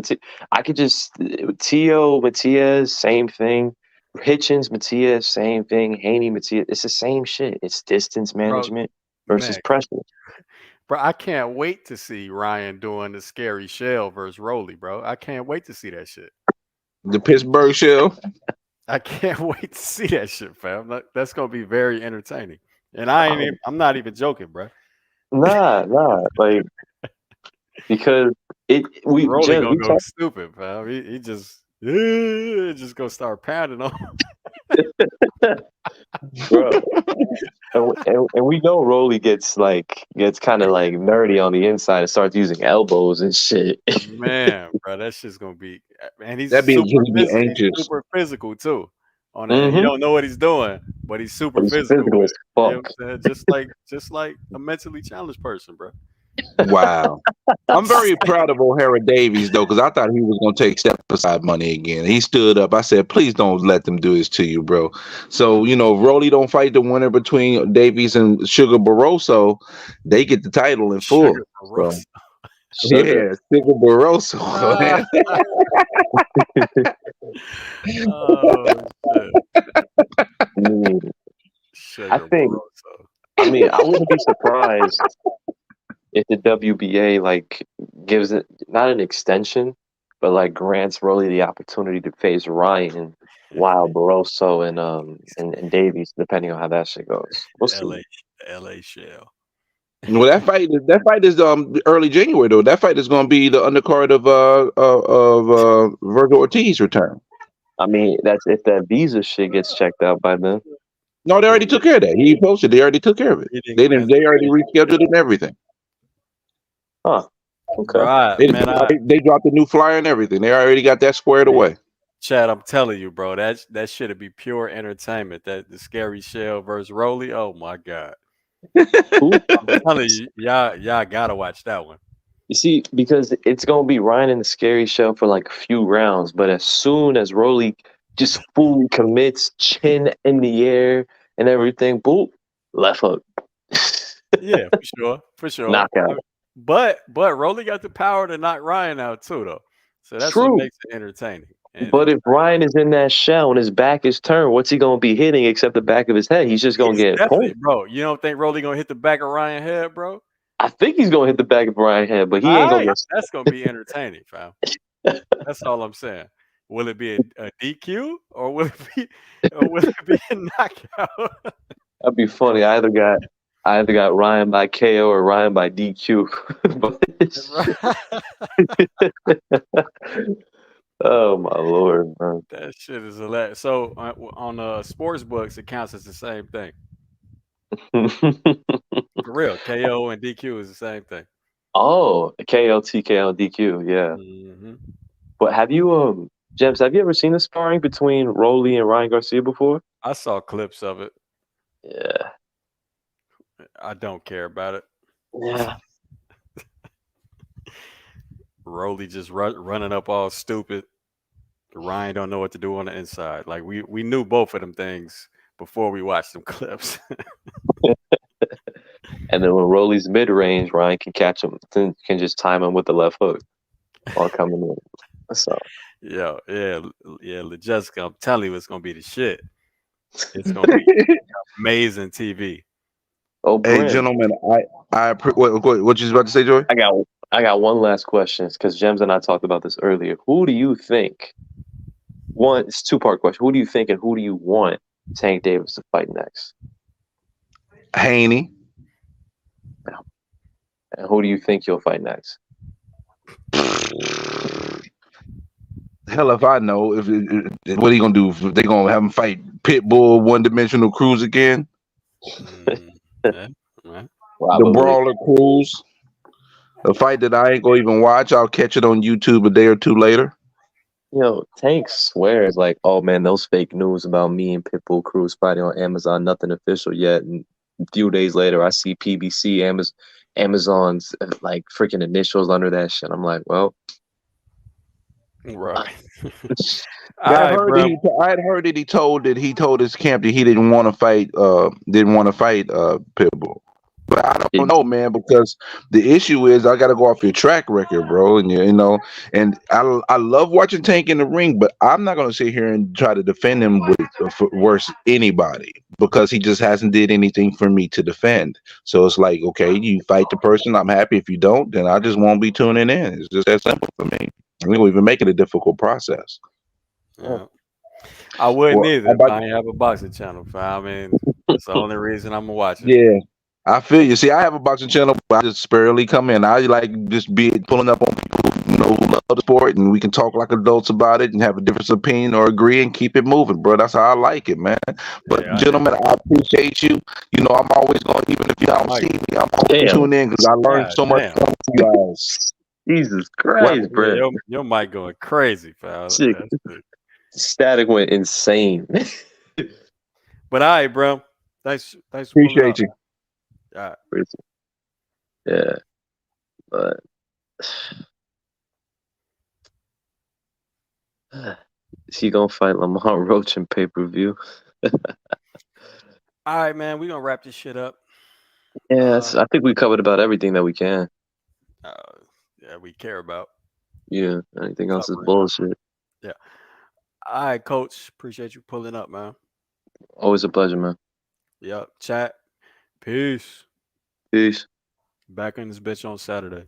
I could just Teo, Matias, same thing. Hitchens, Matias, same thing. Haney, Matias, it's the same shit. It's distance management versus pressure. Bro, I can't wait to see Ryan doing the scary shell versus Rolly, bro. I can't wait to see that shit. The Pittsburgh shell. I can't wait to see that shit, fam. That's gonna be very entertaining. And I'm not even joking, bro. Nah, like because Rolly gonna go stupid, fam. He just gonna start pounding on. Bro. And we know Rolly gets kind of like nerdy on the inside and starts using elbows and shit. Man, bro, that shit's gonna be, and he's super physical too. on that. He don't know what he's doing, but he's super He's physical physical with as it. You know fuck. what I'm saying? Just like a mentally challenged person, bro. Just like a mentally challenged person, bro. Wow. I'm very proud of O'Hara Davies though, because I thought he was gonna take step aside money again. He stood up. I said, please don't let them do this to you, bro. So, if Rolly don't fight the winner between Davies and Sugar Barroso, they get the title in full. Sugar Barroso. Yeah, Sugar Barroso. Oh shit. I think. Barroso. I mean, I wouldn't be surprised if the WBA gives it not an extension, but grants Rolly the opportunity to face Ryan, while Barroso and Davies, depending on how that shit goes. We'll see. LA shell. Well, that fight is early January though. That fight is going to be the undercard of Virgil Ortiz return. I mean, that's if that visa shit gets checked out by then. No, they already took care of that. He posted. They already took care of it. They already rescheduled it and everything. Huh. Okay. Right, they dropped a new flyer and everything. They already got that squared away. Chad, I'm telling you, bro, that should be pure entertainment. That the scary shell versus Rolly. Oh my god. I'm telling you, y'all gotta watch that one. You see, because it's gonna be Ryan in the scary shell for a few rounds, but as soon as Rolly just fully commits, chin in the air and everything, boop, left hook. Yeah, for sure. Knockout. But Rolly got the power to knock Ryan out too, though. So that's what makes it entertaining. But if Ryan is in that shell and his back is turned, what's he gonna be hitting except the back of his head? He's just gonna get pulled. Bro, you don't think Rolly gonna hit the back of Ryan's head, bro? I think he's gonna hit the back of Ryan's head, but he ain't gonna get. That's gonna be entertaining, fam. That's all I'm saying. Will it be a DQ or will it be a knockout? That'd be funny. I either got Ryan by KO or Ryan by DQ. Oh my lord, man. That shit is hilarious. So on Sportsbooks, it counts as the same thing. For real, KO and DQ is the same thing. Oh, KO, TKO, DQ, yeah. Mm-hmm. But have you, James? Have you ever seen the sparring between Rolly and Ryan Garcia before? I saw clips of it. Yeah. I don't care about it. Yeah. Rolly just running up all stupid. Ryan don't know what to do on the inside. Like we knew both of them things before we watched them clips. And then when Rolly's mid range, Ryan can catch him, can just time him with the left hook while coming in. So yeah, Jessica, I'm telling you, it's gonna be the shit. It's gonna be amazing TV. Oh, hey, gentlemen, what you about to say, Joy? I got one last question because Jems and I talked about this earlier. Who do you think? It's a two-part question. Who do you think and who do you want Tank Davis to fight next? Haney. And who do you think he'll fight next? Hell if I know. What are you gonna do? They gonna have him fight Pitbull, one-dimensional Cruz again? The Brawler Cruz. A fight that I ain't gonna even watch. I'll catch it on YouTube a day or two later. Tank swears oh man, those fake news about me and Pitbull Cruz fighting on Amazon, nothing official yet. And a few days later, I see PBC, Amazon's freaking initials under that shit. I'm like, well, right. I had heard that he told his camp that he didn't want to fight Pitbull. But I don't know, man, because the issue is I got to go off your track record, bro. And and I love watching Tank in the ring, but I'm not going to sit here and try to defend him with worse anybody because he just hasn't did anything for me to defend. So it's like, okay, you fight the person. I'm happy. If you don't, then I just won't be tuning in. It's just that simple for me. I think we even make it a difficult process. Yeah. I wouldn't either if I didn't have a boxing channel. I mean, that's the only reason I'm watching. Yeah. I feel you. See, I have a boxing channel, but I just sparingly come in. I just be pulling up on people who love the sport, and we can talk like adults about it and have a different opinion or agree and keep it moving, bro. That's how I like it, man. But gentlemen, I appreciate you. I'm always going, even if you don't see me, I'm always tuning in because I learned so much from you guys. Jesus Christ, bro. Your mic going crazy, pal. Static went insane. But all right, bro. Thanks for pulling Appreciate up. you. All right. Yeah, but is he gonna fight Lamar Roach in pay-per-view? All right, man. We're gonna wrap this shit up. Yeah, I think we covered about everything that we can. Yeah, we care about. Yeah, anything else is bullshit. Yeah. All right, Coach. Appreciate you pulling up, man. Always a pleasure, man. Yep. Chat. Peace. Peace. Back in this bitch on Saturday.